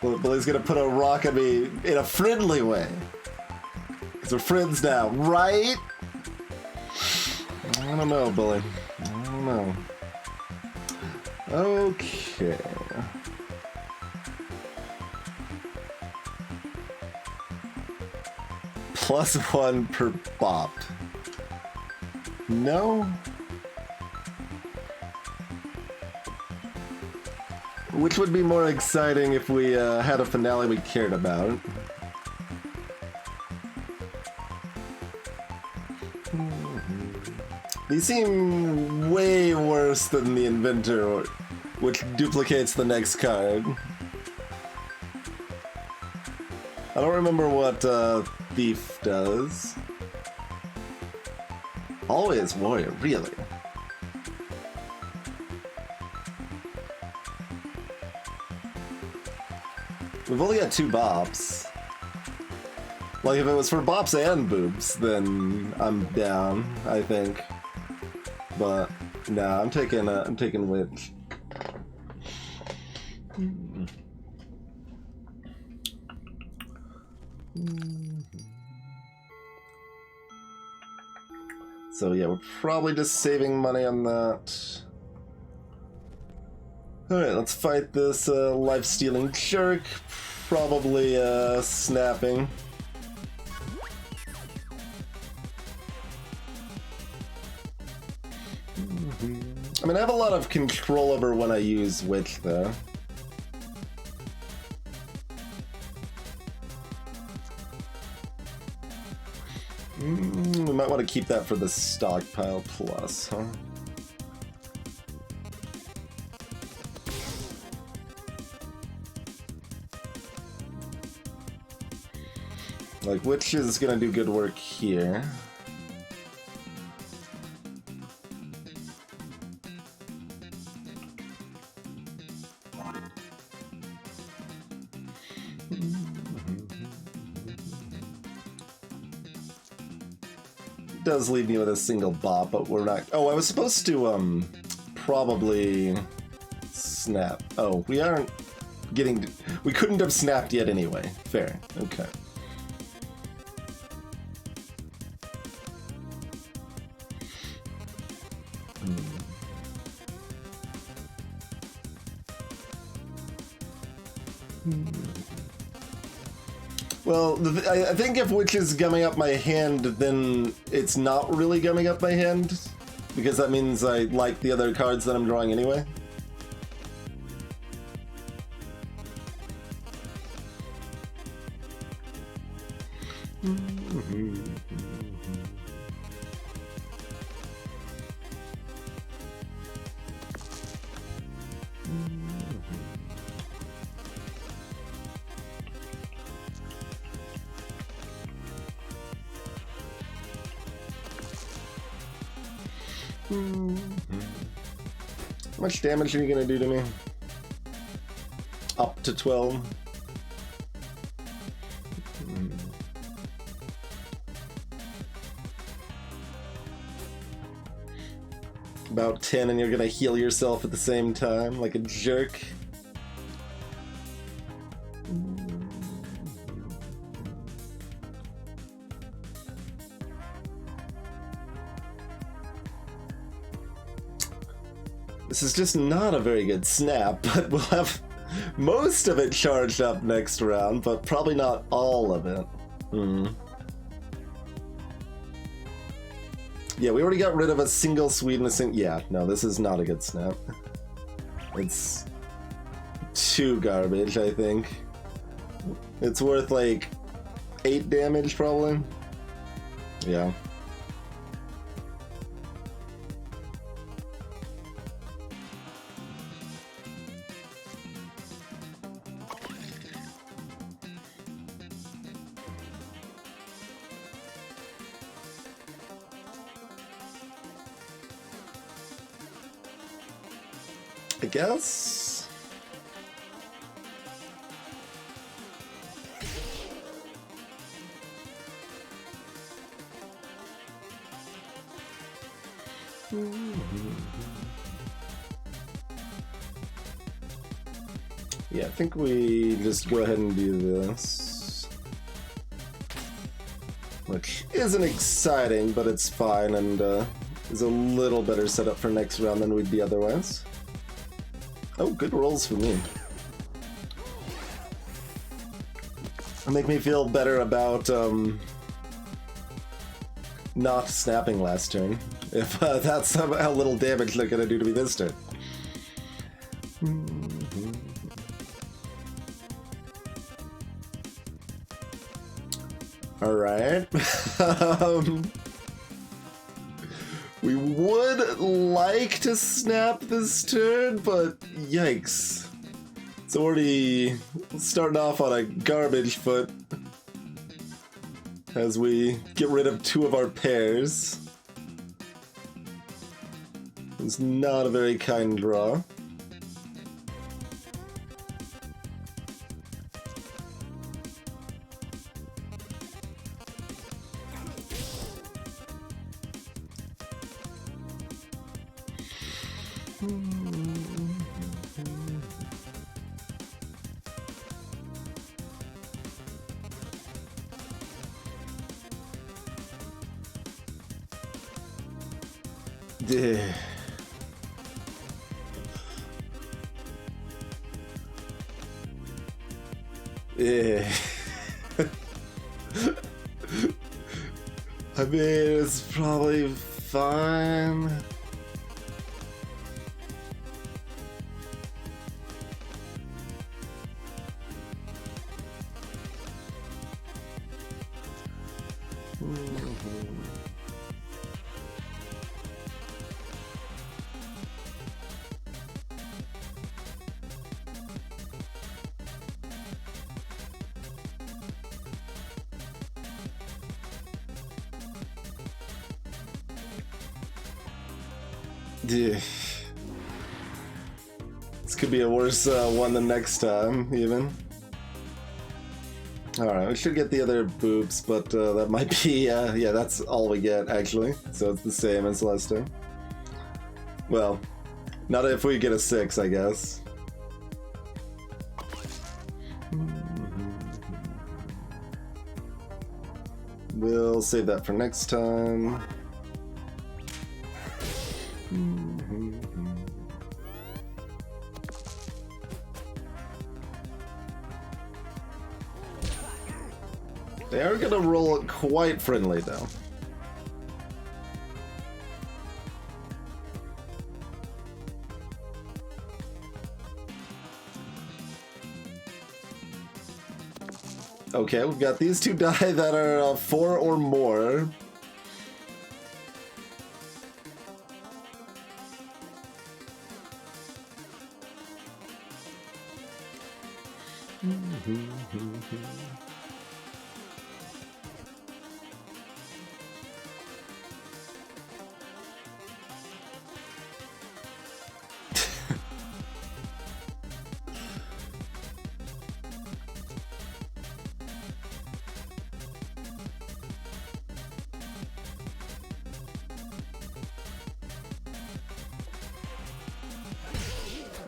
Well, Billy's gonna put a rock at me in a friendly way. Because we're friends now, right? I don't know, Billy. I don't know. Okay. +1 per bop. No? Which would be more exciting if we had a finale we cared about? These seem way worse than the Inventor, which duplicates the next card. I don't remember what Thief does. Always Warrior, really? We've only got 2 bops. Like, if it was for bops and boobs, then I'm down, I think. But, nah, I'm taking Witch. So yeah, we're probably just saving money on that. Alright, let's fight this life-stealing jerk. Probably snapping. I mean, I have a lot of control over when I use Witch, though. We might want to keep that for the stockpile plus, huh? Like, which is gonna do good work here. does leave me with a single bop, but we're not... Oh, I was supposed to, probably snap. Oh, we aren't getting... We couldn't have snapped yet anyway. Fair. Okay. Well, I think if Witch is gumming up my hand, then it's not really gumming up my hand, because that means I like the other cards that I'm drawing anyway. How much damage are you gonna do to me? Up to 12. About 10, and you're gonna heal yourself at the same time, like a jerk. This is just not a very good snap, but we'll have most of it charged up next round, but probably not all of it. Yeah, we already got rid of a single Swede and a single... Yeah, no, this is not a good snap. It's too garbage, I think. It's worth like 8 damage, probably. Yeah. I guess. Yeah, I think we just go ahead and do this. Which isn't exciting, but it's fine, and is a little better setup for next round than we'd be otherwise. Oh, good rolls for me. It'll make me feel better about not snapping last turn, if that's how little damage they're gonna do to me this turn. Alright. We would like to snap this turn, but yikes. It's already starting off on a garbage foot as we get rid of 2 of our pairs. It's not a very kind draw. Yeah. I mean, it's probably fine. Yeah. This could be a worse one than next time, even. Alright, we should get the other boops, but that might be, yeah, that's all we get, actually. So it's the same as last time. Well, not if we get a 6, I guess. We'll save that for next time. They are gonna roll quite friendly, though. Okay, we've got these two die that are 4 or more.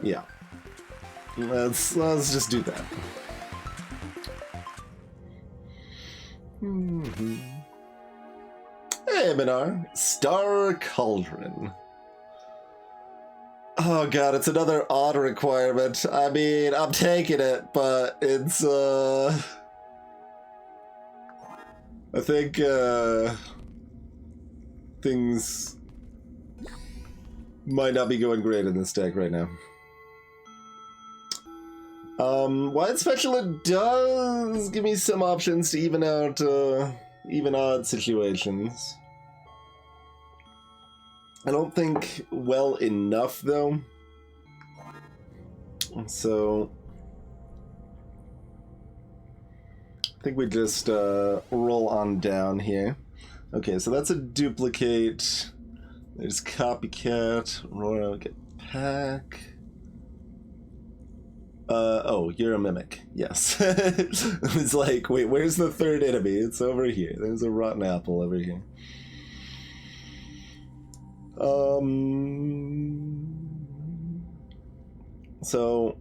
Yeah. Let's just do that. Hey, Minar. Star Cauldron. Oh god, it's another odd requirement. I mean, I'm taking it, but it's, I think, things might not be going great in this deck right now. Wide Spatula does give me some options to even out, even odd situations. I don't think well enough, though. So I think we just, roll on down here. Okay, so that's a duplicate. There's Copycat, Royal, get Pack. Oh, you're a mimic. Yes. It's like, wait, where's the third enemy? It's over here. There's a rotten apple over here. So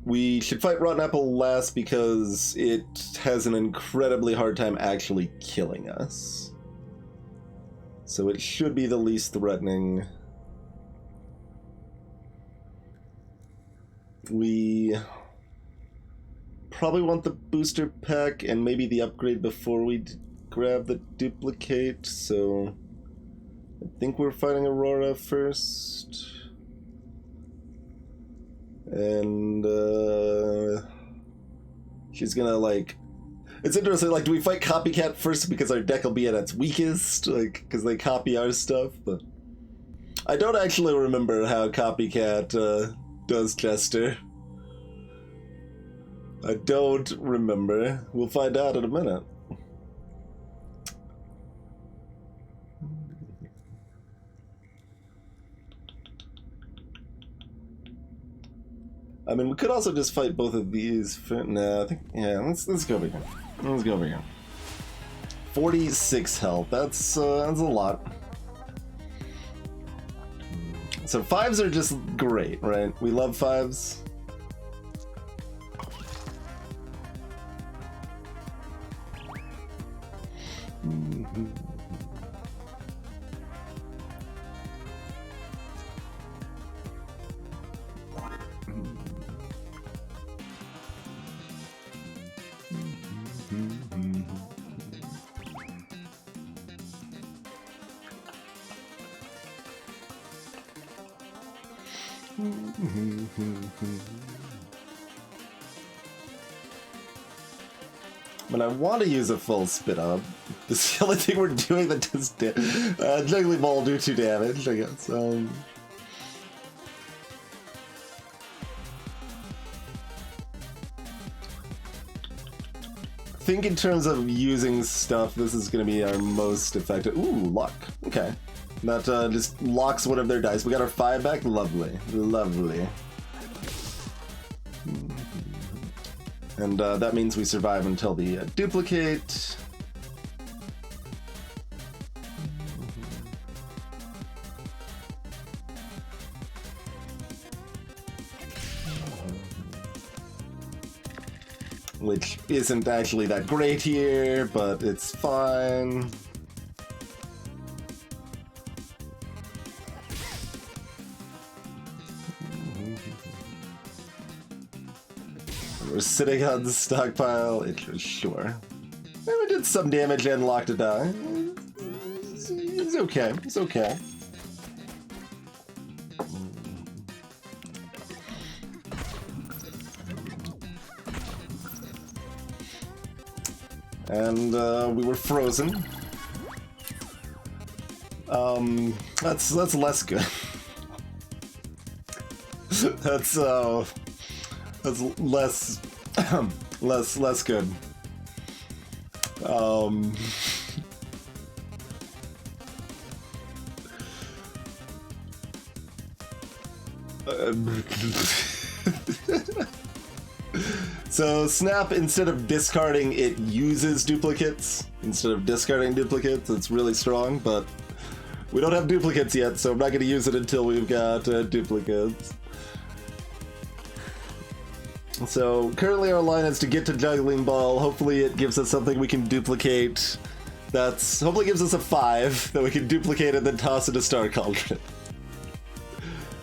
we should fight rotten apple last because it has an incredibly hard time actually killing us. So it should be the least threatening. We probably want the booster pack and maybe the upgrade before we grab the duplicate, so I think we're fighting Aurora first. And she's gonna, like, it's interesting, like, do we fight Copycat first because our deck will be at its weakest, like, because they copy our stuff? But I don't actually remember how Copycat does Chester. I don't remember. We'll find out in a minute. I mean, we could also just fight both of these. Nah, I think, yeah, let's go over here. Let's go over here. 46 health. That's a lot. So 5s are just great, right? We love 5s. But I want to use a full spit up. This is the only thing we're doing that does Jiggly Ball will do 2 damage, I guess. I think in terms of using stuff, this is going to be our most effective. Ooh, luck. Okay. That just locks one of their dice. We got our 5 back. Lovely. Lovely. And that means we survive until the duplicate. Which isn't actually that great here, but it's fine. We're sitting on the stockpile. Sure. We did some damage and locked a die. It's okay. It's okay. And we were frozen. That's less good. that's less less good. So Snap, instead of discarding, it uses duplicates instead of discarding duplicates. It's really strong, but we don't have duplicates yet, so I'm not going to use it until we've got duplicates. So currently our line is to get to Juggling Ball. Hopefully it gives us something we can duplicate. That's hopefully gives us a 5 that we can duplicate and then toss into Star Cauldron.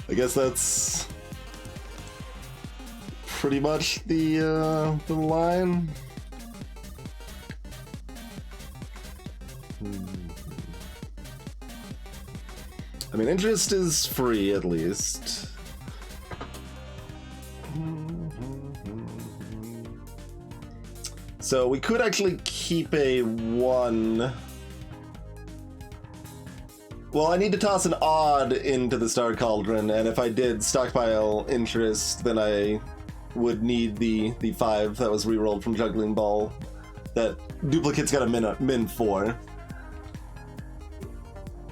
I guess that's pretty much the line. I mean, interest is free at least. So we could actually keep a 1. Well, I need to toss an odd into the Star Cauldron, and if I did stockpile interest, then I would need the 5 that was rerolled from Juggling Ball. That duplicate's got a min 4.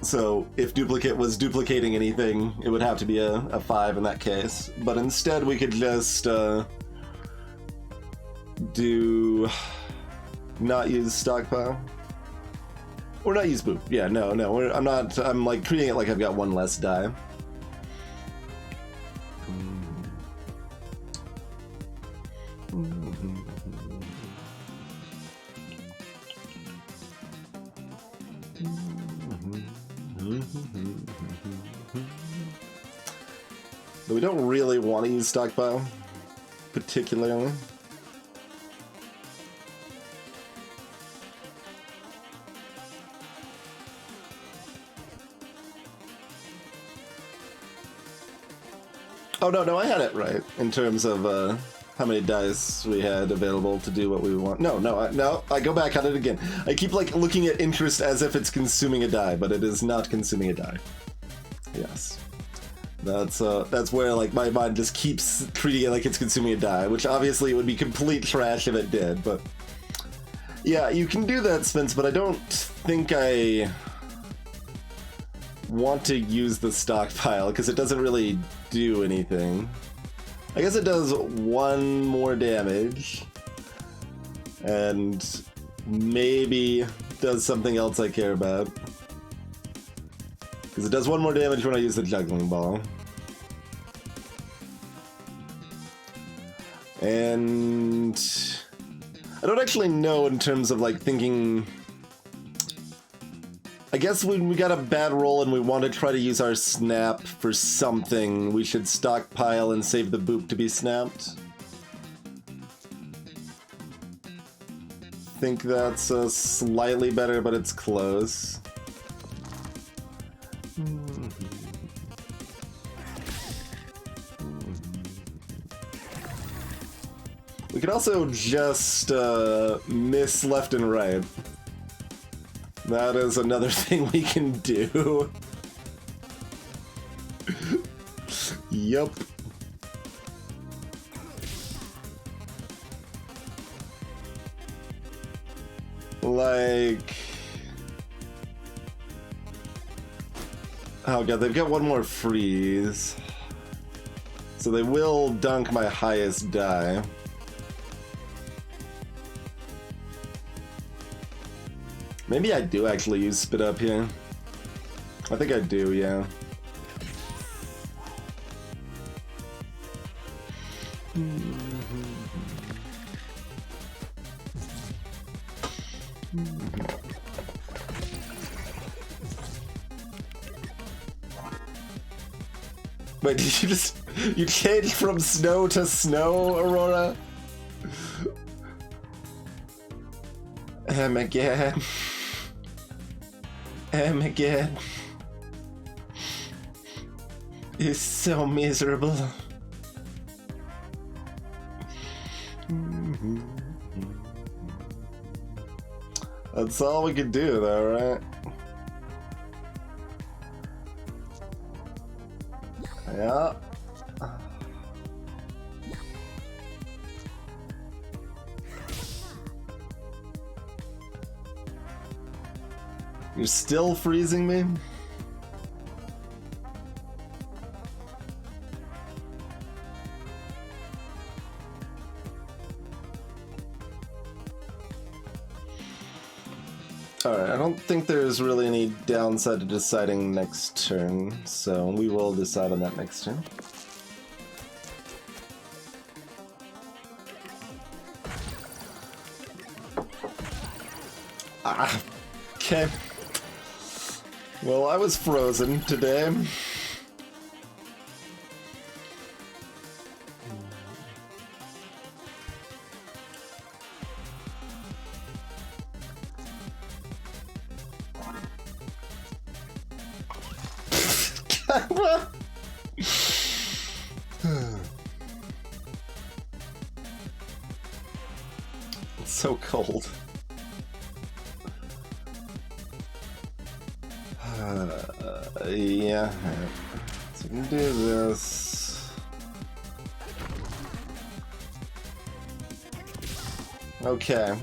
So if duplicate was duplicating anything, it would have to be a 5 in that case. But instead we could just do not use stockpile. Or not use boop. Yeah, no, I'm like treating it like I've got 1 less die. But we don't really want to use stockpile, particularly. Oh, no, I had it right in terms of how many dice we had available to do what we want. No, I go back on it again. I keep like looking at interest as if it's consuming a die, but it is not consuming a die. Yes. That's where like my mind just keeps treating it like it's consuming a die, which obviously would be complete trash if it did, but yeah, you can do that, Spence, but I don't think I want to use the stockpile because it doesn't really do anything. I guess it does 1 more damage and maybe does something else I care about, because it does 1 more damage when I use the Juggling Ball. And I don't actually know in terms of like thinking. I guess when we got a bad roll and we want to try to use our snap for something, we should stockpile and save the boop to be snapped. I think that's slightly better, but it's close. We could also just miss left and right. That is another thing we can do. Yup. Like... oh god, they've got 1 more freeze. So they will dunk my highest die. Maybe I do actually use Spit Up here. I think I do, yeah. Wait, did you just... You changed from snow to snow, Aurora? Again. Again. It's so miserable. That's all we can do, though, right? Yeah. You're still freezing me? Alright, I don't think there's really any downside to deciding next turn, so we will decide on that next turn. Ah, okay. Well, I was frozen today. It's so cold. Yeah. So we can do this. Okay.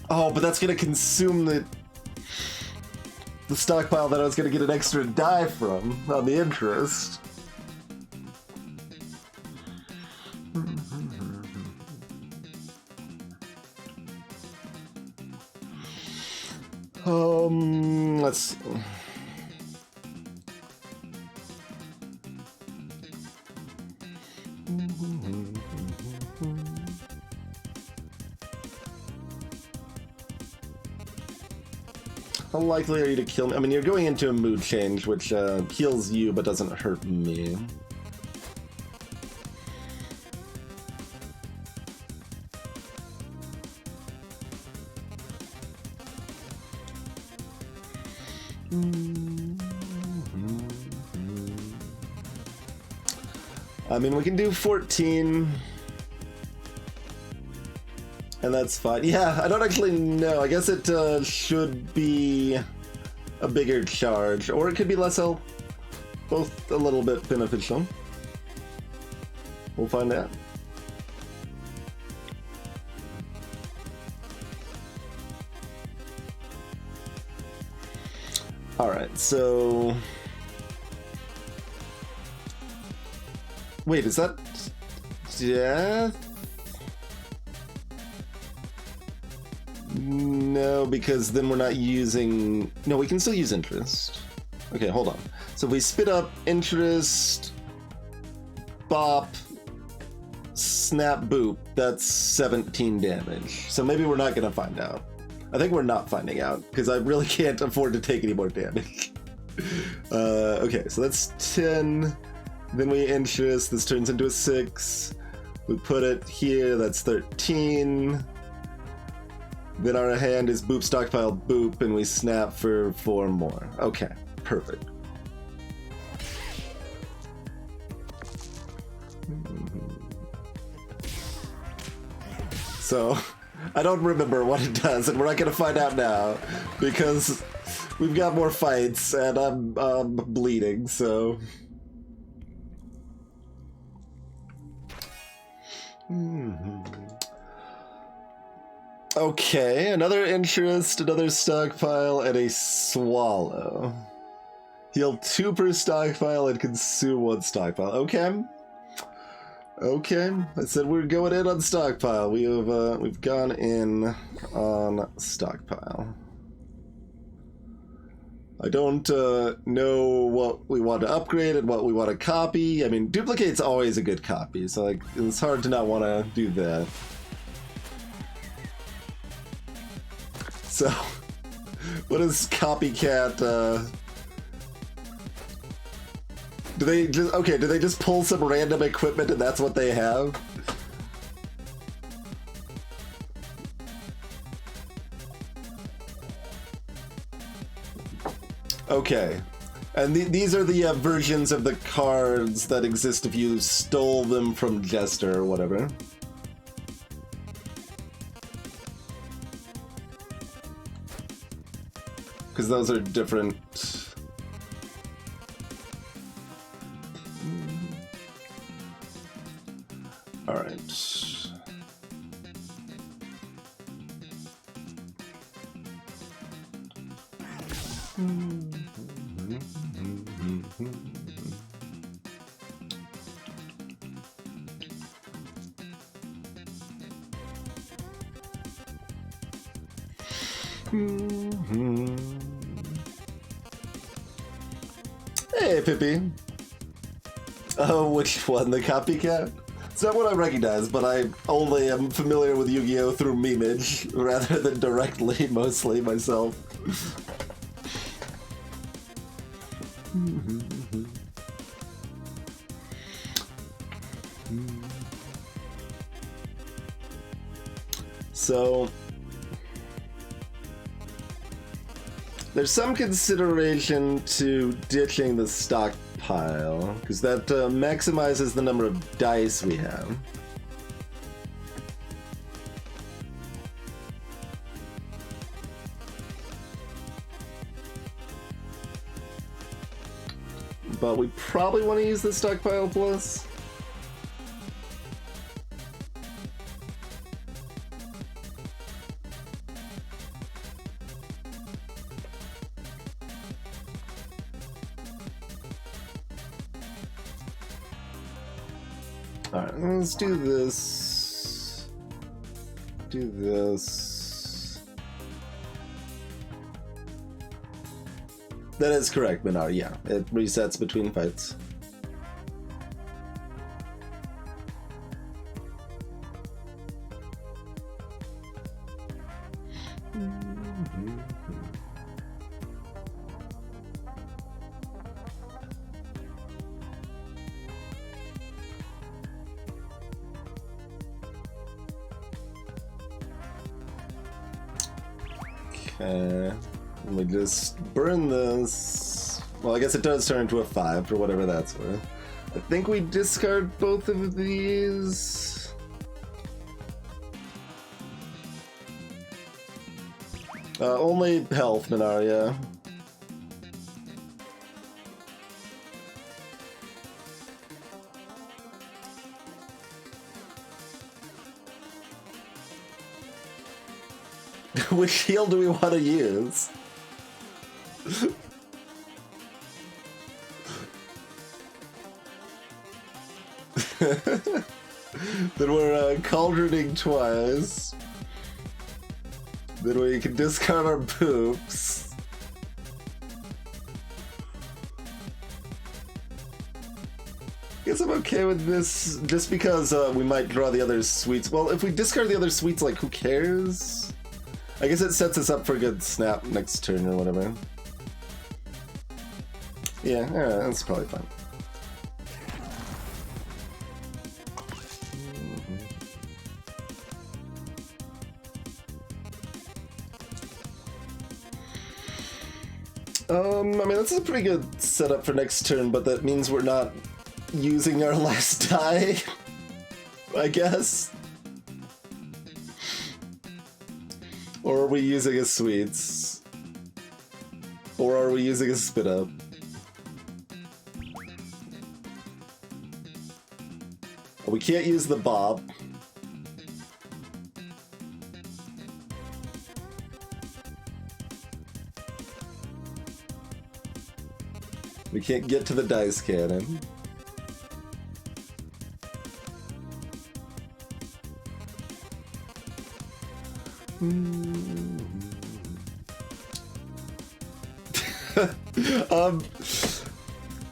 Oh, but that's gonna consume the stockpile that I was gonna get an extra die from on the interest. Let's... How likely are you to kill me? I mean, you're going into a mood change, which heals you but doesn't hurt me. I mean, we can do 14. And that's fine. Yeah, I don't actually know. I guess it should be a bigger charge, or it could be less health. Both a little bit beneficial. We'll find out. Alright, so... Wait, is that... death? No, because then we're not using... No, we can still use interest. Okay, hold on. So if we spit up interest, bop, snap, boop, that's 17 damage. So maybe we're not going to find out. I think we're not finding out, because I really can't afford to take any more damage. Okay, so that's 10. Then we interest, this turns into a 6. We put it here, that's 13. Then our hand is boop, stockpile, boop, and we snap for 4 more. Okay, perfect. So, I don't remember what it does, and we're not going to find out now, because we've got more fights, and I'm bleeding, so... Okay, another interest, another stockpile, and a swallow. Heal 2 per stockpile and consume 1 stockpile. Okay. Okay, I said we're going in on stockpile. We've gone in on stockpile. I don't know what we want to upgrade and what we want to copy. I mean, duplicate's always a good copy, so like it's hard to not want to do that. So, what is copycat? Do they just pull some random equipment and that's what they have? Okay. And these are the versions of the cards that exist if you stole them from Jester or whatever. Because those are different. All right. Hey, Pippi. Oh, which one? The copycat? It's not what I recognize, but I only am familiar with Yu-Gi-Oh! Through memeage, rather than directly, mostly, myself. So, there's some consideration to ditching the stockpile, because that maximizes the number of dice we have. But we probably want to use the stockpile plus. Alright, let's do this. Do this. That is correct, Minar, yeah. It resets between fights. Okay, let me just burn this. Well, I guess it does turn into a 5 for whatever that's worth. I think we discard both of these. Only health, Minaria. Which shield do we want to use? Then we're cauldroning twice. Then we can discard our poops. Guess I'm okay with this, just because we might draw the other suites. Well, if we discard the other suites, like, who cares? I guess it sets us up for a good snap next turn or whatever. Yeah, that's probably fine. I mean, this is a pretty good setup for next turn, but that means we're not using our last die, I guess. Or are we using a sweets? Or are we using a spit up? We can't use the bob. We can't get to the dice cannon.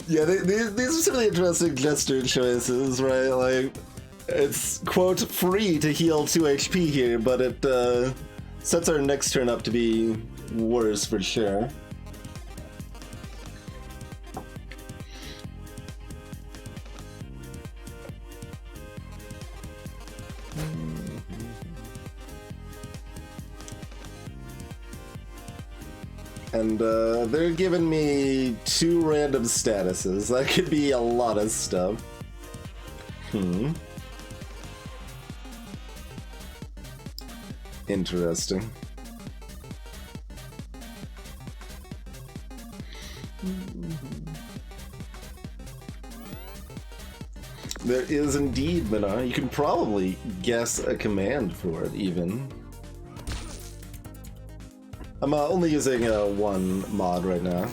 Yeah, these are some of the interesting gesture choices, right? Like, it's, quote, free to heal 2 HP here, but it sets our next turn up to be worse for sure. And they're giving me 2 random statuses. That could be a lot of stuff. Interesting. There is indeed, Minar. You can probably guess a command for it, even. I'm only using one mod right now.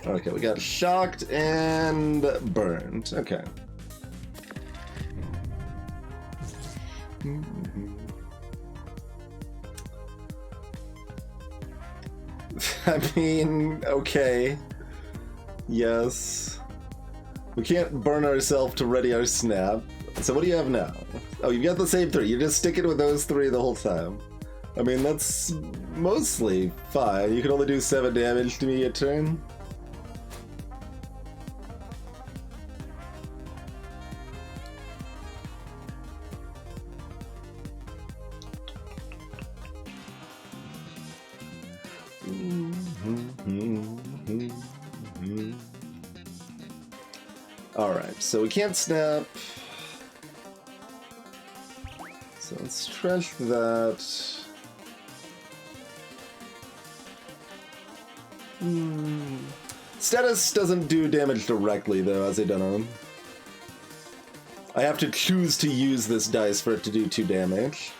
Okay, we got shocked and burned. Okay. I mean, okay. Yes. We can't burn ourselves to ready our snap. So what do you have now? Oh, you've got the same 3. You're just sticking with those 3 the whole time. I mean, that's mostly fine. You can only do 7 damage to me a turn. Alright, so we can't snap. So let's trash that. Status doesn't do damage directly, though, as I don't know. I have to choose to use this dice for it to do 2 damage.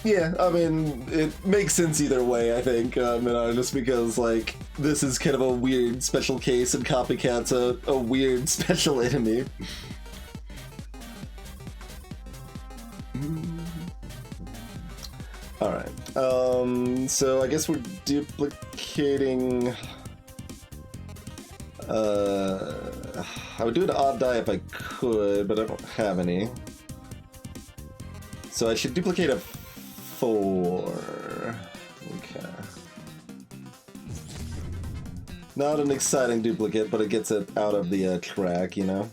Yeah, I mean, it makes sense either way, I think, just because, like, this is kind of a weird special case and Copycat's a weird special enemy. Alright, so I guess we're duplicating... I would do an odd die if I could, but I don't have any. So I should duplicate a 4. Okay. Not an exciting duplicate, but it gets it out of the track, you know?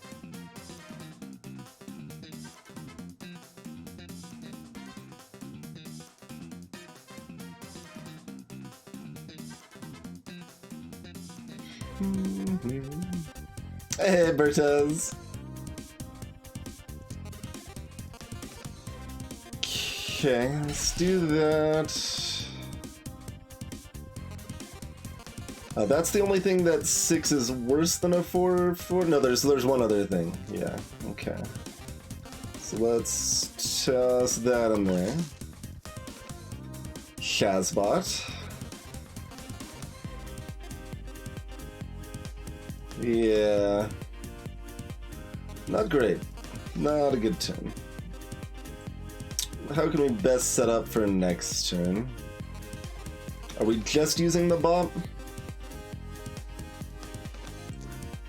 Hey, Bertez! Okay, let's do that. That's the only thing that 6 is worse than a 4. No, there's one other thing. Yeah, okay. So let's toss that in there. Shazbot. Yeah. Not great. Not a good turn. How can we best set up for next turn? Are we just using the bomb?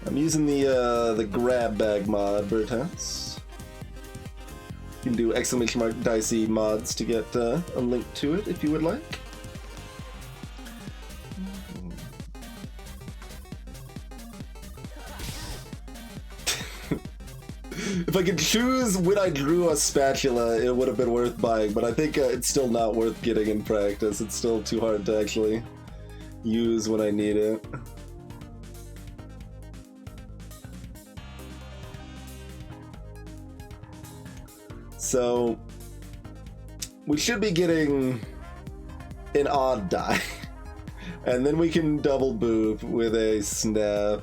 I'm using the grab bag mod, Bertans. You can do ! Dicey mods to get a link to it if you would like. If I could choose when I drew a spatula, it would have been worth buying, but I think it's still not worth getting in practice. It's still too hard to actually use when I need it. So, we should be getting an odd die, and then we can double boop with a snap.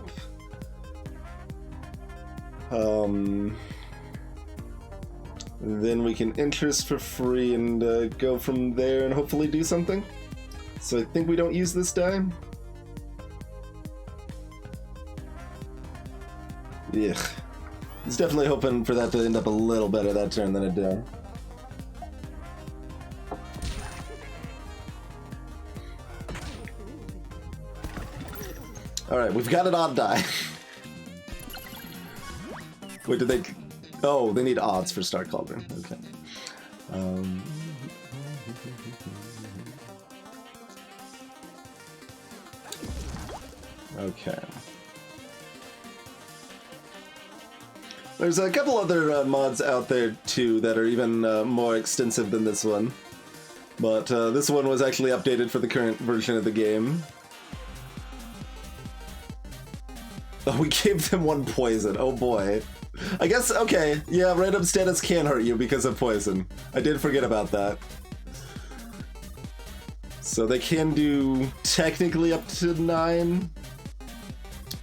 Then we can interest for free and go from there and hopefully do something. So I think we don't use this die. Ugh. I was definitely hoping for that to end up a little better that turn than it did. Alright, we've got an odd die. Wait, did they... Oh, they need odds for Star Cauldron. Okay. Okay. There's a couple other mods out there, too, that are even more extensive than this one. But this one was actually updated for the current version of the game. Oh, we gave them one poison. Oh boy. I guess, okay, yeah, random status can hurt you because of poison. I did forget about that. So they can do technically up to 9.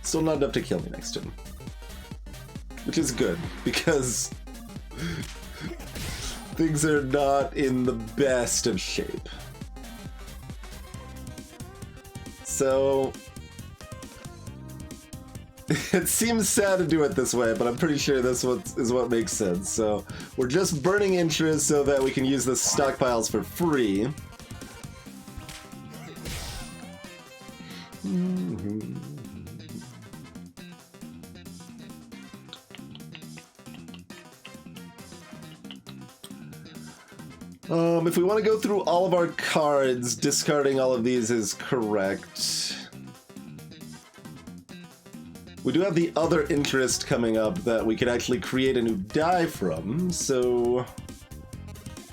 Still not enough to kill me next turn. Which is good, because things are not in the best of shape. So... it seems sad to do it this way, but I'm pretty sure this is what makes sense. So we're just burning interest so that we can use the stockpiles for free. If we want to go through all of our cards, discarding all of these is correct. We do have the other interest coming up that we could actually create a new die from, so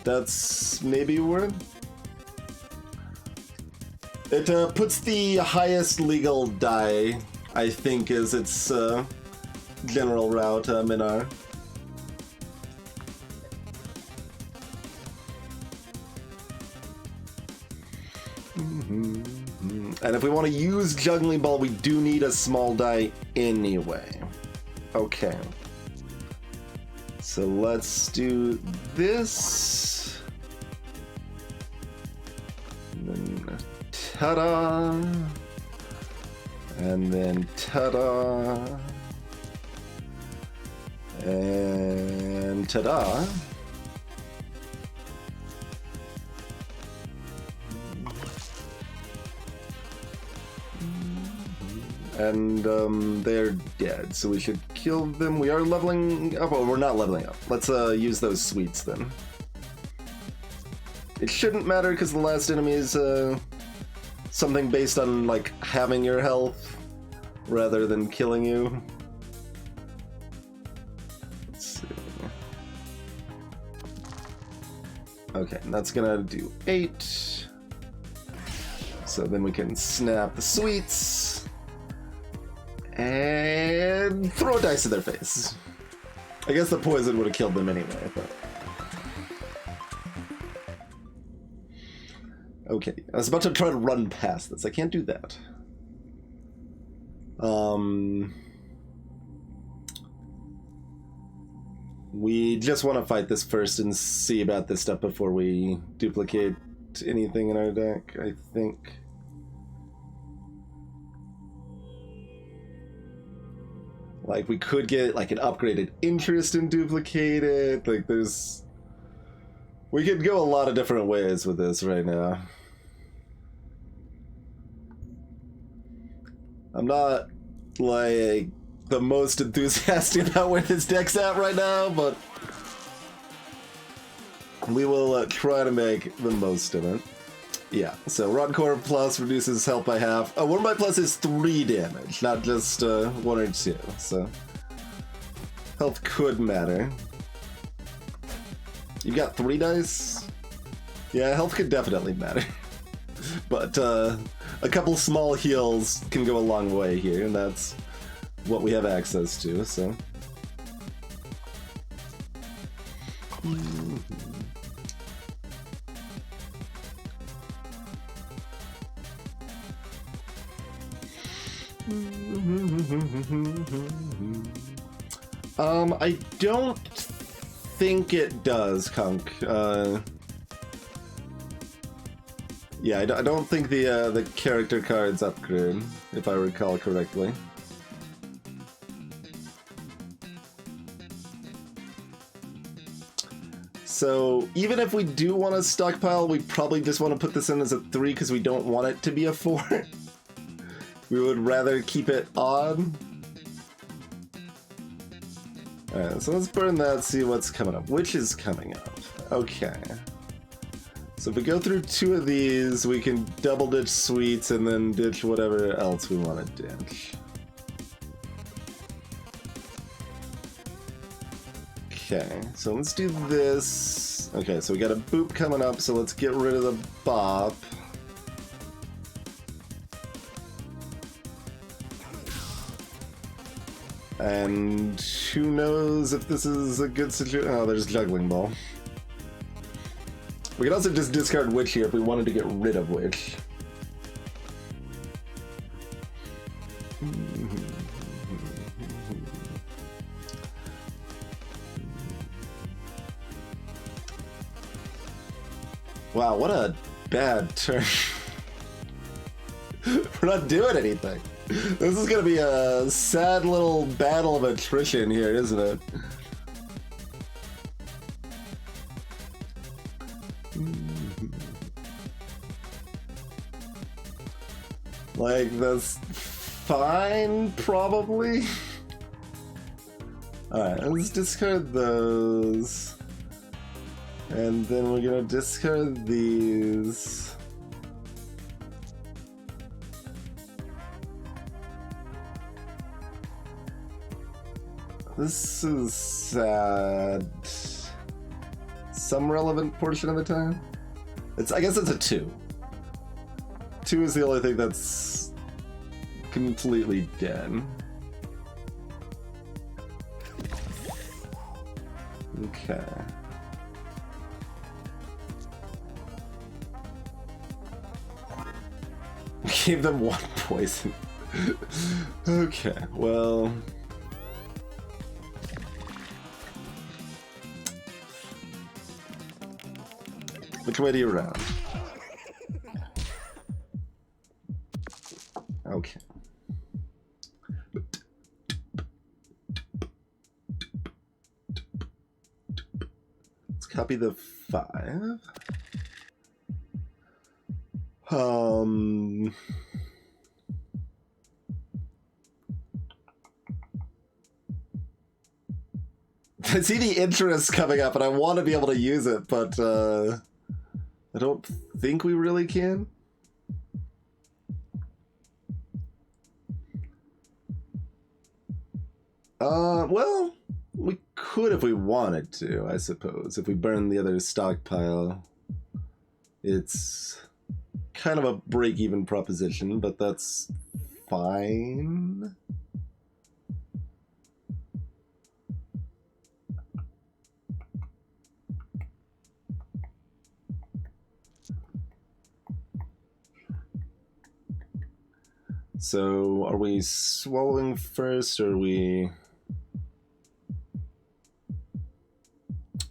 that's maybe worth. It puts the highest legal die, I think, is its general route, Minar. And if we want to use Juggling Ball, we do need a small die anyway. Okay. So let's do this. And then ta-da. And then ta-da. And ta-da. And they're dead, so we should kill them. We are leveling up. Oh, we're not leveling up. Let's use those sweets then. It shouldn't matter because the last enemy is something based on like having your health rather than killing you. Let's see. Okay, and that's gonna do 8. So then we can snap the sweets. And throw a dice in their face. I guess the poison would have killed them anyway, but... Okay, I was about to try to run past this. I can't do that. We just want to fight this first and see about this stuff before we duplicate anything in our deck, I think. Like, we could get, like, an upgraded interest and duplicate it. Like, there's... We could go a lot of different ways with this right now. I'm not, like, the most enthusiastic about where this deck's at right now, but... we will try to make the most of it. Yeah, so Rotten Core Plus reduces health by half. Oh, 1 by plus is 3 damage, not just 1 or 2, so... health could matter. You got 3 dice? Yeah, health could definitely matter. But a couple small heals can go a long way here, and that's what we have access to, so... I don't think it does, Kunk. Yeah, I don't think the character cards upgrade, if I recall correctly. So even if we do want to stockpile, we probably just want to put this in as a 3 because we don't want it to be a 4. We would rather keep it on. Alright, so let's burn that, see what's coming up. Which is coming up? Okay. So if we go through 2 of these, we can double ditch sweets and then ditch whatever else we want to ditch. Okay, so let's do this. Okay, so we got a boop coming up, so let's get rid of the bop. And who knows if this is a good situation? Oh, there's Juggling Ball. We could also just discard Witch here if we wanted to get rid of Witch. Wow, what a bad turn. We're not doing anything. This is gonna be a sad little battle of attrition here, isn't it? Like, that's fine, probably? Alright, let's discard those. And then we're gonna discard these. This is sad. Some relevant portion of the time? I guess it's a 2. 2 is the only thing that's completely dead. Okay. Gave them 1 poison. Okay, well... Which way do you run? Okay. Let's copy the 5. I see the interest coming up and I want to be able to use it, but I don't think we really can. Well, we could if we wanted to, I suppose. If we burn the other stockpile, it's kind of a break-even proposition, but that's fine. So, are we swallowing first, or we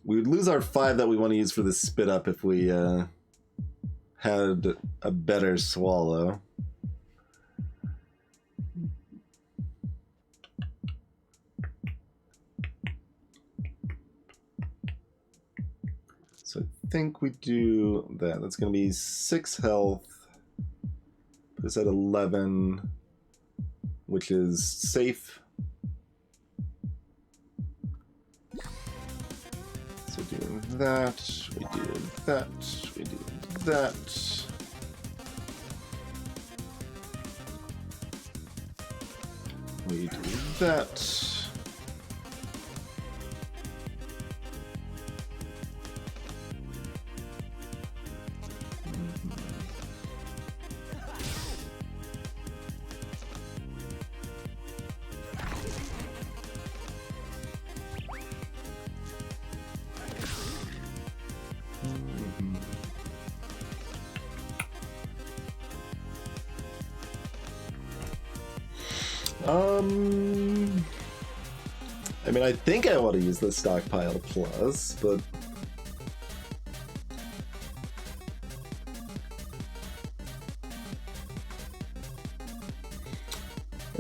would lose our 5 that we want to use for the spit up if we had a better swallow. So I think we do that. That's going to be 6 health. Put us at 11, which is safe. So doing that, we do that, we do that. We do that. I mean, I think I want to use the stockpile plus, but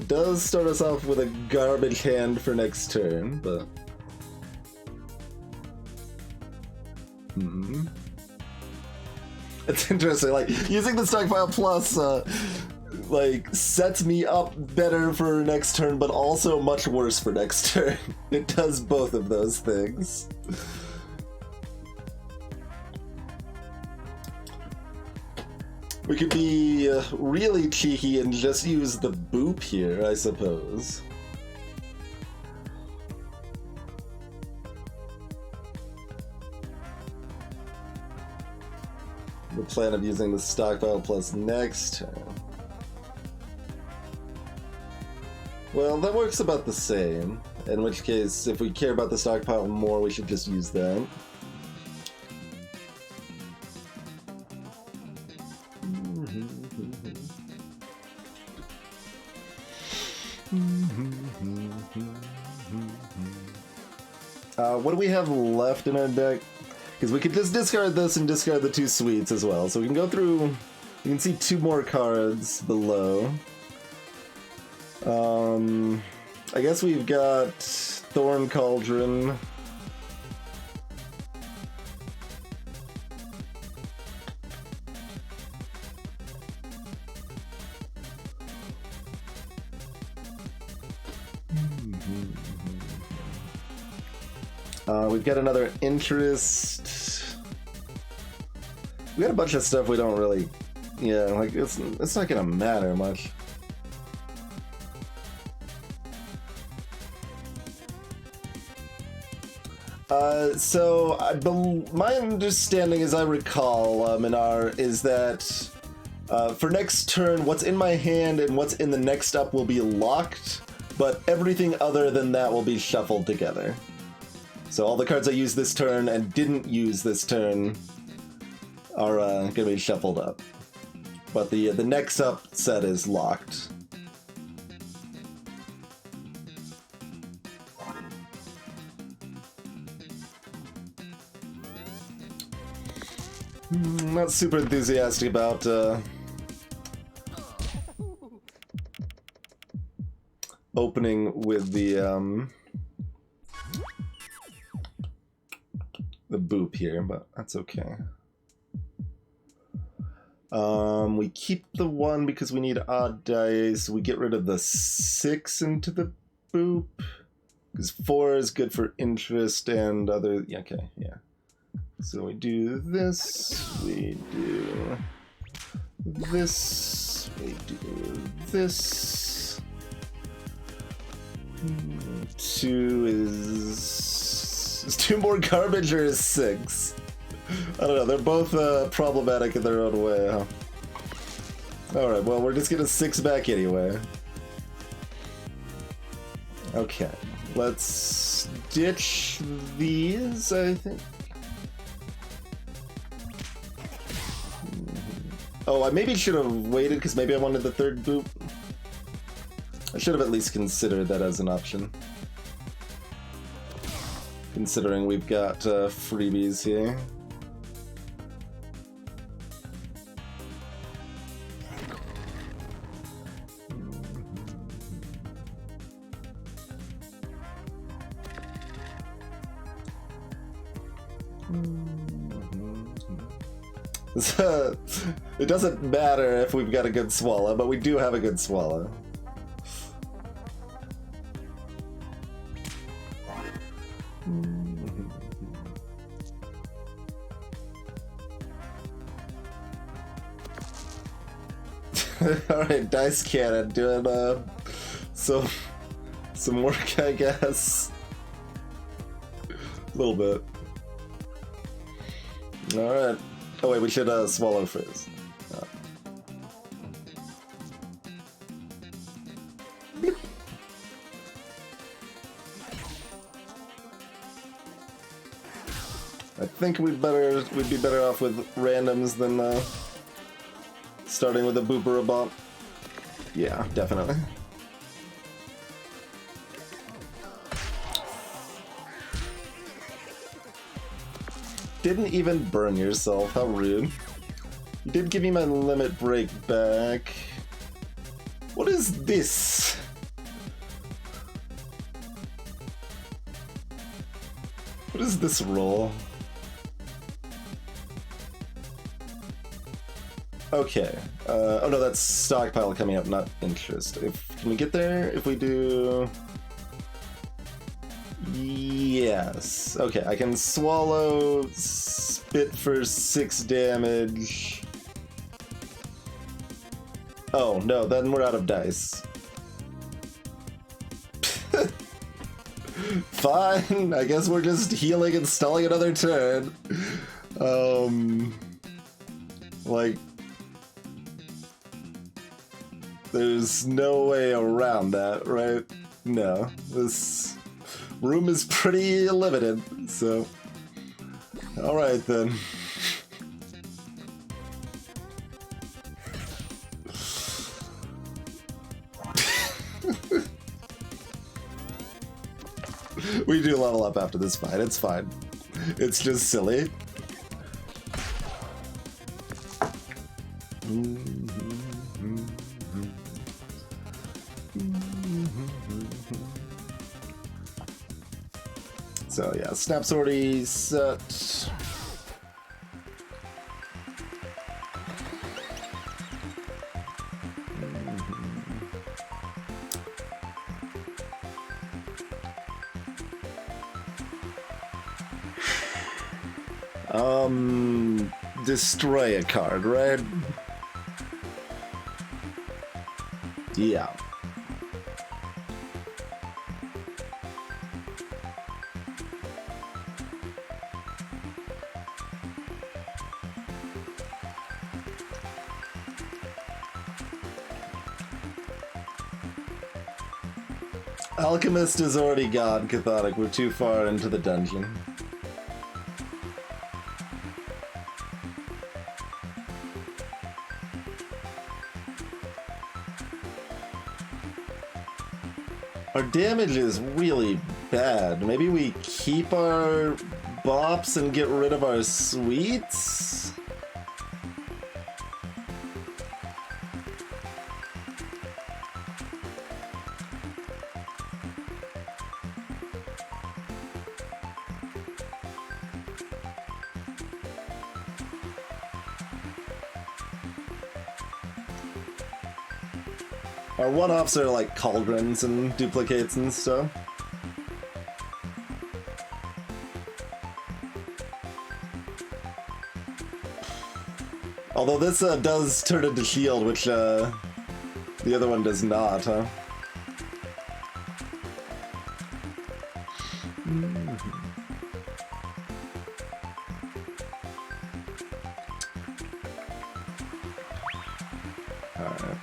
It does start us off with a garbage hand for next turn, but... It's interesting, like, using the Stockpile Plus, like, sets me up better for next turn, but also much worse for next turn. It does both of those things. We could be really cheeky and just use the boop here, I suppose. The plan of using the Stockpile Plus next turn. Well, that works about the same. In which case, if we care about the Stockpile more, we should just use that. What do we have left in our deck? Because we could just discard this and discard the 2 sweets as well. So we can go through... You can see 2 more cards below. I guess we've got Thorn Cauldron. We've got another interest. We got a bunch of stuff we don't really... Yeah, like, it's not gonna matter much. So, my understanding, as I recall, Minar, is that for next turn, what's in my hand and what's in the next up will be locked, but everything other than that will be shuffled together. So all the cards I used this turn and didn't use this turn are going to be shuffled up. But the next up set is locked. Not super enthusiastic about opening with the boop here, but that's okay. We keep the 1 because we need odd dice. We get rid of the 6 into the boop because 4 is good for interest and other. Yeah, okay, yeah. So we do this. We do this. We do this. 2 is 2 more garbage or is 6? I don't know, they're both problematic in their own way, huh? Alright, well, we're just gonna 6 back anyway. Okay, let's ditch these, I think. Oh, I maybe should have waited because maybe I wanted the 3rd boop. I should have at least considered that as an option. Considering we've got freebies here. It doesn't matter if we've got a good swallow, but we do have a good swallow. Alright, Dice Cannon doing some work, I guess. A little bit. Alright. Oh wait, we should swallow first. Oh. I think we'd be better off with randoms than starting with a boop or a bump. Yeah, definitely. Didn't even burn yourself, how rude. You did give me my limit break back. What is this? What is this roll? Okay. Oh no, that's stockpile coming up, not interest. Can we get there if we do... Yes. Okay, I can swallow, spit for 6 damage. Oh no, then we're out of dice. Fine, I guess we're just healing and stalling another turn. Like, there's no way around that, right? No, this room is pretty limited, so... Alright then. We do level up after this fight, it's fine. It's just silly. So yeah, snap's already set. Destroy a card, right? Yeah. Alchemist is already gone, Cathodic. We're too far into the dungeon. Our damage is really bad. Maybe we keep our bops and get rid of our sweets? Our one-offs are like cauldrons and duplicates and stuff. Although this does turn into shield, which the other one does not, huh? Alright.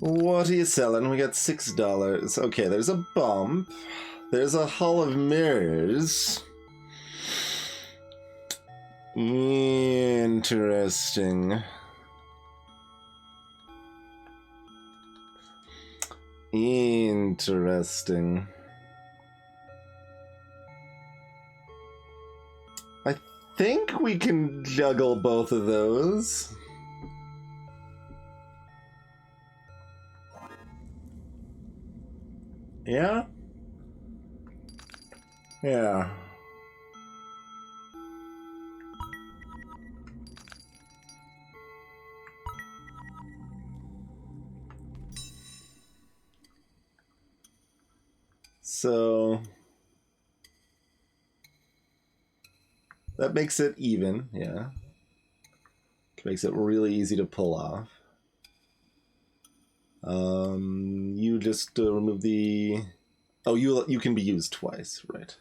What are you selling? We got $6. Okay, there's a bump. There's a Hall of Mirrors. Interesting. Interesting. I think we can juggle both of those. Yeah? Yeah. So that makes it even, yeah. Makes it really easy to pull off. You just remove the... Oh, you can be used twice, right?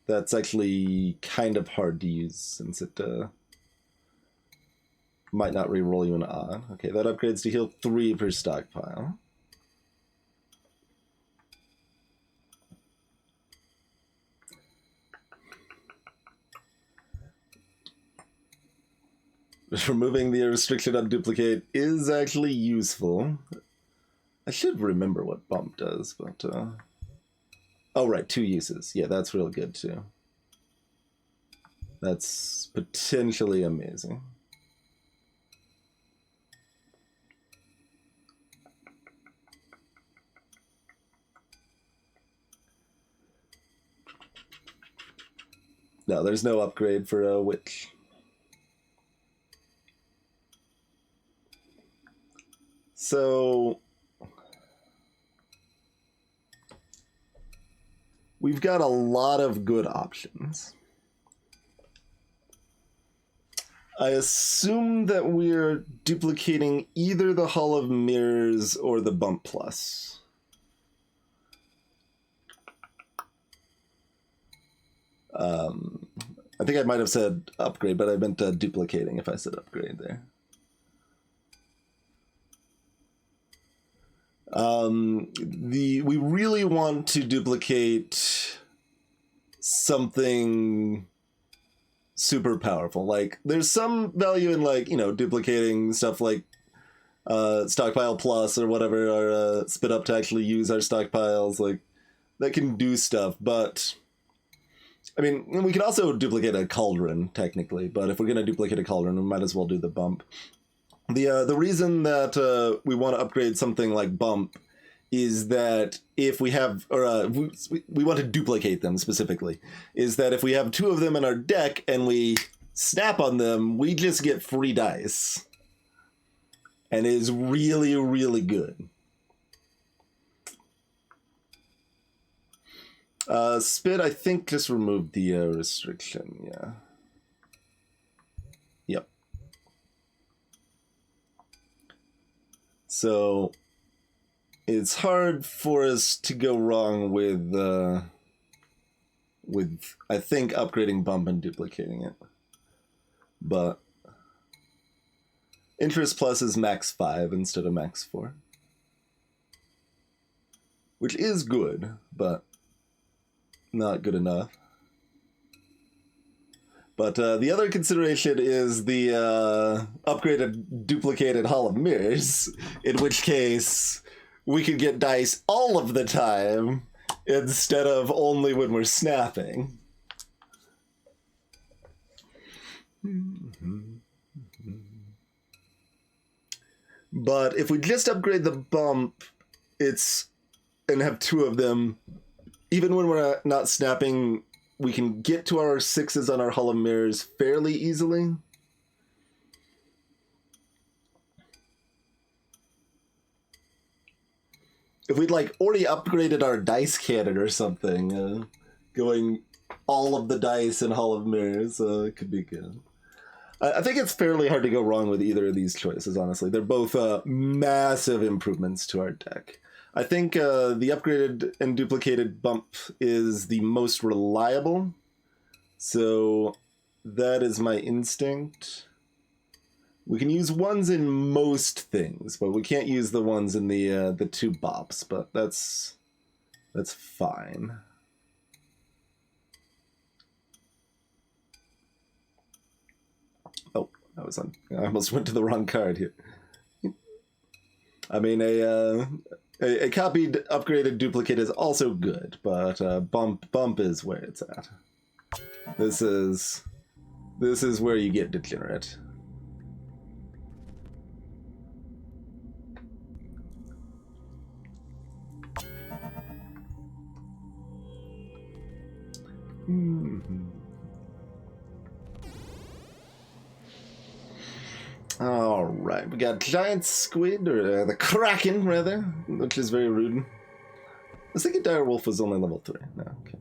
That's actually kind of hard to use since it might not re-roll you an odd. Okay, that upgrades to heal 3 per stockpile. Removing the restriction on duplicate is actually useful. I should remember what bump does, but... Oh, right, 2 uses. Yeah, that's real good, too. That's potentially amazing. No, there's no upgrade for a Witch. So we've got a lot of good options. I assume that we're duplicating either the Hall of Mirrors or the Bump Plus. I think I might have said upgrade, but I meant duplicating if I said upgrade there. We really want to duplicate something super powerful. Like, there's some value in, like, you know, duplicating stuff like Stockpile Plus or whatever, or Spit Up to actually use our stockpiles. Like, that can do stuff, but I mean, we could also duplicate a Cauldron, technically, but if we're going to duplicate a Cauldron, we might as well do the Bump. The reason that we want to upgrade something like Bump is that if we have, or we want to duplicate them specifically, is that if we have two of them in our deck and we snap on them, we just get free dice. And it is really, really good. Spit, I think, just removed the restriction, yeah. Yep. So it's hard for us to go wrong with I think upgrading Bump and duplicating it. But Interest Plus is max 5 instead of max 4. Which is good, but not good enough. But the other consideration is the upgraded duplicated Hall of Mirrors, in which case we could get dice all of the time instead of only when we're snapping. But if we just upgrade the Bump, and have two of them, even when we're not snapping, we can get to our 6s on our Hall of Mirrors fairly easily. If we'd like already upgraded our dice cannon or something, going all of the dice in Hall of Mirrors, it could be good. I think it's fairly hard to go wrong with either of these choices, honestly. They're both massive improvements to our deck. I think the upgraded and duplicated Bump is the most reliable, so that is my instinct. We can use ones in most things, but we can't use the ones in the two bops, but that's fine. Oh, I almost went to the wrong card here. I mean, a copied, upgraded duplicate is also good, but bump is where it's at. This is where you get degenerate. All right, we got giant squid, or the kraken rather, which is very rude. I was thinking direwolf was only level 3. No, okay.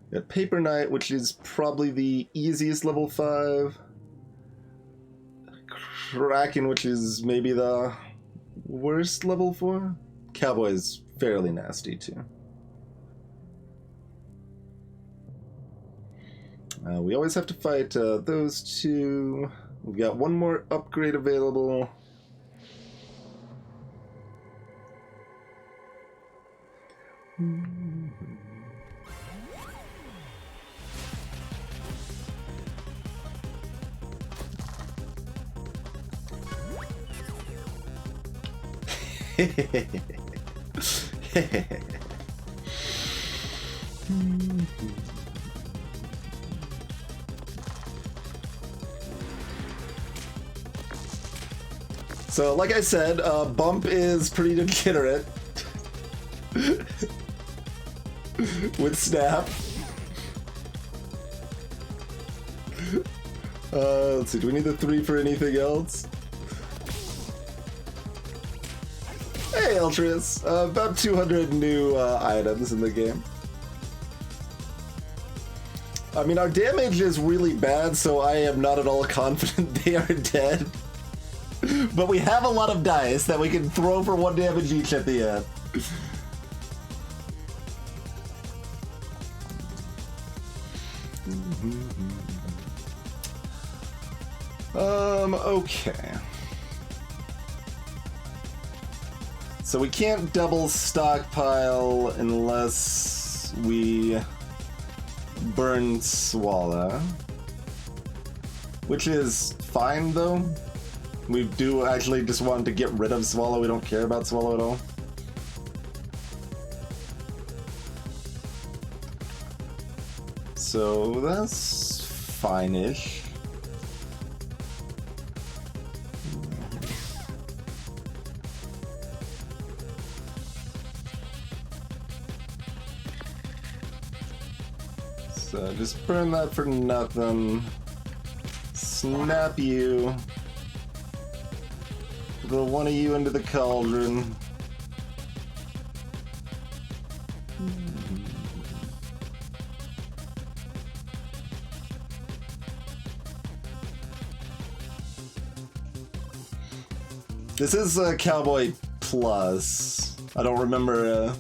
We got paper knight, which is probably the easiest level 5. Kraken, which is maybe the worst level 4. Cowboy is fairly nasty too. We always have to fight those two. We've got one more upgrade available. So, like I said, Bump is pretty degenerate with Snap. Let's see, do we need the 3 for anything else? Hey, Eltrius! About 200 new items in the game. I mean, our damage is really bad, so I am not at all confident they are dead. But we have a lot of dice that we can throw for 1 damage each at the end. Okay. So we can't double stockpile unless we burn Swallow. Which is fine, though. We do actually just want to get rid of Swallow. We don't care about Swallow at all. So that's fine-ish. So just burn that for nothing. Snap you. Throw one of you into the cauldron. This is Cowboy Plus. I don't remember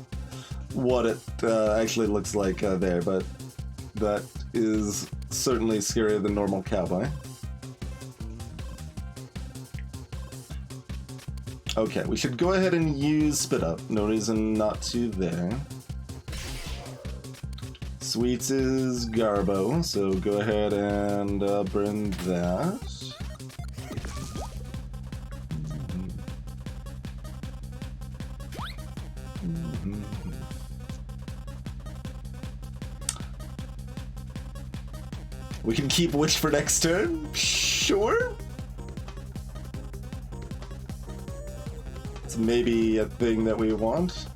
what it actually looks like there, but that is certainly scarier than normal Cowboy. Okay, we should go ahead and use Spit Up. No reason not to there. Sweets is Garbo, so go ahead and burn that. We can keep Witch for next turn? Sure. It's maybe a thing that we want.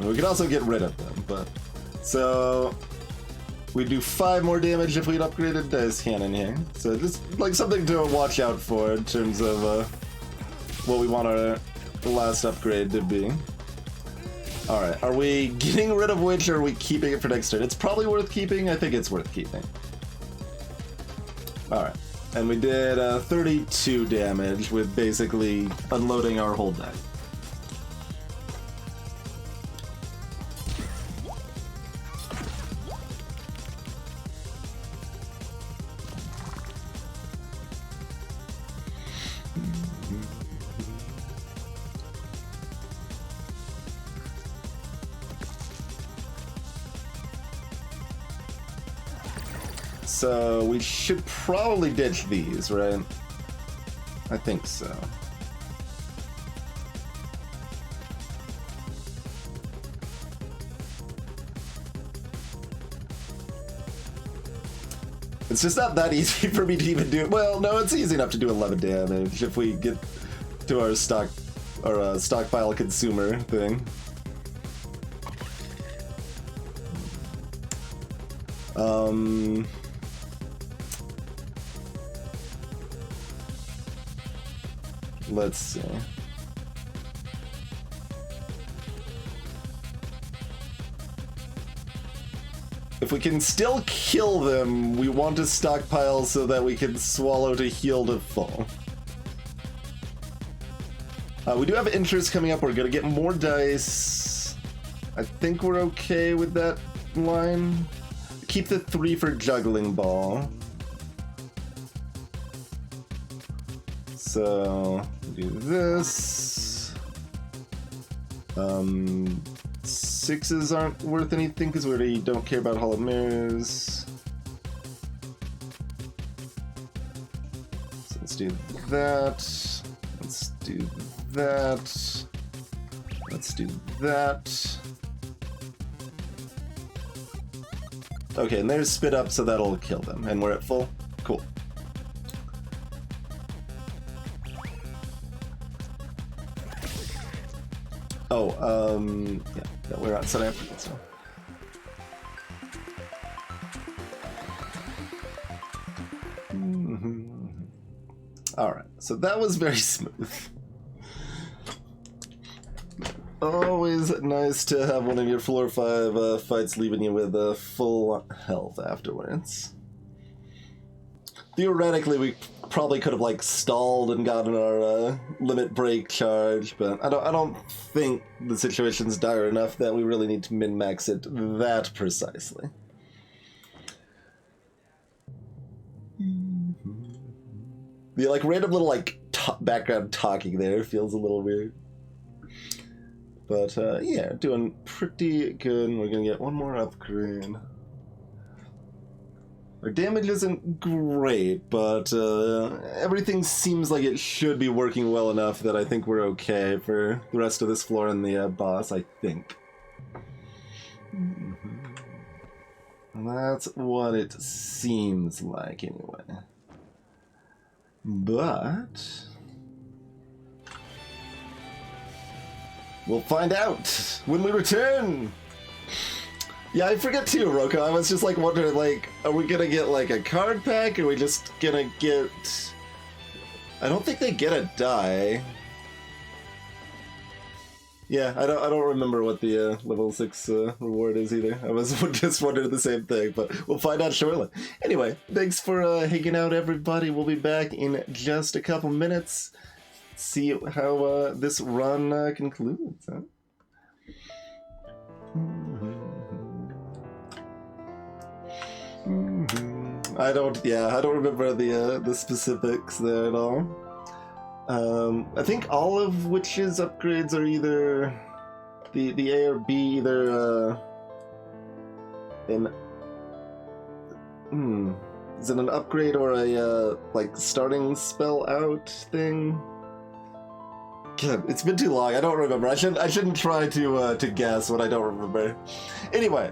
We could also get rid of them, but... So... we do 5 more damage if we'd upgraded Dice Cannon here. So just like something to watch out for in terms of what we want our last upgrade to be. Alright, are we getting rid of Witch or are we keeping it for next turn? It's probably worth keeping. I think it's worth keeping. Alright, and we did 32 damage with basically unloading our whole deck. So we should probably ditch these, right? I think so. It's just not that easy for me to even do. Well, no, it's easy enough to do 11 damage if we get to our stockpile consumer thing. Let's see. If we can still kill them, we want to stockpile so that we can swallow to heal to full. We do have interest coming up. We're gonna get more dice. I think we're okay with that line. Keep the 3 for juggling ball. So do this. 6s aren't worth anything because we already don't care about Hall of Mirrors. So let's do that. Let's do that. Let's do that. Okay, and there's Spit Up, so that'll kill them. And we're at full? Cool. Yeah, we're on South Africa, so. Alright, so that was very smooth. Always nice to have one of your floor 5 fights leaving you with full health afterwards. Theoretically, we probably could have like stalled and gotten our limit break charge, but I don't think the situation's dire enough that we really need to min-max it that precisely. The like random little like background talking there feels a little weird. But yeah, doing pretty good. We're gonna get one more upgrade. Our damage isn't great, but everything seems like it should be working well enough that I think we're okay for the rest of this floor and the boss, I think. That's what it seems like, anyway. But we'll find out when we return! Yeah, I forget too, Roko. I was just like wondering, like, are we gonna get like a card pack? Or are we just gonna get... I don't think they get a die. Yeah, I don't remember what the level 6 reward is either. I was just wondering the same thing, but we'll find out shortly. Anyway, thanks for hanging out, everybody. We'll be back in just a couple minutes. See how this run concludes, huh? I don't remember the specifics there at all. I think all of Witch's upgrades are either the A or B, either is it an upgrade or a like starting spell out thing? God, it's been too long. I don't remember. I shouldn't try to guess what I don't remember. Anyway,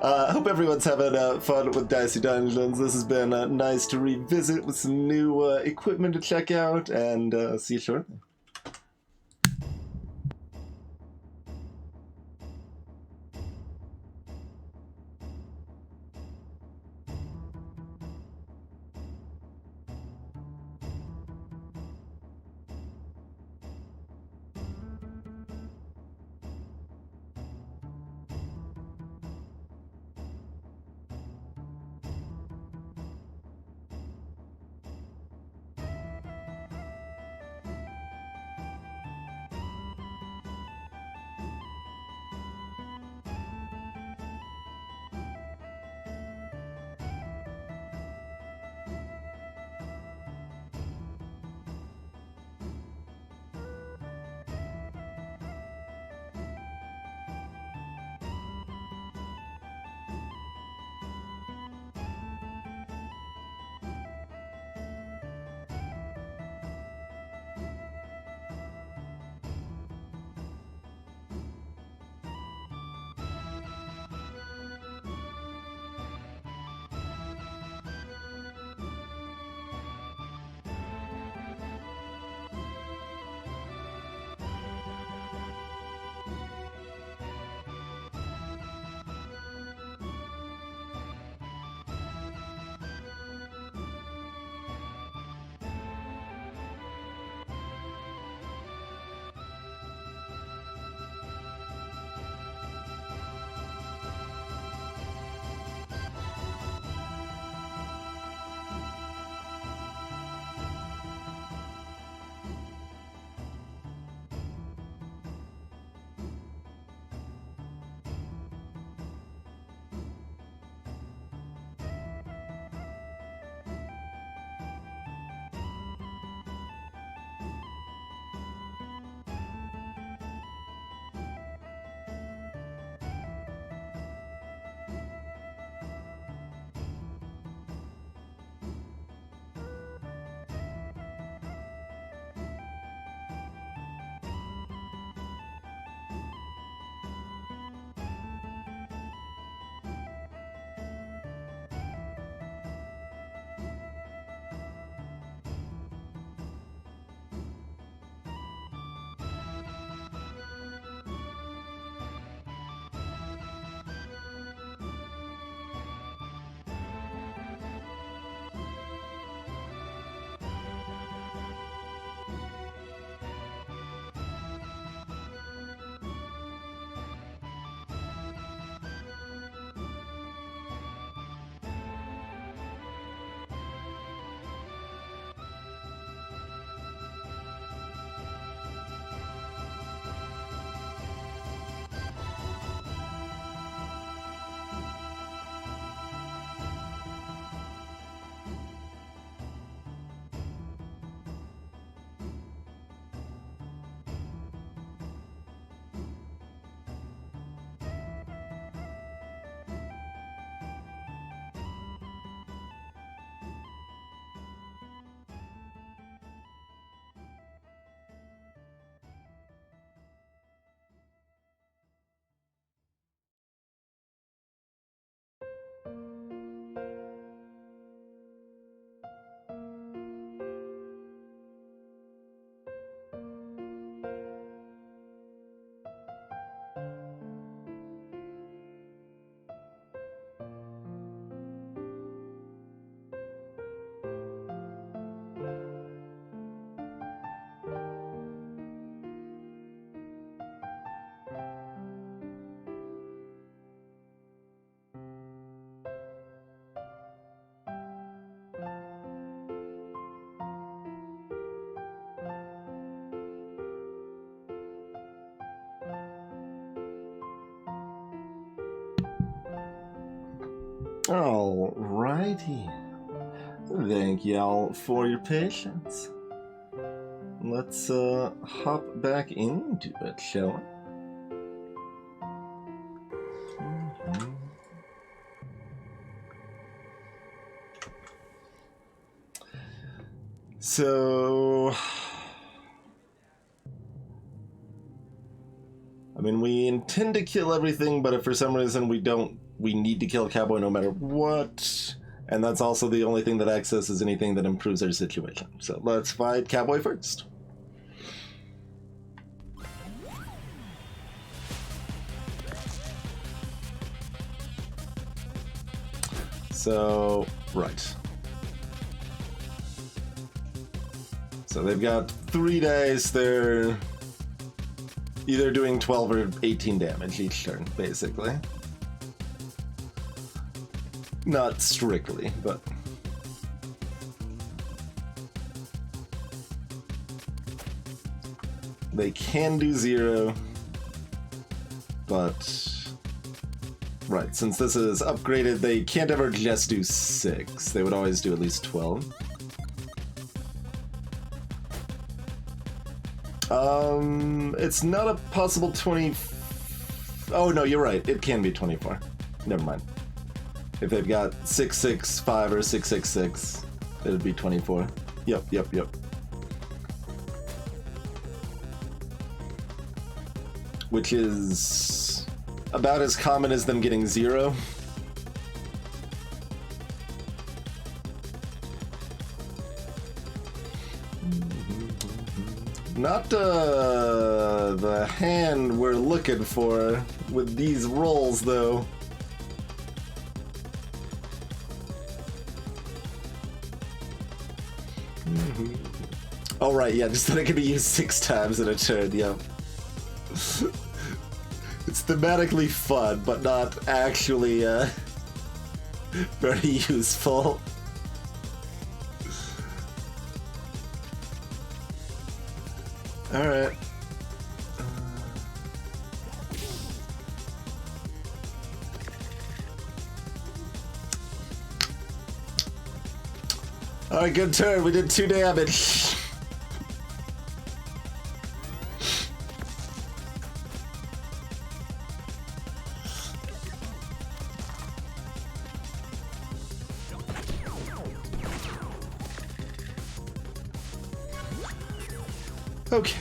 I hope everyone's having fun with Dicey Dungeons. This has been nice to revisit with some new equipment to check out, and see you shortly. Alrighty. Thank y'all for your patience. Let's hop back into it, shall we? So, I mean, we intend to kill everything, but if for some reason we need to kill Cowboy no matter what. And that's also the only thing that accesses anything that improves our situation. So let's fight Cowboy first. So, right. So they've got 3 dice. They're either doing 12 or 18 damage each turn, basically. Not strictly, but... They can do 0, but... Right, since this is upgraded, they can't ever just do 6. They would always do at least 12. It's not a possible 20... Oh, no, you're right. It can be 24. Never mind. If they've got 665 or 666, it would be 24. Yep. Which is about as common as them getting 0. Not the hand we're looking for with these rolls, though. Oh, right, yeah, just that it can be used 6 times in a turn, yeah. It's thematically fun, but not actually, very useful. Alright. Alright, good turn. We did 2 damage. Okay.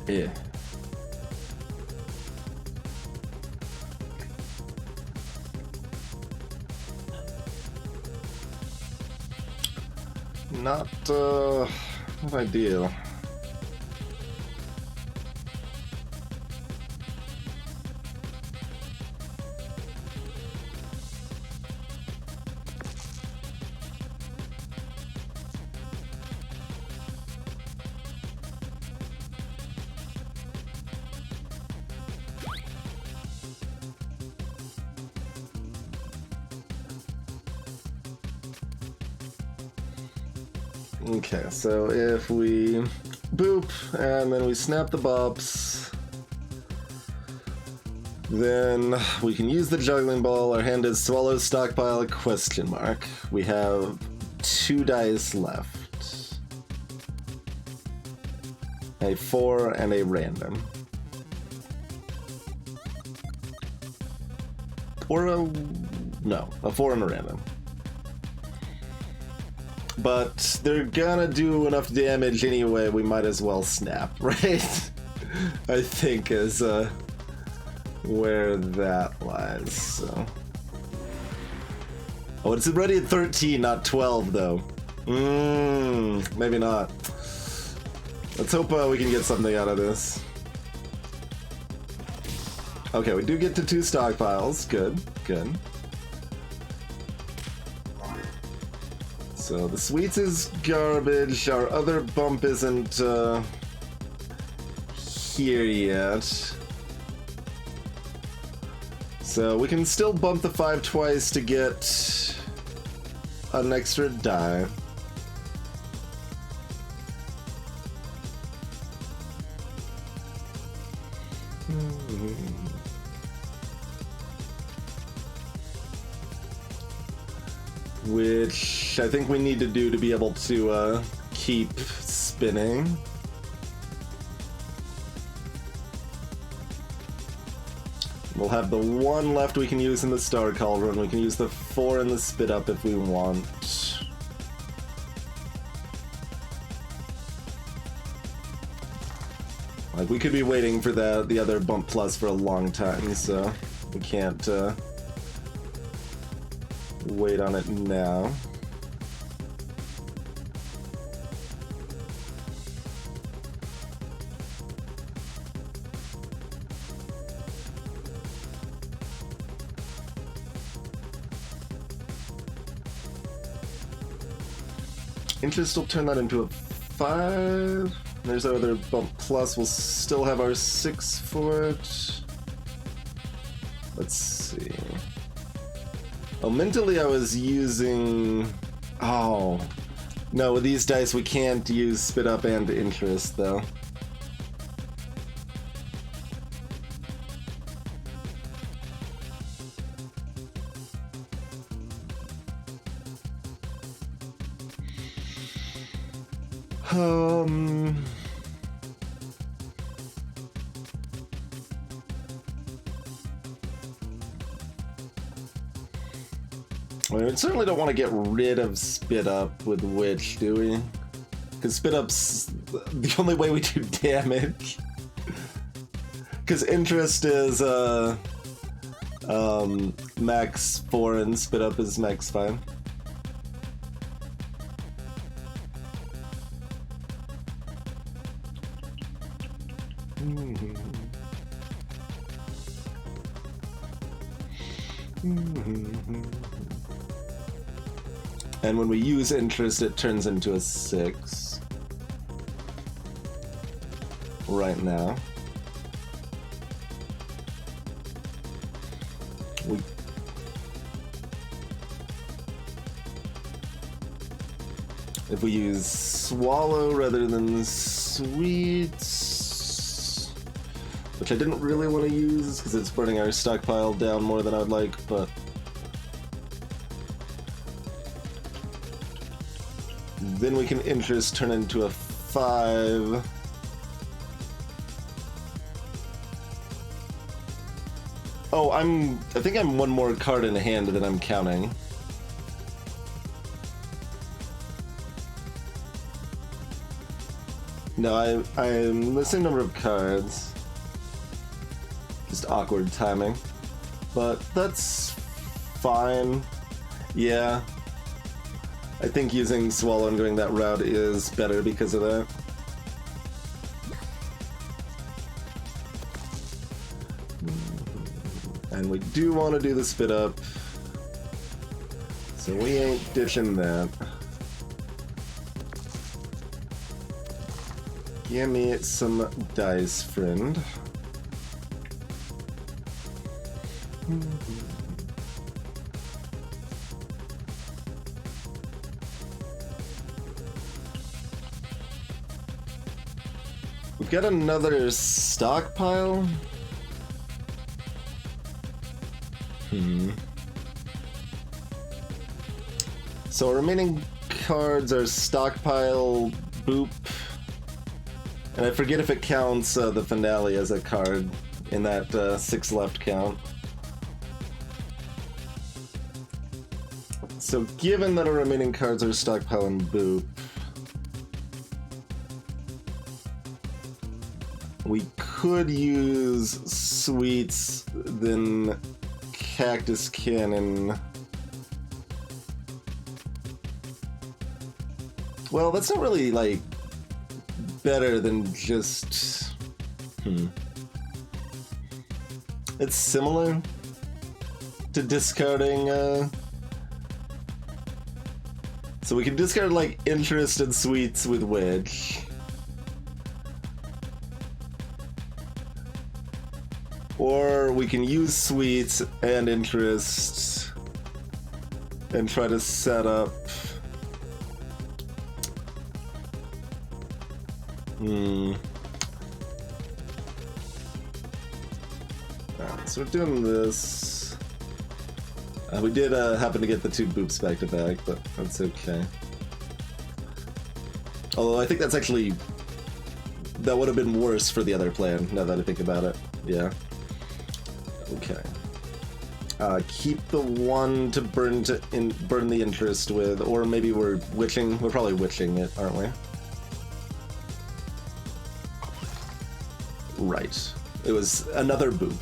Yeah. Not ideal. Okay, so if we boop and then we snap the bops, then we can use the juggling ball. Our hand is swallow stockpile ? We have 2 dice left. A 4 and a random. Or a 4 and a random. But they're gonna do enough damage anyway, we might as well snap, right? I think is where that lies, so... Oh, it's already at 13, not 12, though. Maybe not. Let's hope we can get something out of this. Okay, we do get to 2 stockpiles. Good. So the sweets is garbage. Our other bump isn't here yet. So we can still bump the 5 twice to get an extra die. Which I think we need to do to be able to keep spinning. We'll have the 1 left we can use in the Star Cauldron. We can use the 4 in the Spit Up if we want. Like, we could be waiting for the other Bump Plus for a long time, so we can't wait on it now. Interest will turn that into a 5. There's our other Bump Plus. We'll still have our 6 for it. Let's see. Oh, mentally I was using... Oh. No, with these dice we can't use Spit Up and Interest, though. We certainly don't want to get rid of Spit Up with Witch, do we? Because Spit Up's the only way we do damage. Because Interest is max 4 and Spit Up is max 5. And when we use Interest, it turns into a 6. Right now. If we use Swallow rather than Sweets, which I didn't really want to use because it's burning our stockpile down more than I'd like, but then we can Interest turn into a 5. Oh, I think I'm 1 more card in hand than I'm counting. No, I'm the same number of cards. Just awkward timing. But that's fine. Yeah. I think using Swallow and going that route is better because of that. And we do want to do the Spit Up. So we ain't ditching that. Give me some dice, friend. We've got another stockpile. So our remaining cards are stockpile, boop, and I forget if it counts the finale as a card in that 6 left count. So given that our remaining cards are stockpile and boop, we could use Sweets, then Cactus Cannon. Well, that's not really, like, better than just... It's similar to discarding, So we can discard, like, Interest and Sweets with Wedge. Or we can use Sweets and Interest and try to set up... So we're doing this. We did happen to get the 2 boops back to back, but that's okay. Although I think that's actually... that would have been worse for the other plan, now that I think about it. Yeah. Okay. Keep the 1 to burn the interest with, or maybe we're witching. We're probably witching it, aren't we? Right. It was another boop.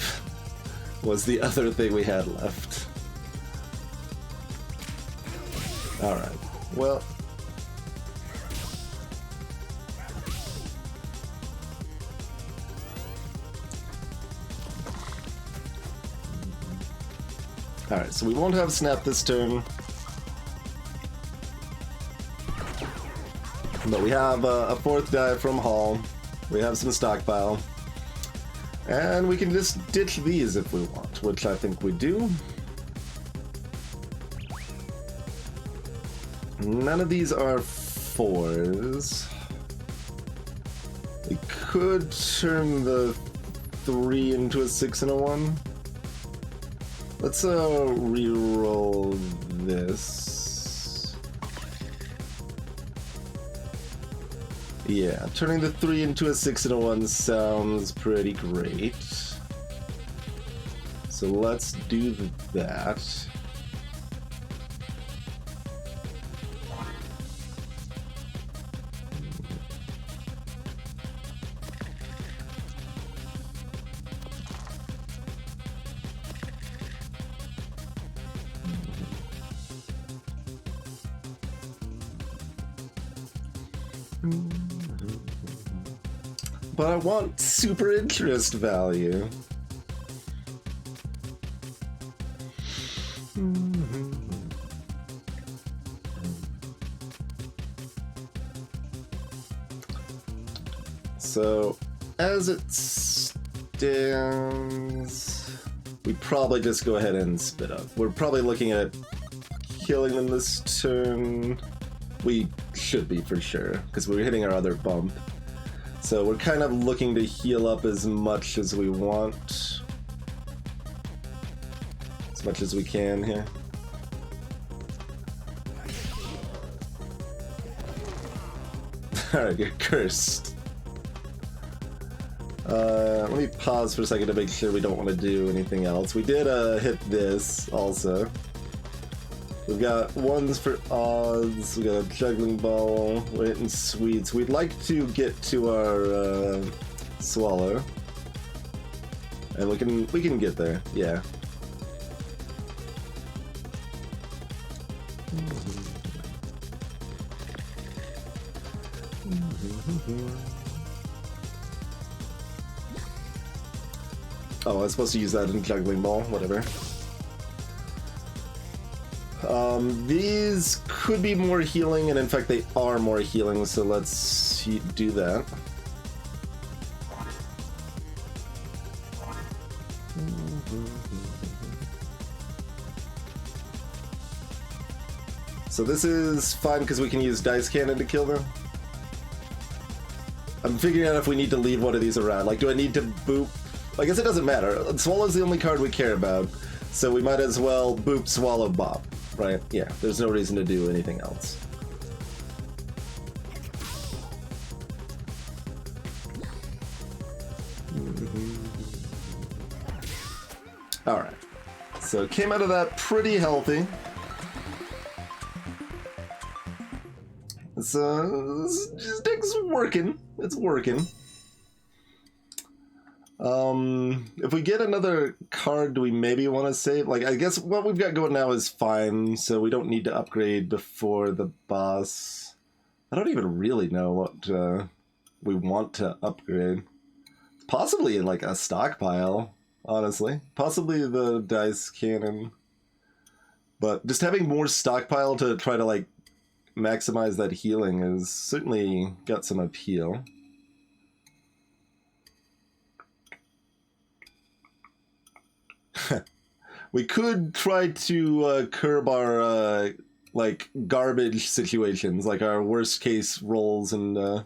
Was the other thing we had left. Alright. Well... Alright, so we won't have Snap this turn. But we have a 4th die from Hall. We have some stockpile. And we can just ditch these if we want, which I think we do. None of these are 4s. We could turn the 3 into a 6 and a 1. Let's re-roll this. Yeah, turning the 3 into a 6 and a 1 sounds pretty great. So let's do that. But I want super interest value. So, as it stands, we probably just go ahead and spit up. We're probably looking at killing them this turn. We should be for sure, because we're hitting our other bump. So we're kind of looking to heal up as much as we want. As much as we can here. Alright, you're cursed. Let me pause for a second to make sure we don't want to do anything else. We did hit this also. We've got 1s for odds, we got a juggling ball, we're hitting sweets. We'd like to get to our swallow. And we can get there, yeah. Oh, I was supposed to use that in juggling ball, whatever. These could be more healing, and in fact they are more healing, so let's do that. So this is fine because we can use Dice Cannon to kill them. I'm figuring out if we need to leave one of these around. Like, do I need to boop? I guess it doesn't matter. Swallow's the only card we care about, so we might as well boop Swallow Bop. Right? Yeah, there's no reason to do anything else. Alright. So came out of that pretty healthy. This deck's working. It's working. If we get another card, do we maybe want to save? Like, I guess what we've got going now is fine, so we don't need to upgrade before the boss. I don't even really know what we want to upgrade. Possibly like a stockpile, honestly. Possibly the Dice Cannon. But just having more stockpile to try to like maximize that healing is certainly got some appeal. We could try to curb our like garbage situations, like our worst case rolls and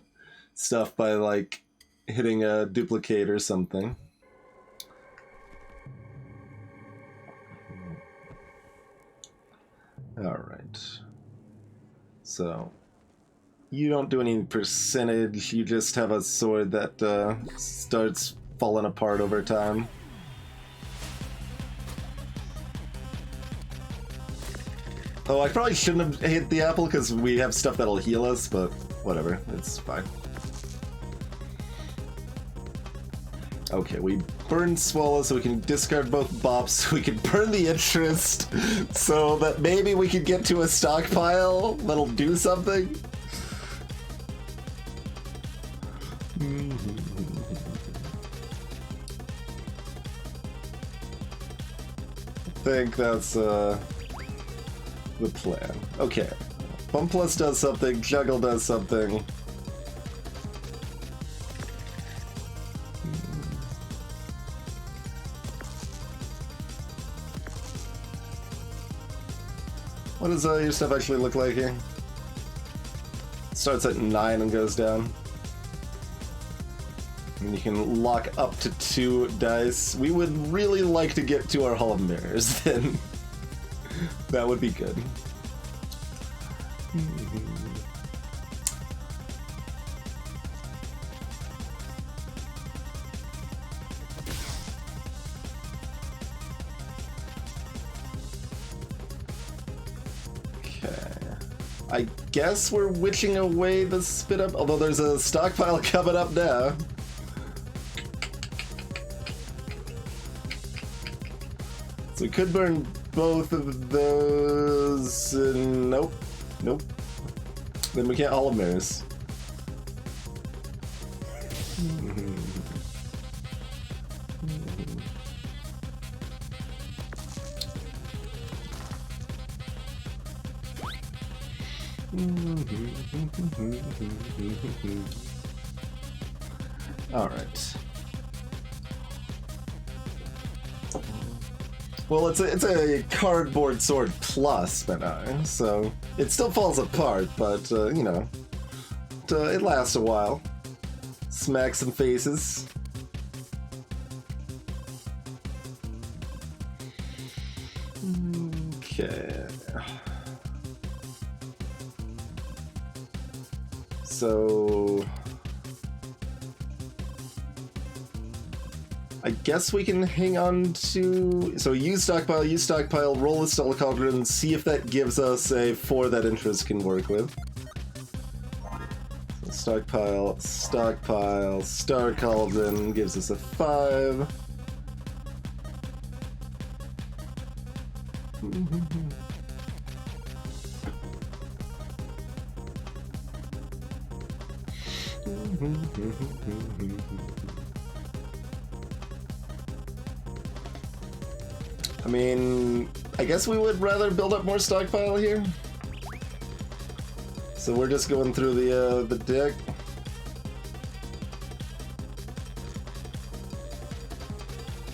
stuff, by like hitting a duplicate or something. So, you don't do any percentage, you just have a sword that starts falling apart over time. Oh, I probably shouldn't have hit the apple because we have stuff that'll heal us, but whatever, it's fine. Okay, we burn Swallow so we can discard both bops. We can burn the interest so that maybe we can get to a stockpile that'll do something. I think that's the plan. Okay. Bump Plus does something, Juggle does something. What does your stuff actually look like here? It starts at 9 and goes down. And you can lock up to 2 dice. We would really like to get to our Hall of Mirrors, then. That would be good. I guess we're witching away the spit up, although there's a stockpile coming up now. So we could burn both of those. Nope. Nope. Then we can't Hall of Mirrors. All right. Well, it's a cardboard sword plus Benai, so it still falls apart, but you know, it lasts a while. Smack some faces. Okay. So I guess we can hang on to... So use stockpile, roll the Stella Cauldron, see if that gives us a 4 that interest can work with. So stockpile, Star Cauldron gives us a 5. I mean, I guess we would rather build up more stockpile here. So we're just going through the deck.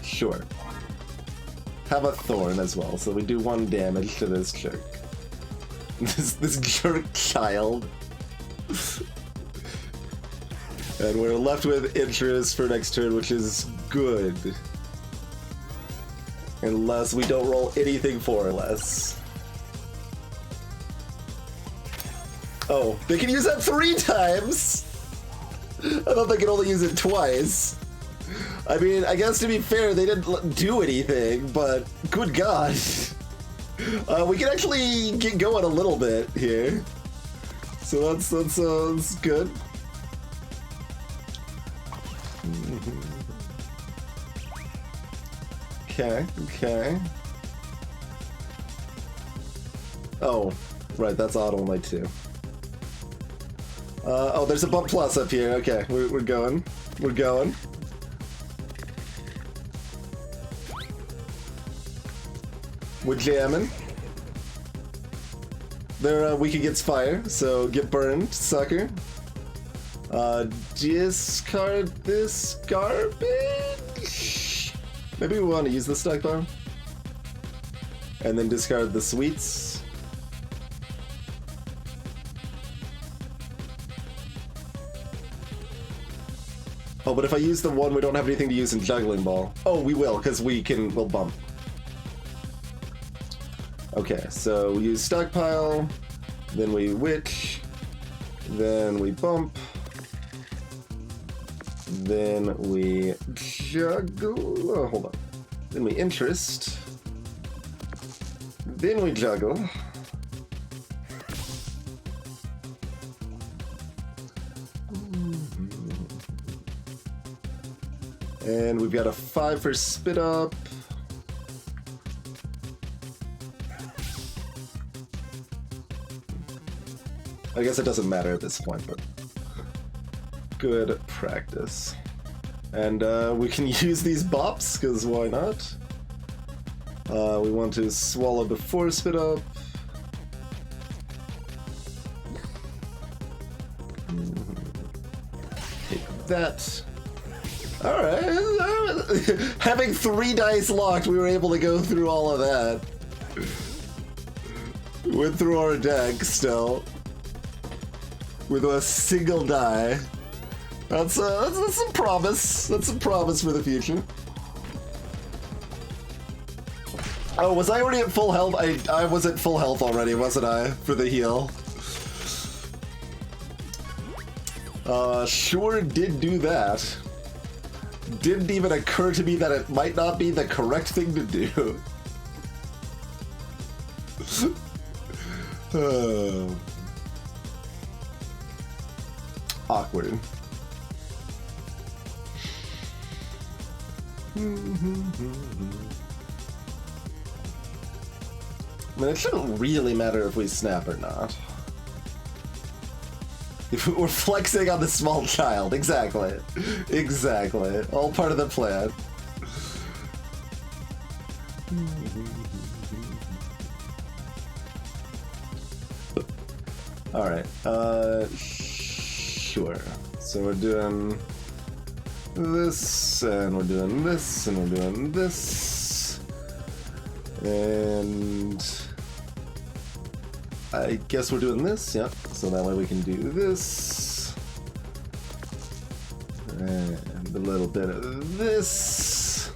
Sure. Have a thorn as well, so we do 1 damage to this jerk. This jerk child. And we're left with interest for next turn, which is good. Unless we don't roll anything 4 or less. Oh, they can use that 3 times! I thought they could only use it twice. I mean, I guess to be fair, they didn't do anything, but good god. We can actually get going a little bit here. So that's good. Okay. Oh, right, that's auto my 2. Oh, there's a bump plus up here. Okay, we're going. We're going. We're jamming. They're weak against fire, so get burned, sucker. Discard this garbage? Maybe we want to use the stockpile. And then discard the sweets. Oh, but if I use the 1, we don't have anything to use in Juggling Ball. Oh, we will, because we'll bump. Okay, so we use stockpile, then we witch, then we bump, then we juggle. Oh, hold on. Then we interest, then we juggle. And we've got a 5 for spit up. I guess it doesn't matter at this point, but good practice. And we can use these bops, because why not? We want to swallow before spit up. Take that. Alright. Having 3 dice locked, we were able to go through all of that. Went through our deck still. With a single die. That's some promise. That's some promise for the future. Oh, was I already at full health? I was at full health already, wasn't I? For the heal. Sure did do that. Didn't even occur to me that it might not be the correct thing to do. Awkward. I mean, it shouldn't really matter if we snap or not. If we're flexing on the small child, exactly. Exactly. All part of the plan. Alright, sure. So we're doing this, and we're doing this, and we're doing this. And I guess we're doing this, yep. So that way we can do this. And a little bit of this.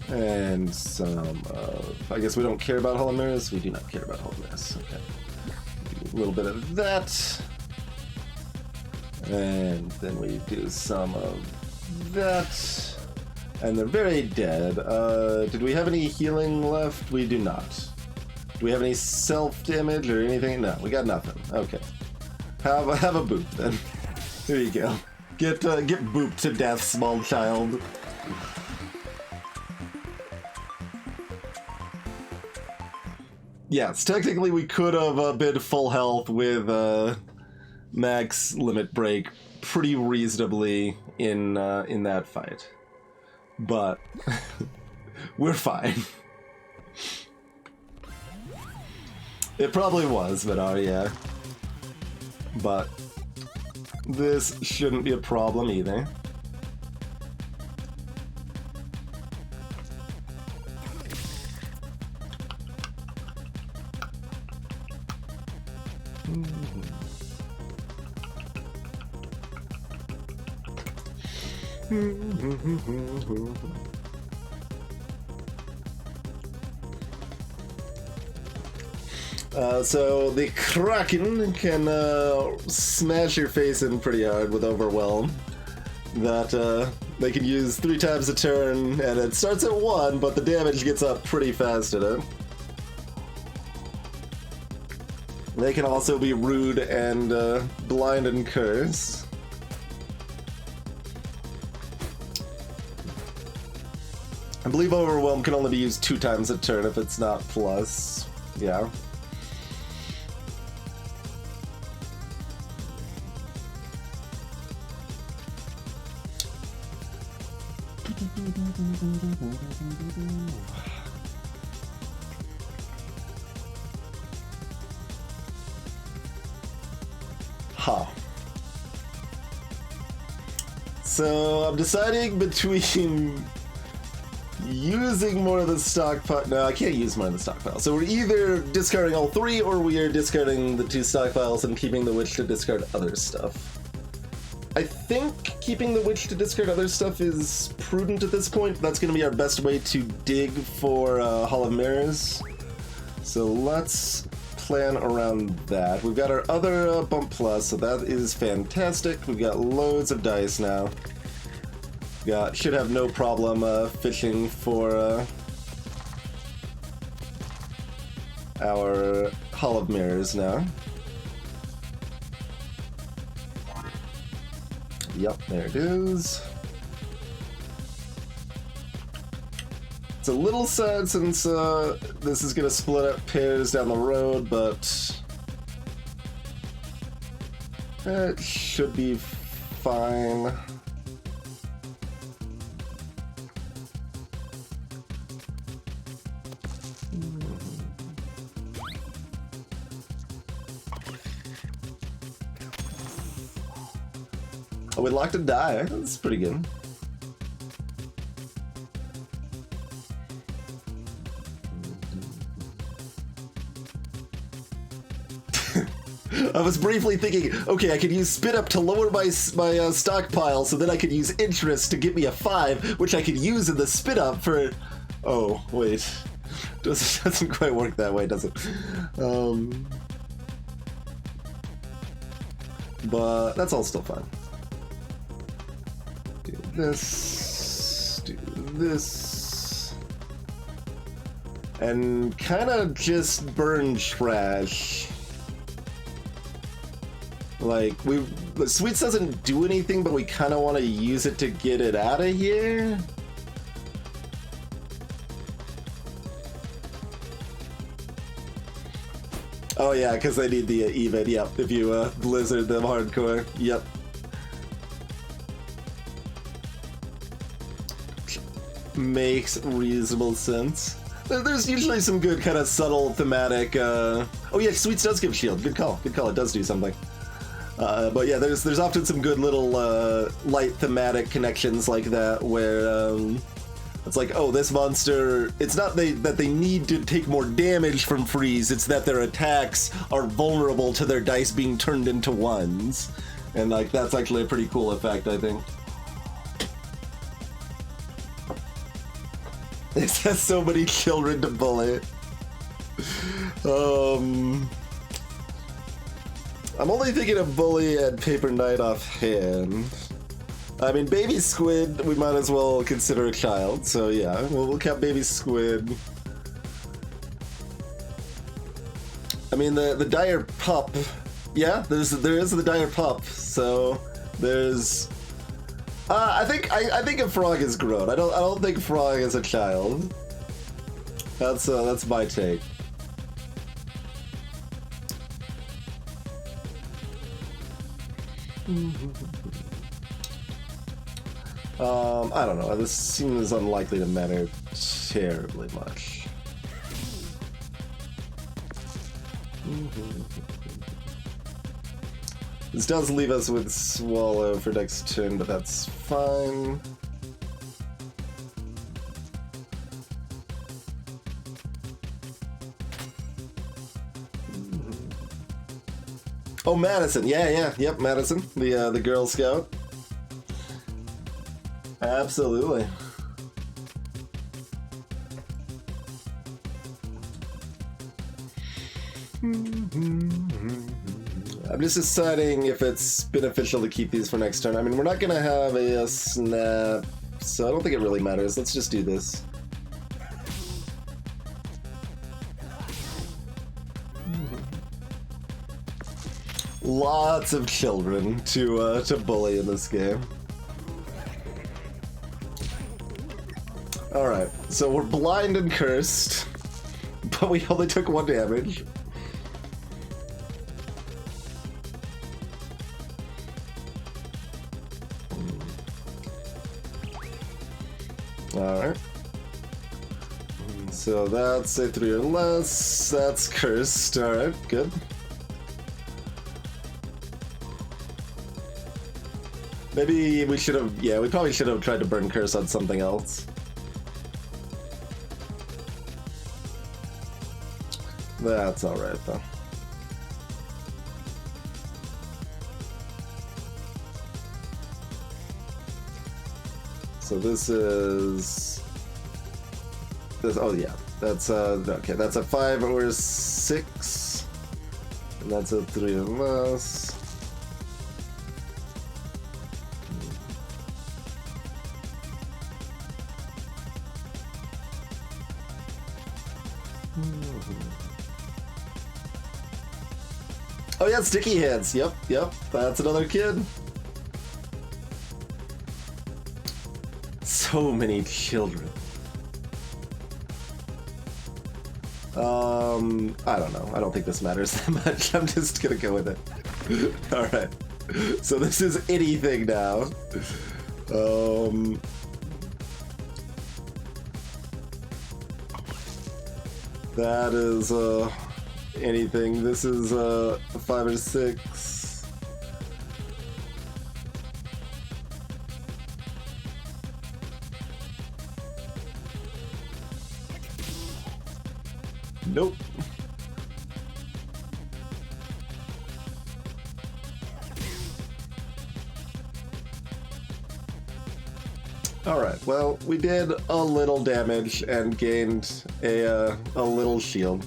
And some of... I guess we don't care about Hall of Mirrors? We do not care about Hall of Mirrors, okay. A little bit of that. And then we do some of that. And they're very dead. Did we have any healing left? We do not. Do we have any self-damage or anything? No, we got nothing. Okay. Have a boop then. There you go. Get booped to death, small child. Yes, technically we could have been full health with max limit break pretty reasonably in that fight, but we're fine. It probably was, but yeah. But this shouldn't be a problem either. So the Kraken can smash your face in pretty hard with Overwhelm. That they can use 3 times a turn, and it starts at 1, but the damage gets up pretty fast at it. They can also be rude and blind and curse. I believe Overwhelm can only be used 2 times a turn if it's not plus. Yeah. Huh. So I'm deciding between using more of the stockpile. No, I can't use more of the stockpile. So we're either discarding all 3 or we are discarding the 2 stockpiles and keeping the witch to discard other stuff. I think keeping the witch to discard other stuff is prudent at this point. That's going to be our best way to dig for Hall of Mirrors. So let's plan around that. We've got our other bump plus, so that is fantastic. We've got loads of dice now. Should have no problem fishing for our Hall of Mirrors now. Yep, there it is. It's a little sad since this is gonna split up pairs down the road, but it should be fine. Oh, we locked a die. That's pretty good. I was briefly thinking, okay, I could use spit up to lower my stockpile, so then I could use interest to get me a 5, which I could use in the spit up for. Oh wait, doesn't quite work that way, does it? But that's all still fine. Do this, and kind of just burn trash. Like, the Sweets doesn't do anything, but we kind of want to use it to get it out of here. Oh yeah, because they need the even, yep, if you blizzard them hardcore, yep. Makes reasonable sense. There's usually some good kind of subtle thematic, oh yeah, Sweets does give shield, good call, it does do something. But yeah, there's often some good little light thematic connections like that where it's like, oh, this monster, it's not that they need to take more damage from freeze, it's that their attacks are vulnerable to their dice being turned into ones. And like, that's actually a pretty cool effect, I think. It has so many children to bully. I'm only thinking of Bully and Paper Knight offhand. I mean, Baby Squid, we might as well consider a child, so yeah, we'll count Baby Squid. I mean, the dire pup, yeah, there is the dire pup, so there's. I think a frog is grown. I don't think frog is a child. That's my take. I don't know. This seems unlikely to matter terribly much. This does leave us with Swallow for next turn, but that's fine. Oh, Madison. Yep, Madison, the Girl Scout. Absolutely. I'm just deciding if it's beneficial to keep these for next turn. I mean, we're not gonna have a snap, so I don't think it really matters. Let's just do this. Lots of children to bully in this game. Alright, so we're blind and cursed, but we only took 1 damage. Alright. So that's a 3 or less, that's cursed. Alright, good. Maybe we should have, yeah, we probably should have tried to burn curse on something else. That's alright though. So this is... oh yeah, That's okay. That's a 5 or a 6, and that's a 3 or less. Oh yeah, sticky hands. Yep, that's another kid. So many children. I don't know. I don't think this matters that much. I'm just gonna go with it. Alright. So this is anything now. That is, anything. This is, 5 or 6. Nope. Alright, well, we did a little damage and gained a little shield.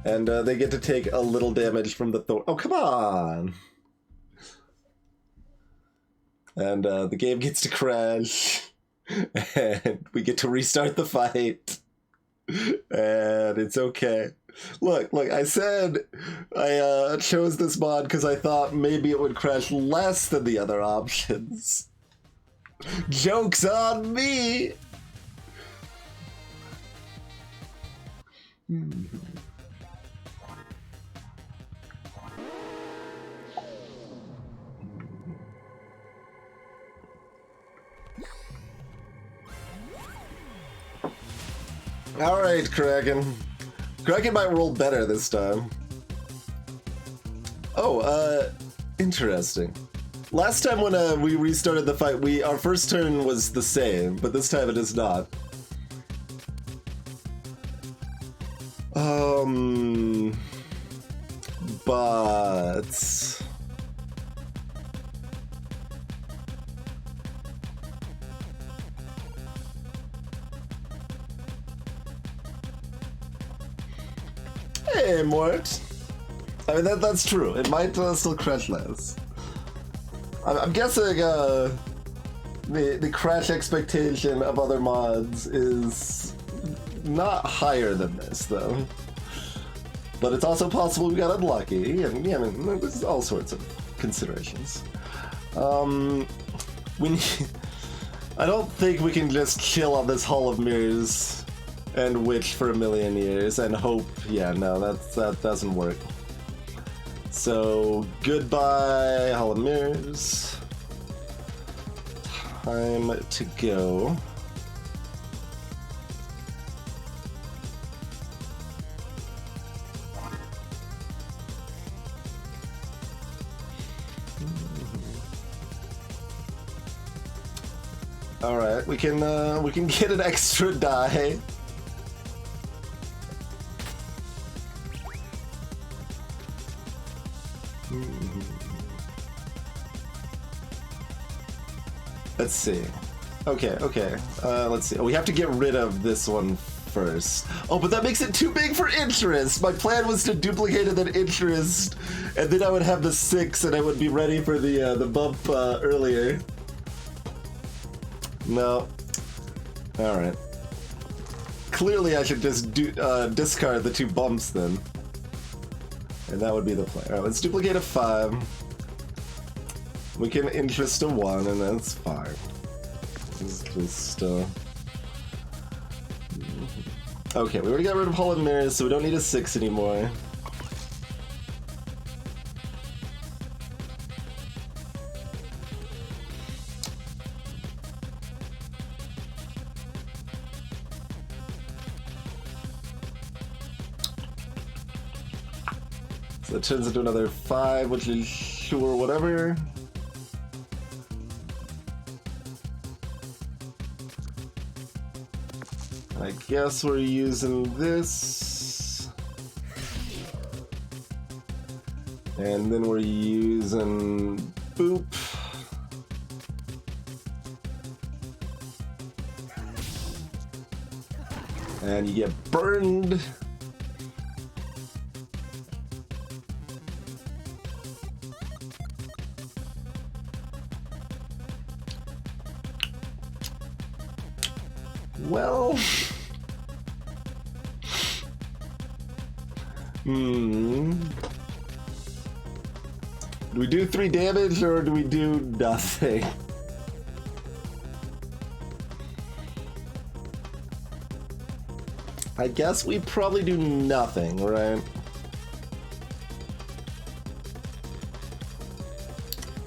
And they get to take a little damage from the thorn. Oh, come on! And the game gets to crash. And we get to restart the fight. And it's okay. Look, I said I chose this mod because I thought maybe it would crash less than the other options. Joke's on me! Alright, Kraken. Kraken might roll better this time. Oh, interesting. Last time when we restarted the fight, our first turn was the same, but this time it is not. But... Hey, Mort. I mean, that's true. It might still crash less. I'm guessing the crash expectation of other mods is not higher than this, though. But it's also possible we got unlucky, and yeah, I mean, there's all sorts of considerations. I don't think we can just chill on this Hall of Mirrors and witch for 1,000,000 years and hope. Yeah, no, that doesn't work. So goodbye, Hall of Mirrors. Time to go. All right, we can get an extra die. Let's see. Okay. Let's see. We have to get rid of this one first. Oh, but that makes it too big for interest. My plan was to duplicate it in interest, and then I would have the 6, and I would be ready for the bump earlier. No. All right. Clearly, I should just discard the 2 bumps then, and that would be the play. All right, let's duplicate a 5. We can interest a 1, and that's fine. It's just, okay, we already got rid of Hall of Mirrors, so we don't need a 6 anymore. So that turns into another 5, which is sure whatever. I guess we're using this. And then we're using boop. And you get burned. Well... Do we do 3 damage or do we do nothing? I guess we probably do nothing, right?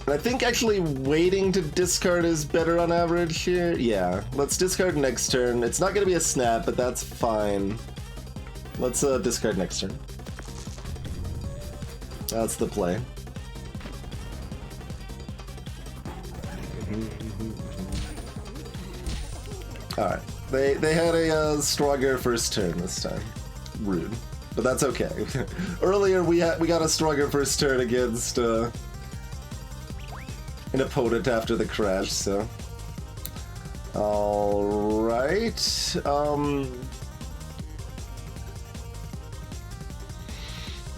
And I think actually waiting to discard is better on average here. Yeah, let's discard next turn. It's not going to be a snap, but that's fine. Let's discard next turn. That's the play. Alright. They had a stronger first turn this time. Rude. But that's okay. Earlier we got a stronger first turn against an opponent after the crash, so. Alright.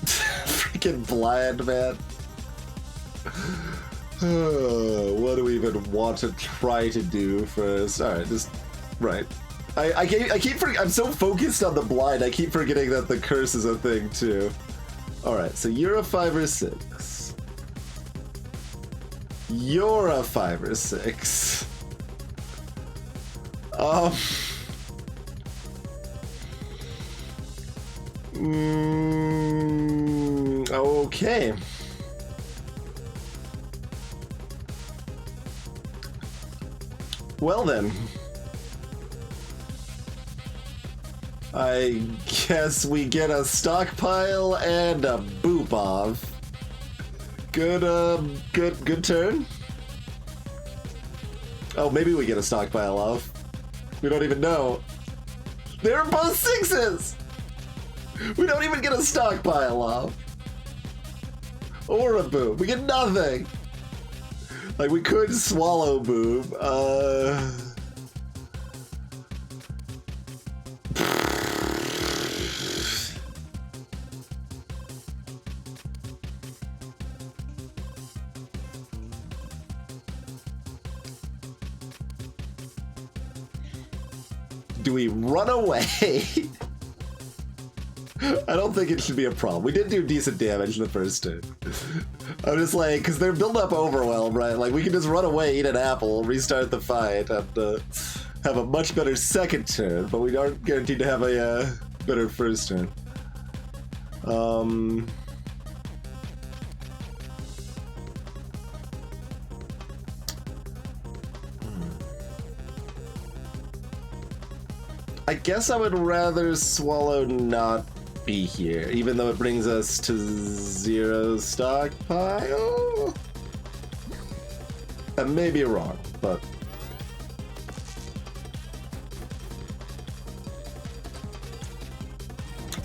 Freaking blind, man. What do we even want to try to do first? Alright, just... Right. I'm so focused on the blind, I keep forgetting that the curse is a thing, too. Alright, so you're a 5 or 6. You're a 5 or 6. Okay. Well then. I guess we get a stockpile and a boop off. Good turn. Oh, maybe we get a stockpile off. We don't even know. They're both 6s! We don't even get a stockpile off. Or a boop. We get nothing. Like, we could swallow boop. Do we run away? I don't think it should be a problem. We did do decent damage the first turn. I'm just like, because they're built up overwhelm, right? Like, we can just run away, eat an apple, restart the fight, and have a much better second turn, but we aren't guaranteed to have a better first turn. I guess I would rather swallow not be here, even though it brings us to 0 stockpile. I may be wrong, but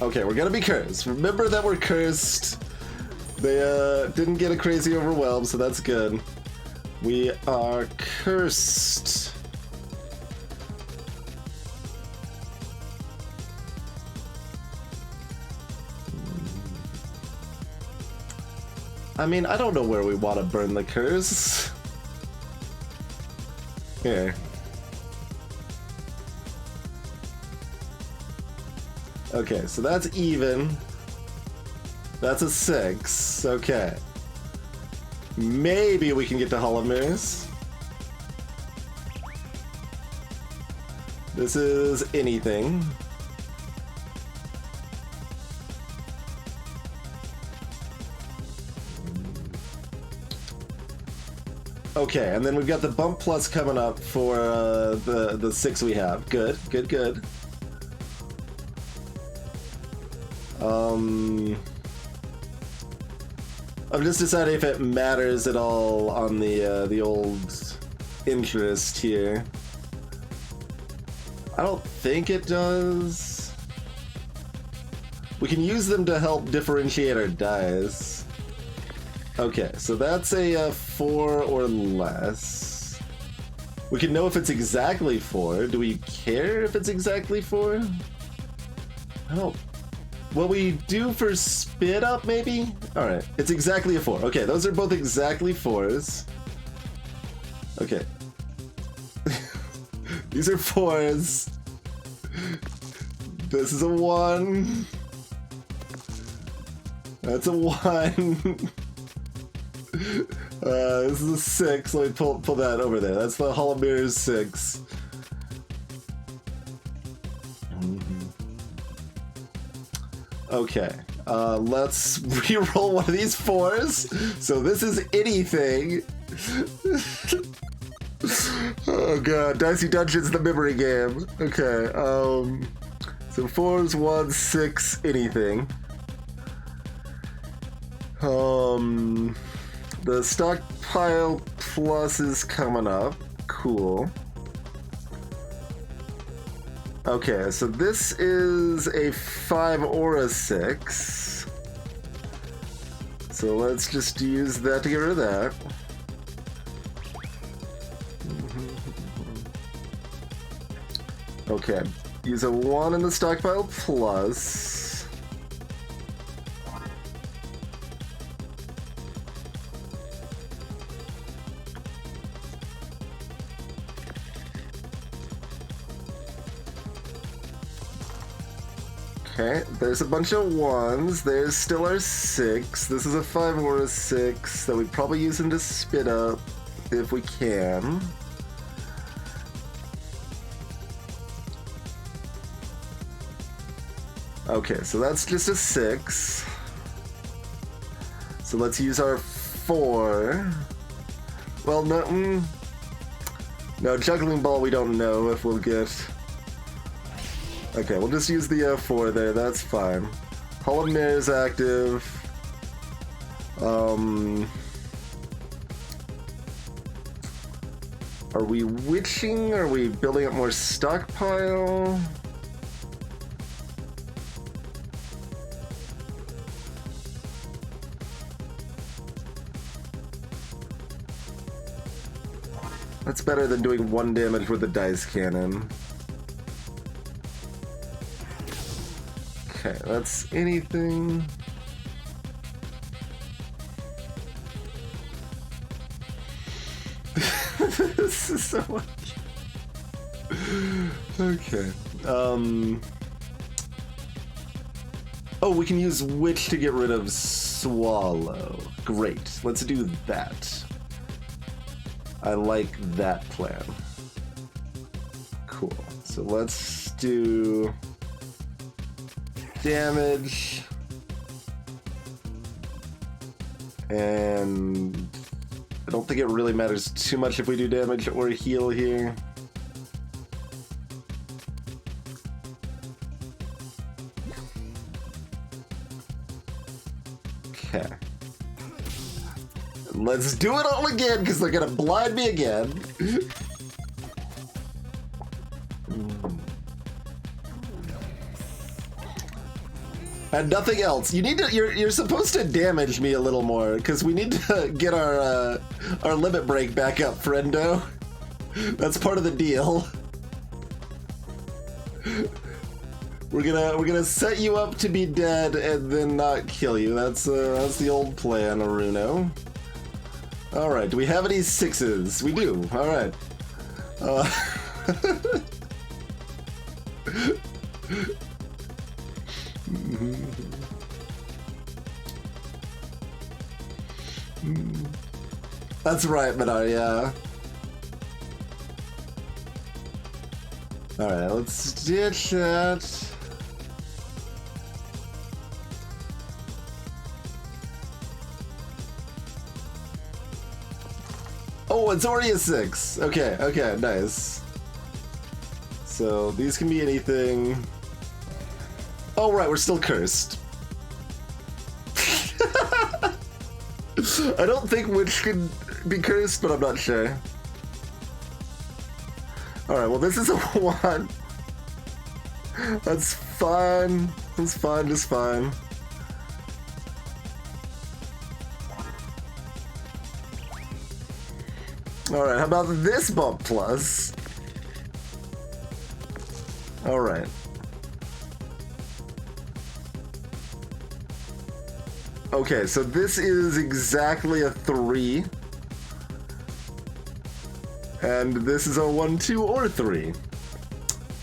okay, we're gonna be cursed. Remember that we're cursed. They didn't get a crazy overwhelm, so that's good. We are cursed. I mean, I don't know where we want to burn the curse. Here. Okay, so that's even. That's a 6. Okay. Maybe we can get to Hall of Mirrors. This is anything. Okay, and then we've got the bump plus coming up for the 6 we have. Good. I'm just deciding if it matters at all on the old interest here. I don't think it does. We can use them to help differentiate our dice. Okay, so that's a 4 or less. We can know if it's exactly 4. Do we care if it's exactly 4? Oh. What we do for spit up, maybe? Alright, it's exactly a 4. Okay, those are both exactly 4s. Okay. These are 4s. This is a 1. That's a 1. This is a 6. Let me pull that over there. That's the Hall of Mirrors 6. Okay, let's re-roll one of these 4s. So this is anything. Oh god, Dicey Dungeons, the memory game. Okay, so 4s, 1, 6, anything. The stockpile plus is coming up. Cool. Okay, so this is a 5 or a 6. So let's just use that to get rid of that. Okay, use a 1 in the stockpile plus. Okay, there's a bunch of 1s. There's still our 6. This is a 5 or a 6 that we'd probably use him to spit up if we can. Okay, so that's just a 6. So let's use our 4. Well, no, no, juggling ball we don't know if we'll get. Okay, we'll just use the 4 there, that's fine. Hall of Mirrors active. Are we witching? Are we building up more stockpile? That's better than doing 1 damage with the dice cannon. Okay, that's anything. This is so much. Okay. Oh, we can use Witch to get rid of Swallow. Great. Let's do that. I like that plan. Cool. So let's do damage, and I don't think it really matters too much if we do damage or heal here. Okay. Let's do it all again because they're gonna blind me again. And nothing else. You need to. You're supposed to damage me a little more because we need to get our limit break back up, friendo. That's part of the deal. We're gonna set you up to be dead and then not kill you. That's the old plan, Aruno. All right. Do we have any 6s? We do. All right. That's right, Minar, yeah. Alright, let's ditch that. Oh, it's already a 6. Okay, okay, nice. So these can be anything. Oh, right, we're still cursed. I don't think Witch could be cursed, but I'm not sure. Alright, well, this is a 1. That's fine. That's fine, just fine. Alright, how about this bump plus? Alright. Okay, so this is exactly a 3. And this is a 1, 2, or 3.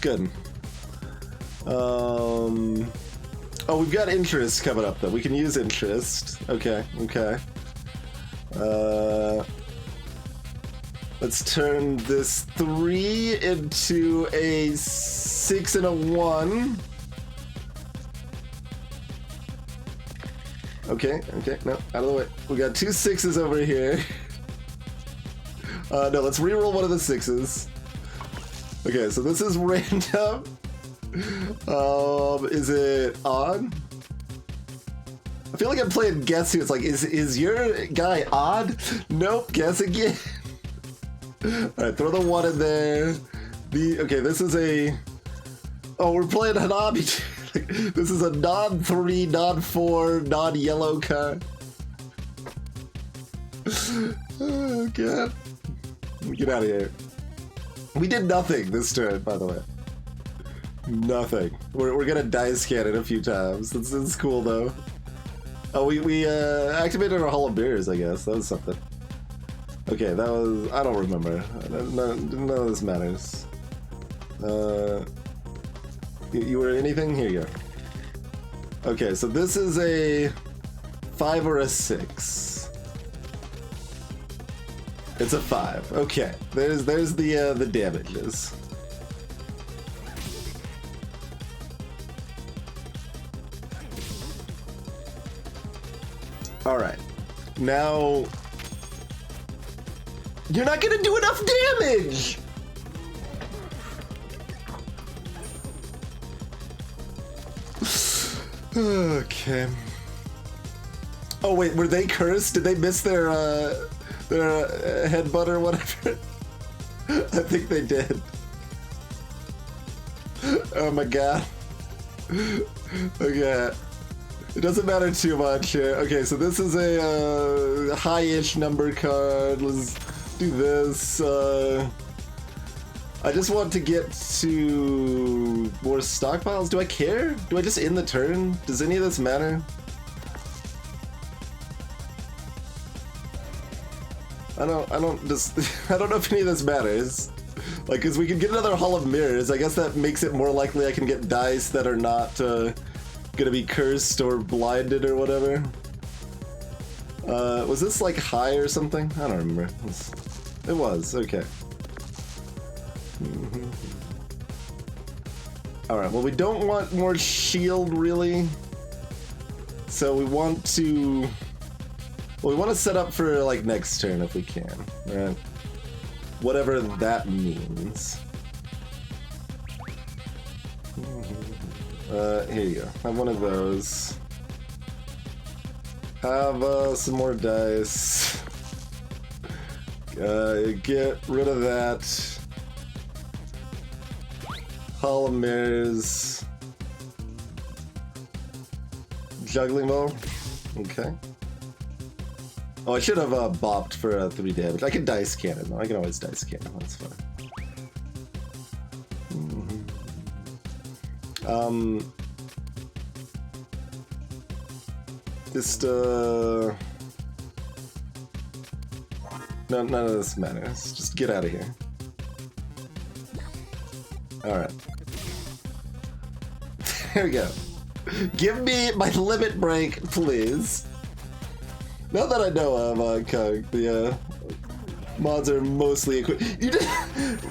Good. Oh, we've got interest coming up, though. We can use interest. Okay, okay. Let's turn this 3 into a 6 and a 1. Okay, okay, no, out of the way. We got 2 6s over here. No, let's reroll one of the 6s. Okay, so this is random. Is it on? I feel like I'm playing Guess Who. It's like, is your guy odd? Nope, guess again. Alright, throw the 1 in there. Okay, this is a... Oh, we're playing Hanabi. This is a non-3, non-4, non-yellow card. Oh, God. Get out of here. We did nothing this turn, by the way. Nothing. We're gonna dice scan it a few times. It's cool, though. Oh, we activated our Hall of Mirrors, I guess. That was something. Okay, that was... I don't remember. None of this matters. You were anything? Here you go. Okay, so this is a 5 or a 6. It's a 5. Okay, there's the damages. All right, now you're not gonna do enough damage. Okay. Oh wait, were they cursed? Did they miss their headbutt or whatever? I think they did. Oh my god. Okay. It doesn't matter too much here. Okay, so this is a high-ish number card. Let's do this. I just want to get to more stockpiles. Do I care? Do I just end the turn? Does any of this matter? I don't know if any of this matters. Like, cause we can get another Hall of Mirrors. I guess that makes it more likely I can get dice that are not gonna be cursed or blinded or whatever. Was this like high or something? I don't remember. It was, okay. Alright, well we don't want more shield really. So we want to... Well, we want to set up for like next turn if we can, right? Whatever that means. Here you go. Have one of those. Have some more dice. Get rid of that. Hall of Mirrors. Juggling ball. Okay. Oh, I should have bopped for 3 damage. I can dice cannon though. I can always dice cannon. That's fine. Just no, none of this matters. Just get out of here. All right. There we go. Give me my limit break, please. Not that I know of, Kung. The mods are mostly equipped. You just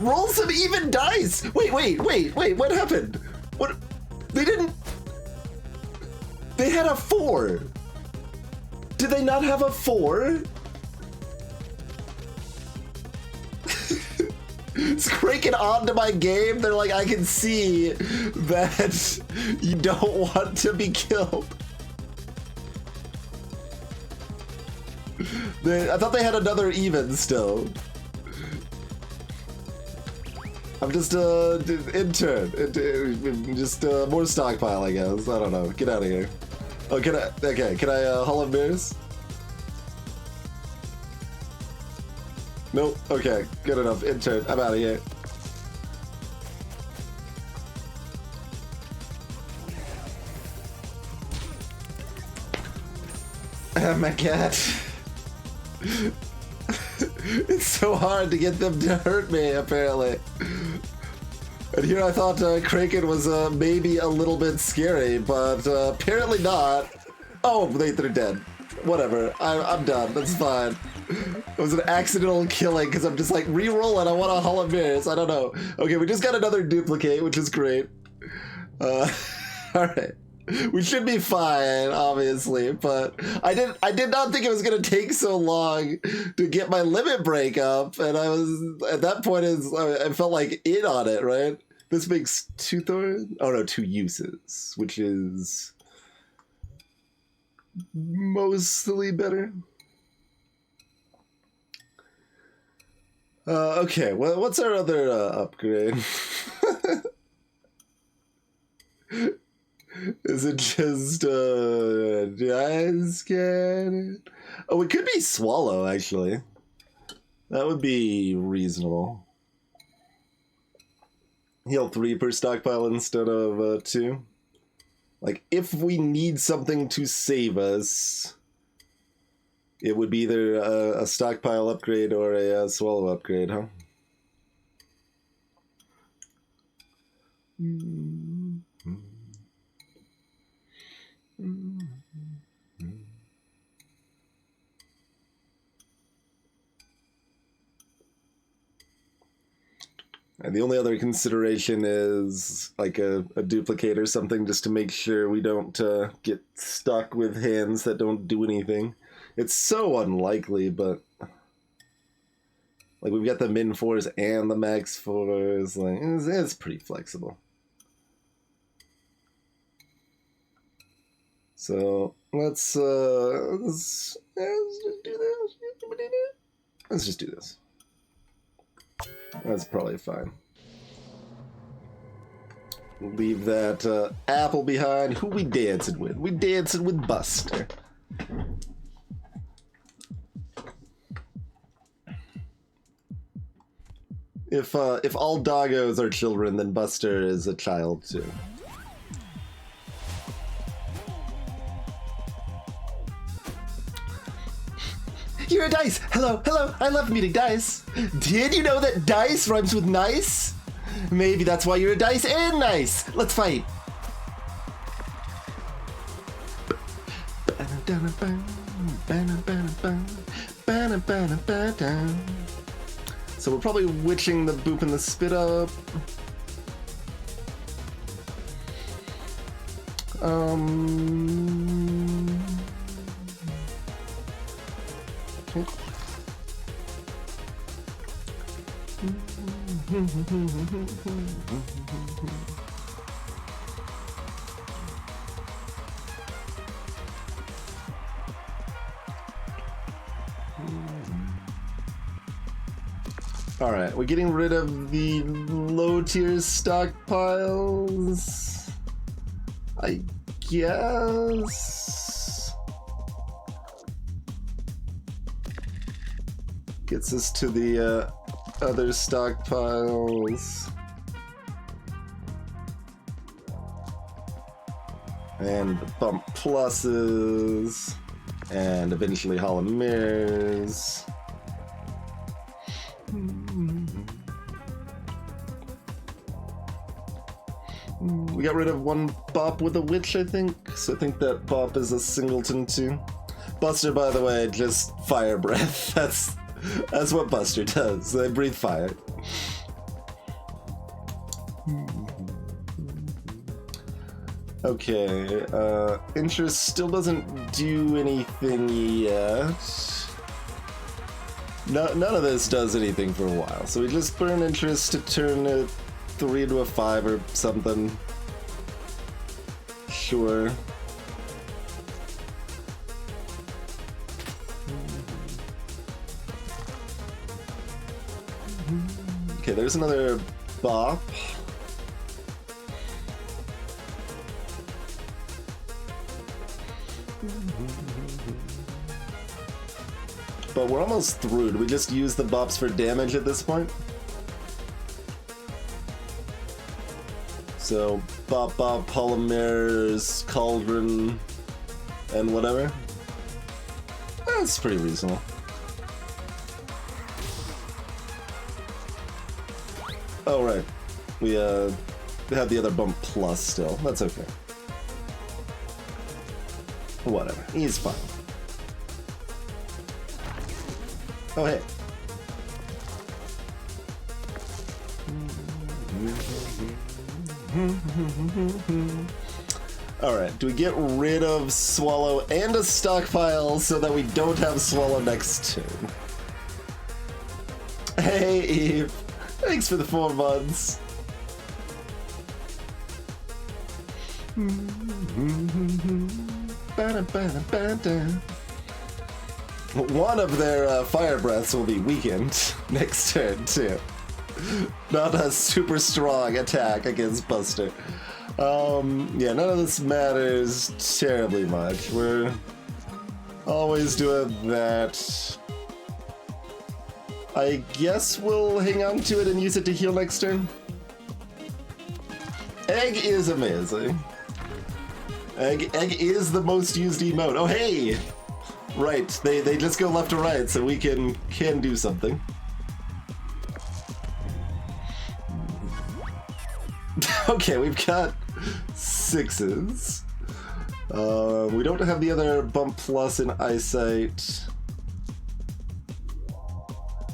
roll some even dice. Wait. What happened? What? They didn't. They had a 4. Did they not have a 4? It's cranking onto my game. They're like, I can see that you don't want to be killed. I thought they had another even still. I'm just intern. Just more stockpile, I guess. I don't know. Get out of here. Oh, can I? Okay, can I Hall of Mirrors? Nope. Okay, good enough. Intern. I'm out of here. Oh my god. It's so hard to get them to hurt me, apparently. And here I thought Kraken was maybe a little bit scary, but apparently not. Oh, they're dead. Whatever, I'm done, that's fine. It was an accidental killing because I'm just like, re-roll it, I want a Hall of Mirrors, I don't know. Okay, we just got another duplicate, which is great. Alright. We should be fine, obviously, but I did not think it was gonna take so long to get my limit break up, and I was at that point I felt like in on it, right? This makes 2 thorns? Oh no, 2 uses, which is mostly better. Okay, well, what's our other upgrade? Is it just Dice Cannon? Oh, it could be Swallow, actually. That would be reasonable. Heal 3 per stockpile instead of 2. Like, if we need something to save us, it would be either a stockpile upgrade or a Swallow upgrade, huh? And the only other consideration is like a duplicate or something, just to make sure we don't get stuck with hands that don't do anything. It's so unlikely, but like we've got the min 4s and the max 4s. Like it's pretty flexible. So let's do this. Let's just do this. That's probably fine. Leave that apple behind. Who we dancing with? We dancing with Buster. If all doggos are children, then Buster is a child too. You're a Dice! Hello, hello, I love meeting Dice! Did you know that Dice rhymes with nice? Maybe that's why you're a Dice and nice! Let's fight! So we're probably witching the boop and the spit up. Okay. Alright, we're getting rid of the low tier stockpiles, I guess. Gets us to the other stockpiles. And the bump pluses. And eventually Hall of Mirrors. We got rid of one bop with a witch, I think. So I think that bop is a singleton too. Buster, by the way, just fire breath. That's what Buster does. They breathe fire. Okay, interest still doesn't do anything yet. None of this does anything for a while, so we just burn interest to turn a 3 to a 5 or something. Sure. Okay, there's another bop. But we're almost through. Do we just use the bops for damage at this point? So, bop, polymers, cauldron, and whatever. That's pretty reasonable. Oh, right. We have the other bump plus still. That's okay. Whatever. He's fine. Oh, hey. Alright, do we get rid of Swallow and a stockpile so that we don't have Swallow next turn? Hey, Eve. Thanks for the 4 months. One of their fire breaths will be weakened next turn, too. Not a super strong attack against Buster. Yeah, none of this matters terribly much. We're always doing that. I guess we'll hang on to it and use it to heal next turn. Egg is amazing. Egg is the most used emote. Oh, hey! Right, they just go left to right, so we can do something. Okay, we've got 6s. We don't have the other bump plus in eyesight.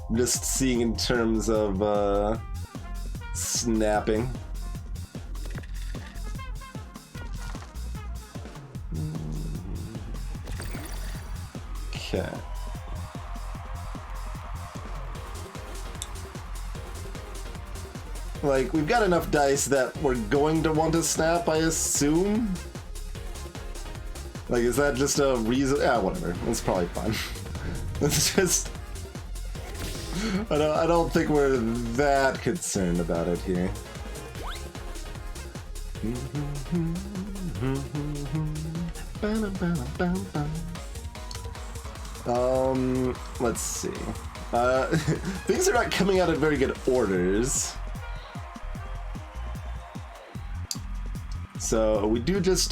I'm just seeing in terms of snapping. Okay. Like, we've got enough dice that we're going to want to snap, I assume? Like, is that just a reason? Yeah, whatever. It's probably fine. It's just... I don't think we're that concerned about it here. Let's see. Things are not coming out in very good orders. So we do just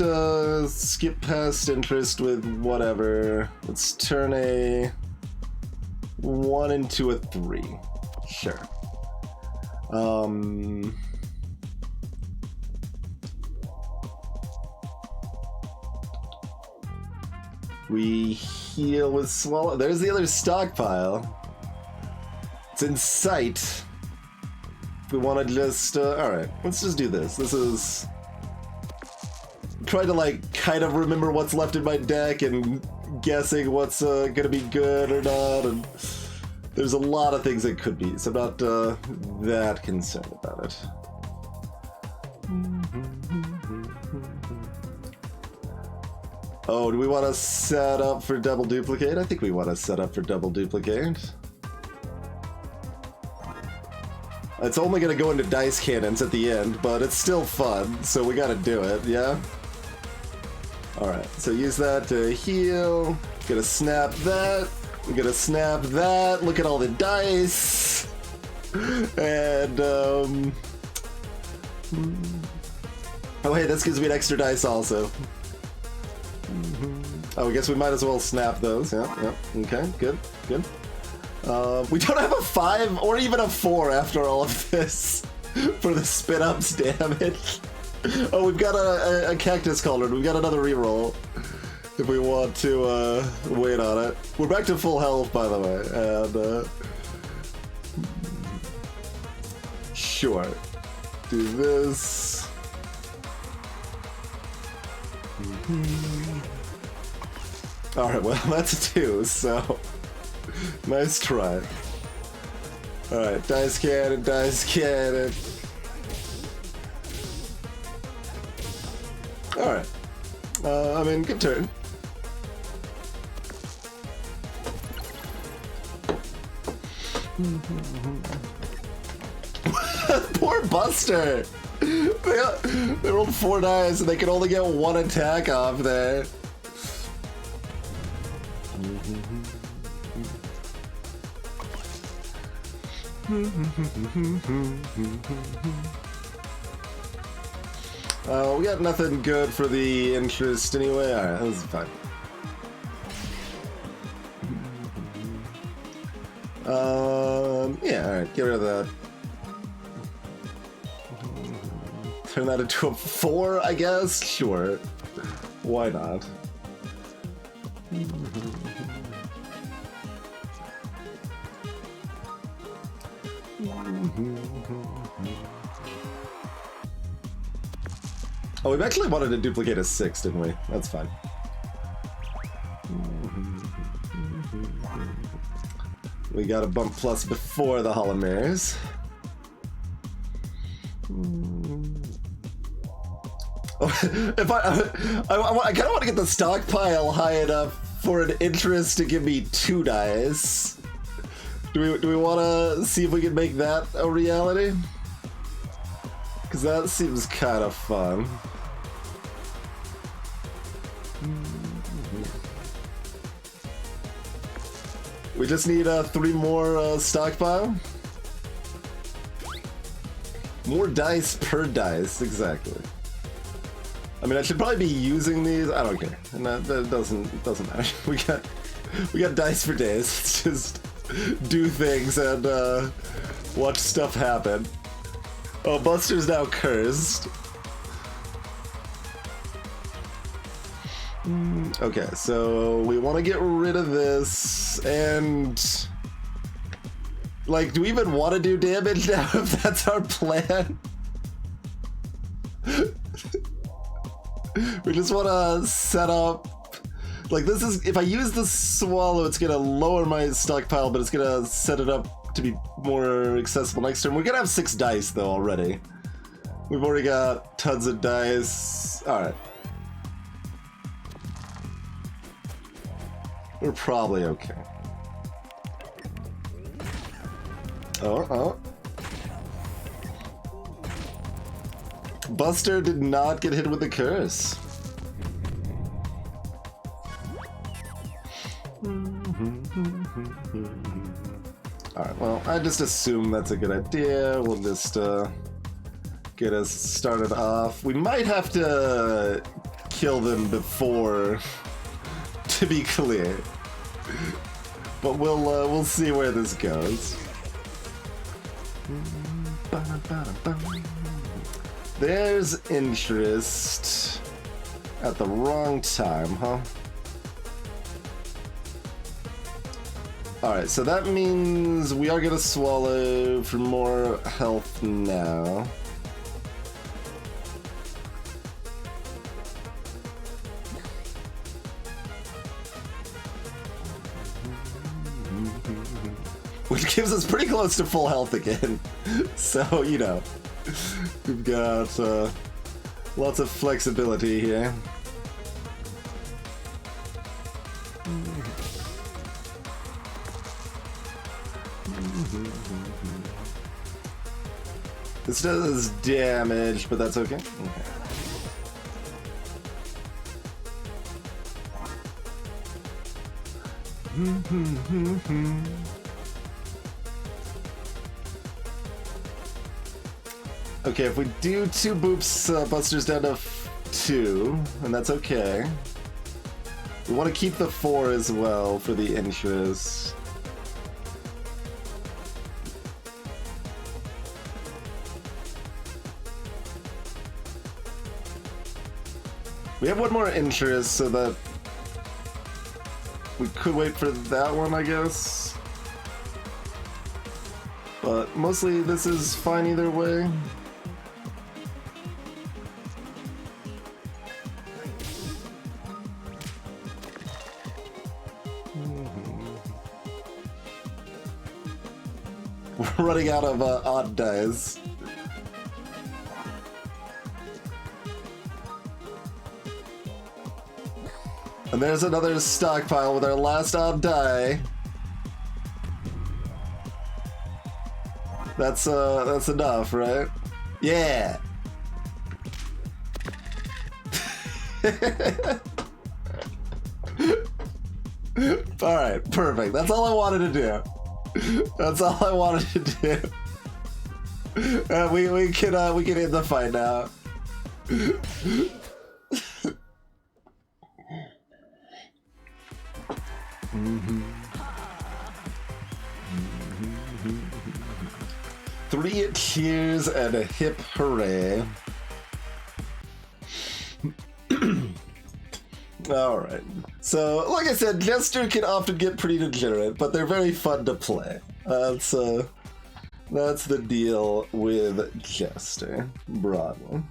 skip past interest with whatever. Let's turn a 1 into a 3. Sure. We heal with Swallow. There's the other stockpile. It's in sight. If we want to just... alright, let's just do this. This is... trying to, like, kind of remember what's left in my deck and guessing what's gonna be good or not, and there's a lot of things that could be, so I'm not that concerned about it. Oh, do we want to set up for double duplicate? I think we want to set up for double duplicate. It's only going to go into dice cannons at the end, but it's still fun, so we got to do it, yeah? Alright, so use that to heal. Gonna snap that. We're gonna snap that. Look at all the dice. And, oh, hey, this gives me an extra dice also. Oh, I guess we might as well snap those. Yeah. Okay, good. We don't have a 5 or even a 4 after all of this for the spin-ups damage. Oh, we've got a Cactus Cauldron. We've got another reroll if we want to wait on it. We're back to full health, by the way, and sure. Do this. Alright, well, that's a 2, so nice try. Alright, dice cannon. Alright. I mean, good turn. Poor Buster! They rolled 4 dice and they can only get 1 attack off there. We got nothing good for the interest anyway. Alright, this is fine. Yeah, alright, get rid of that. Turn that into a 4, I guess? Sure. Why not? Oh, we've actually wanted to duplicate a 6, didn't we? That's fine. We got a bump plus before the Hollow Mirrors. If I kind of want to get the stockpile high enough for an interest to give me 2 dice. Do we want to see if we can make that a reality? Because that seems kind of fun. We just need 3 more stockpile. More dice per dice, exactly. I mean, I should probably be using these. I don't care. No, that doesn't matter. We got dice for days. Let's just do things and watch stuff happen. Oh, Buster's now cursed. Okay, so we want to get rid of this, and like, do we even want to do damage now if that's our plan? We just want to set up, like, this is, if I use the swallow, it's gonna lower my stockpile, but it's gonna set it up to be more accessible next turn. We're gonna have 6 dice though already. We've already got tons of dice. All right. We're probably okay. Oh. Buster did not get hit with the curse. Alright, well, I just assume that's a good idea. We'll just get us started off. We might have to kill them before, to be clear. But we'll see where this goes. There's interest at the wrong time, huh? Alright, so that means we are gonna swallow for more health now. Which gives us pretty close to full health again. So, you know, we've got lots of flexibility here. This does damage, but that's okay. Okay. Okay, if we do 2 boops, Buster's down to 2, and that's okay. We want to keep the 4 as well for the interest. We have 1 more interest, so that we could wait for that one, I guess. But mostly this is fine either way. We're running out of odd dice. And there's another stockpile with our last odd die. That's enough, right? Yeah. All right, perfect. That's all I wanted to do. That's all I wanted to do. We can end the fight now. 3 cheers and a hip hooray. Alright. So, like I said, Jester can often get pretty degenerate, but they're very fun to play. That's the deal with Jester, broadly.